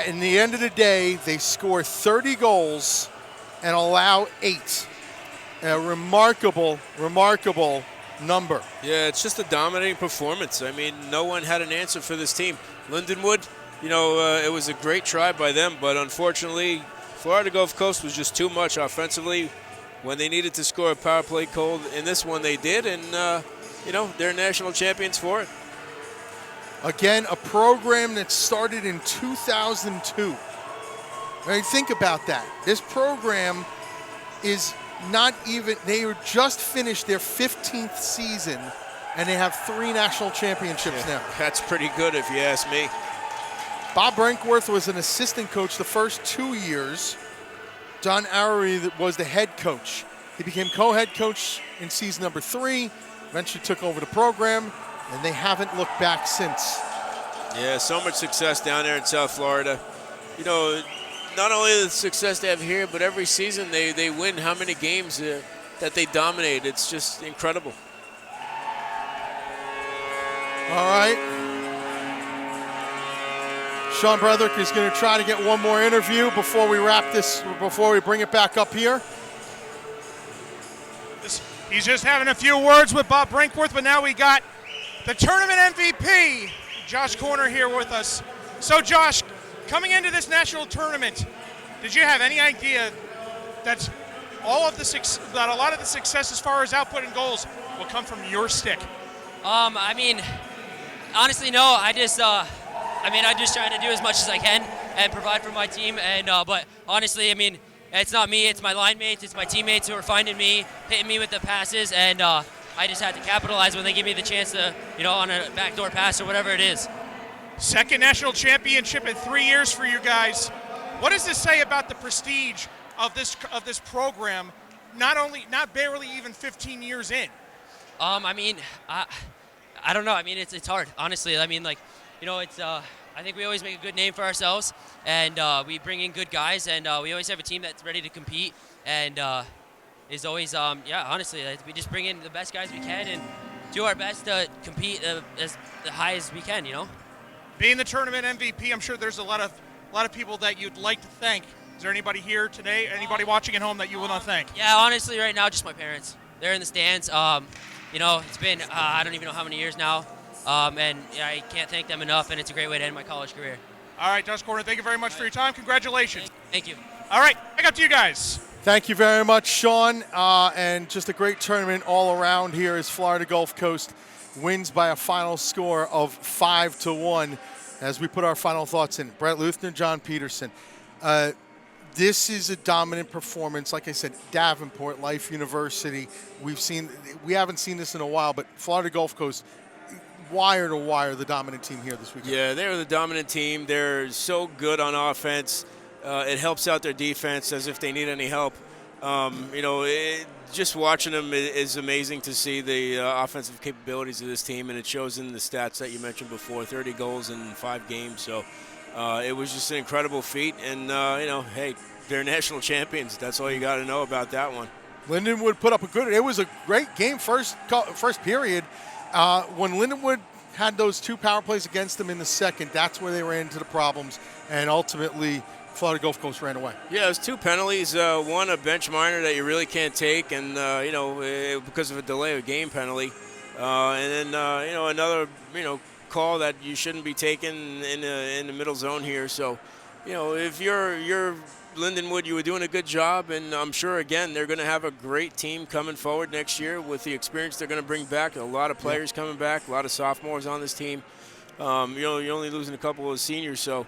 in the end of the day, they score 30 goals and allow 8. A remarkable number. Yeah, it's just a dominating performance. I mean, no one had an answer for this team. Lindenwood, it was a great try by them, but unfortunately, Florida Gulf Coast was just too much offensively. When they needed to score a power play goal in this one, they did, and, they're national champions for it. Again, a program that started in 2002. I mean, think about that. This program is not even, they just finished their 15th season, and they have 3 national championships now. That's pretty good if you ask me. Bob Brinkworth was an assistant coach the first 2 years. Don Arrowy was the head coach. He became co-head coach in season number 3, eventually took over the program, and they haven't looked back since. Yeah, so much success down there in South Florida. Not only the success they have here, but every season they win how many games that they dominate. It's just incredible. All right. Sean Broderick is going to try to get one more interview before we wrap this, before we bring it back up here. He's just having a few words with Bob Brinkworth, but now we got the tournament MVP, Josh Corner, here with us. So, Josh, coming into this national tournament, did you have any idea that a lot of the success as far as output and goals will come from your stick? I mean, honestly, no. I just try to do as much as I can and provide for my team. And but honestly, I mean, it's not me. It's my line mates. It's my teammates who are finding me, hitting me with the passes, and I just had to capitalize when they give me the chance to, on a backdoor pass or whatever it is. Second national championship in 3 years for you guys. What does this say about the prestige of this program? Not barely even 15 years in. I mean, I don't know. I mean, it's hard, honestly. I mean, it's. I think we always make a good name for ourselves, and we bring in good guys, and we always have a team that's ready to compete, and is always, honestly, we just bring in the best guys we can and do our best to compete as high as we can, Being the tournament MVP, I'm sure there's a lot of people that you'd like to thank Is there anybody here today, anybody watching at home that you want to thank? Yeah, honestly, right now, just my parents. They're in the stands. It's been, I don't even know how many years now, and I can't thank them enough, and it's a great way to end my college career. All right, Josh Corner, thank you very much for your time. Congratulations. Thank you. All right, back up to you guys. Thank you very much, Sean, and just a great tournament all around here as Florida Gulf Coast wins by a final score of 5-1 as we put our final thoughts in. Brett Luthner, John Peterson. This is a dominant performance. Like I said, Davenport, Life University. We haven't seen this in a while, but Florida Gulf Coast, wire to wire, the dominant team here this weekend. Yeah, they're the dominant team. They're so good on offense. It helps out their defense as if they need any help. Just watching them is amazing to see the offensive capabilities of this team, and it shows in the stats that you mentioned before, 30 goals in 5 games. So it was just an incredible feat, and, hey, they're national champions. That's all you got to know about that one. Lindenwood put up it was a great game first period. When Lindenwood had those 2 power plays against them in the second, that's where they ran into the problems, and ultimately Florida Gulf Coast ran away. Yeah, it was 2 penalties. One, a bench minor that you really can't take, and, because of a delay of game penalty. And then, another, call that you shouldn't be taking in the middle zone here. So, if you're Lindenwood, you were doing a good job, and I'm sure, again, they're going to have a great team coming forward next year with the experience they're going to bring back. A lot of players coming back, a lot of sophomores on this team. You're only losing a couple of seniors, so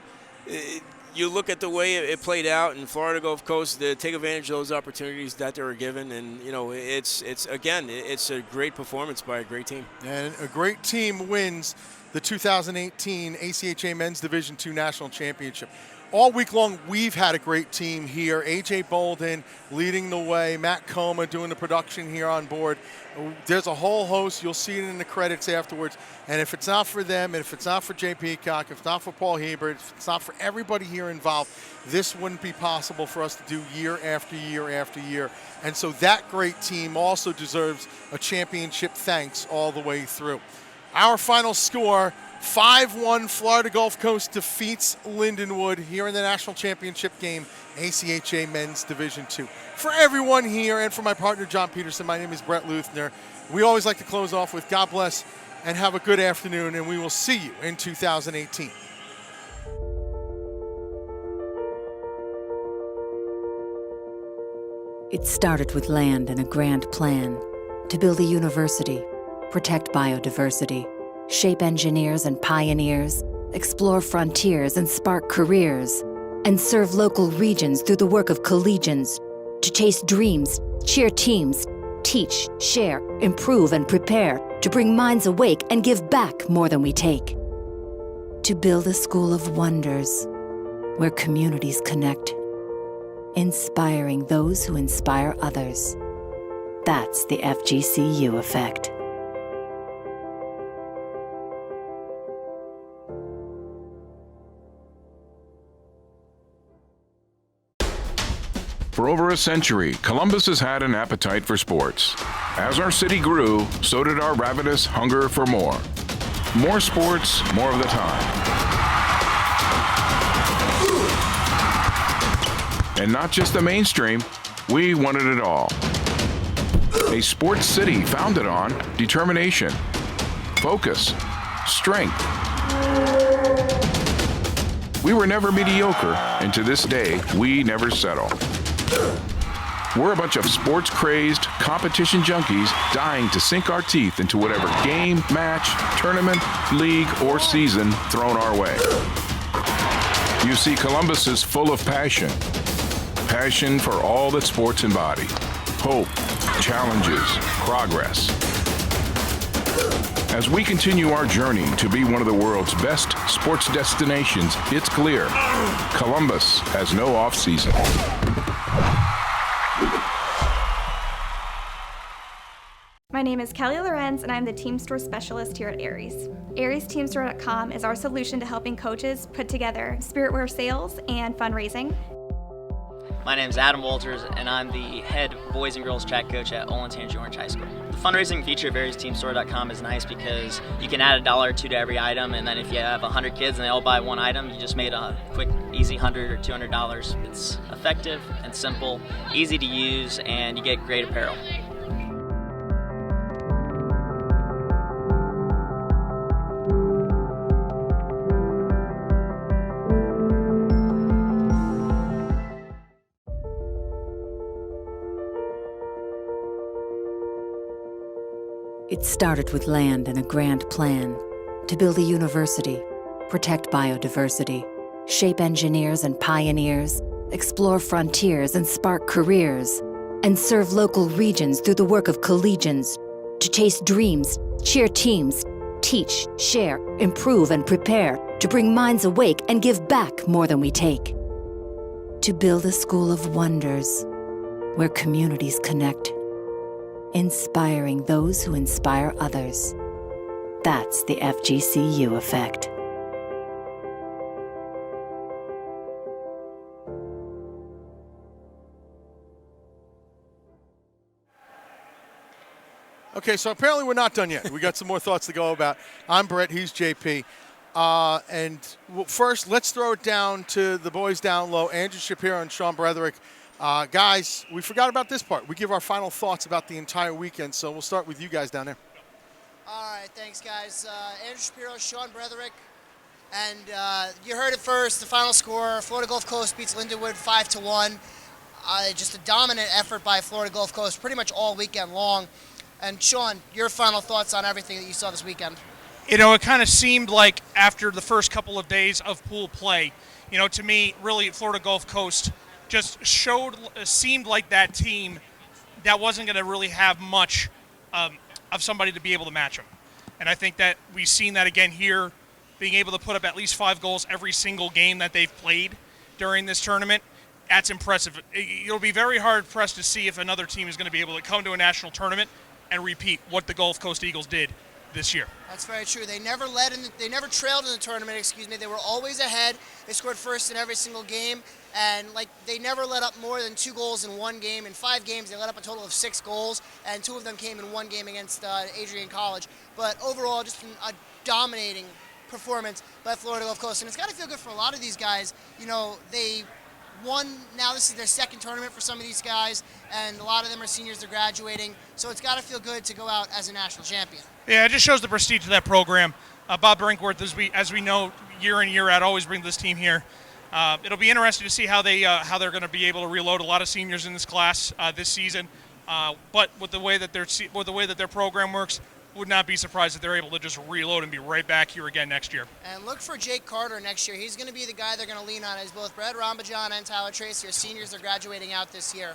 you look at the way it played out in Florida Gulf Coast to take advantage of those opportunities that they were given, and it's a great performance by a great team. And a great team wins the 2018 ACHA Men's Division II National Championship. All week long, we've had a great team here. A.J. Bolden leading the way. Matt Coma doing the production here on board. There's a whole host. You'll see it in the credits afterwards. And if it's not for them, and if it's not for Jay Peacock, if it's not for Paul Hebert, if it's not for everybody here involved, this wouldn't be possible for us to do year after year after year. And so that great team also deserves a championship thanks all the way through. Our final score, 5-1, Florida Gulf Coast defeats Lindenwood here in the national championship game, ACHA Men's Division II. For everyone here and for my partner, John Peterson, my name is Brett Luthner. We always like to close off with God bless and have a good afternoon, and we will see you in 2018. It started with land and a grand plan to build a university, protect biodiversity, shape engineers and pioneers, explore frontiers and spark careers, and serve local regions through the work of collegians to chase dreams, cheer teams, teach, share, improve, and prepare to bring minds awake and give back more than we take. To build a school of wonders where communities connect, inspiring those who inspire others. That's the FGCU effect. For over a century, Columbus has had an appetite for sports. As our city grew, so did our ravenous hunger for more. More sports, more of the time. And not just the mainstream, we wanted it all. A sports city founded on determination, focus, strength. We were never mediocre, and to this day, we never settle. We're a bunch of sports-crazed, competition junkies dying to sink our teeth into whatever game, match, tournament, league, or season thrown our way. You see, Columbus is full of passion. Passion for all that sports embody. Hope, challenges, progress. As we continue our journey to be one of the world's best sports destinations, it's clear Columbus has no off-season. My name is Kelly Lorenz, and I'm the Team Store Specialist here at Aries. AriesTeamStore.com is our solution to helping coaches put together spiritwear sales and fundraising. My name is Adam Walters, and I'm the head boys and girls track coach at Olentangy Orange High School. The fundraising feature of AriesTeamStore.com is nice because you can add $1 or $2 to every item, and then if you have 100 kids and they all buy one item, you just made a quick, easy $100 or $200. It's effective and simple, easy to use, and you get great apparel. It started with land and a grand plan to build a university, protect biodiversity, shape engineers and pioneers, explore frontiers and spark careers, and serve local regions through the work of collegians to chase dreams, cheer teams, teach, share, improve, and prepare to bring minds awake and give back more than we take. To build a school of wonders where communities connect, inspiring those who inspire others. That's the FGCU effect. Okay, so apparently we're not done yet. We got some more thoughts to go about. I'm Brett, he's JP. First, let's throw it down to the boys down low, Andrew Shapiro and Sean Bretherick. Guys, we forgot about this part. We give our final thoughts about the entire weekend, so we'll start with you guys down there. All right, thanks, guys. Andrew Shapiro, Sean Bretherick, and you heard it first. The final score: Florida Gulf Coast beats Lindenwood 5-1. Just a dominant effort by Florida Gulf Coast, pretty much all weekend long. And Sean, your final thoughts on everything that you saw this weekend? You know, it kind of seemed like after the first couple of days of pool play, you know, to me, really, Florida Gulf Coast just seemed like that team that wasn't going to really have much of somebody to be able to match them. And I think that we've seen that again here, being able to put up at least 5 goals every single game that they've played during this tournament. That's impressive. You'll be very hard pressed to see if another team is going to be able to come to a national tournament and repeat what the Gulf Coast Eagles did this year. That's very true. They never they never trailed in the tournament, excuse me. They were always ahead. They scored first in every single game, and they never let up more than 2 goals in one game. In 5 games, they let up a total of 6 goals, and 2 of them came in one game against Adrian College. But overall, just a dominating performance by Florida Gulf Coast, and it's got to feel good for a lot of these guys. You know, they won. Now this is their second tournament for some of these guys, and a lot of them are seniors. They're graduating, so it's got to feel good to go out as a national champion. Yeah, it just shows the prestige of that program. Bob Brinkworth, as we know, year in, year out, always brings this team here. It'll be interesting to see how they're going to be able to reload a lot of seniors in this class this season. But with the way that their program works, would not be surprised if they're able to just reload and be right back here again next year. And look for Jake Carter next year. He's going to be the guy they're going to lean on, as both Brad Rambajan and Tyler Tracy are seniors. They're graduating out this year.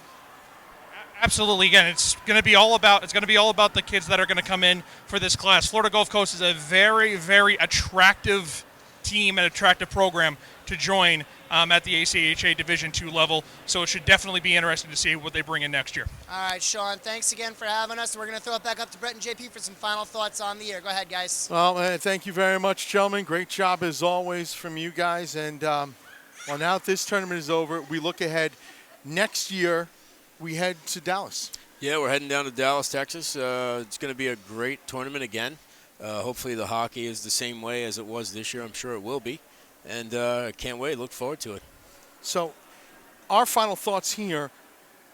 Absolutely. Again, it's going to be all about the kids that are going to come in for this class. Florida Gulf Coast is a very, very attractive team and attractive program to join at the ACHA Division II level. So it should definitely be interesting to see what they bring in next year. All right, Sean, thanks again for having us. We're going to throw it back up to Brett and JP for some final thoughts on the year. Go ahead, guys. Well, thank you very much, gentlemen. Great job as always from you guys. And now that this tournament is over, we look ahead. Next year, we head to Dallas. Yeah, we're heading down to Dallas, Texas. It's going to be a great tournament again. Hopefully the hockey is the same way as it was this year. I'm sure it will be. And I can't wait. Look forward to it. So our final thoughts here,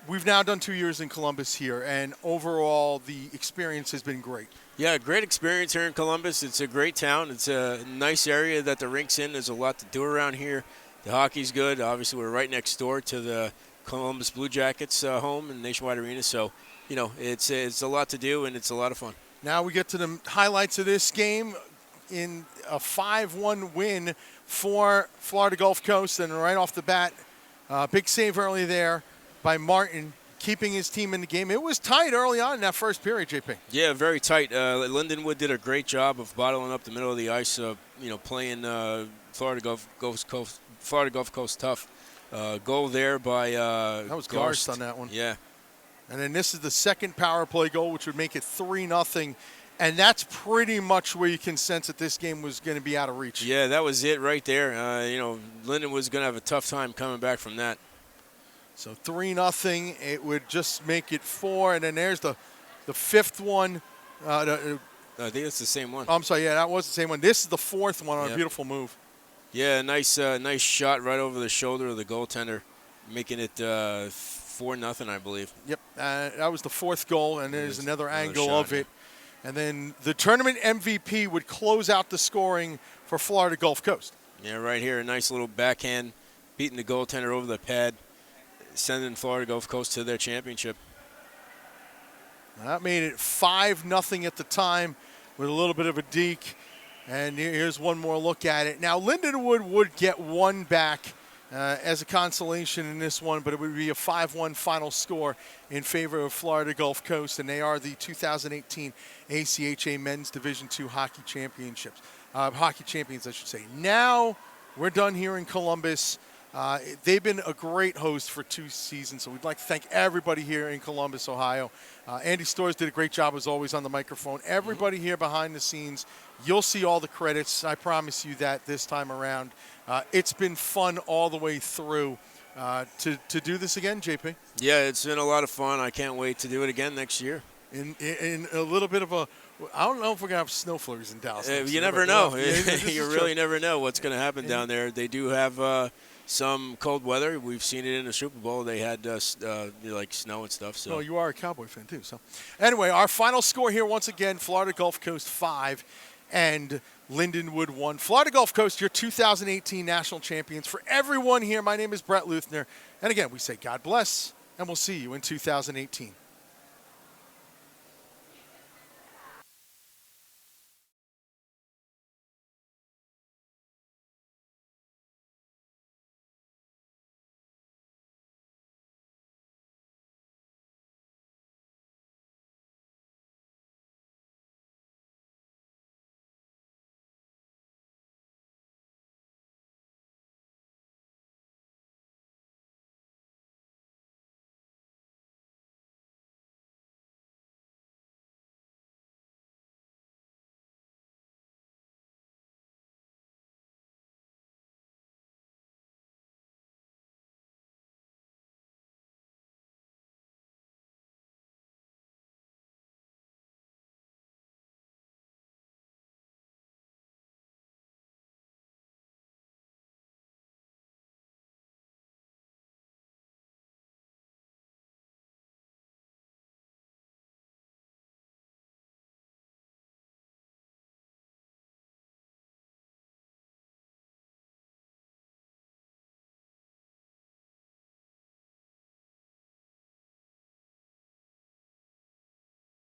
we've now done 2 years in Columbus here, and overall the experience has been great. Yeah, great experience here in Columbus. It's a great town. It's a nice area that the rink's in. There's a lot to do around here. The hockey's good. Obviously, we're right next door to the Columbus Blue Jackets home in Nationwide Arena. So, you know, it's a lot to do, and it's a lot of fun. Now we get to the highlights of this game in a 5-1 win for Florida Gulf Coast. And right off the bat, big save early there by Martin, keeping his team in the game. It was tight early on in that first period, JP. Yeah, very tight. Lindenwood did a great job of bottling up the middle of the ice, playing Florida Gulf Coast tough. Goal there by that was Garst on that one. Yeah. And then this is the second power play goal, which would make it 3-0. And that's pretty much where you can sense that this game was going to be out of reach. Yeah, that was it right there. Lindenwood's going to have a tough time coming back from that. So 3-0. It would just make it 4, and then there's the fifth one. I think it's the same one. I'm sorry, yeah, that was the same one. This is the fourth one on Yep. a beautiful move. Yeah, nice shot right over the shoulder of the goaltender, making it 4-0, I believe. Yep, that was the fourth goal, and there's another angle shot, of it. And then the tournament MVP would close out the scoring for Florida Gulf Coast. Yeah, right here, a nice little backhand, beating the goaltender over the pad, sending Florida Gulf Coast to their championship. That made it 5-0 at the time with a little bit of a deke. And here's one more look at it. Now, Lindenwood would get one back as a consolation in this one, but it would be a 5-1 final score in favor of Florida Gulf Coast, and they are the 2018 ACHA Men's Division II Hockey Championships. Hockey champions, I should say. Now we're done here in Columbus. They've been a great host for 2 seasons, so we'd like to thank everybody here in Columbus, Ohio. Andy Storrs did a great job, as always, on the microphone. Everybody here behind the scenes, you'll see all the credits. I promise you that this time around. It's been fun all the way through. To do this again, JP? Yeah, it's been a lot of fun. I can't wait to do it again next year. In a little bit of a, I don't know if we're going to have snow flurries in Dallas. You never know. You really never know what's going to happen down there. They do have some cold weather. We've seen it in the Super Bowl. They had like snow and stuff. So. Well, you are a Cowboy fan too. So, anyway, our final score here once again: Florida Gulf Coast 5 and Lindenwood 1. Florida Gulf Coast, your 2018 national champions. For everyone here, my name is Brett Luthner, and again, we say God bless, and we'll see you in 2018.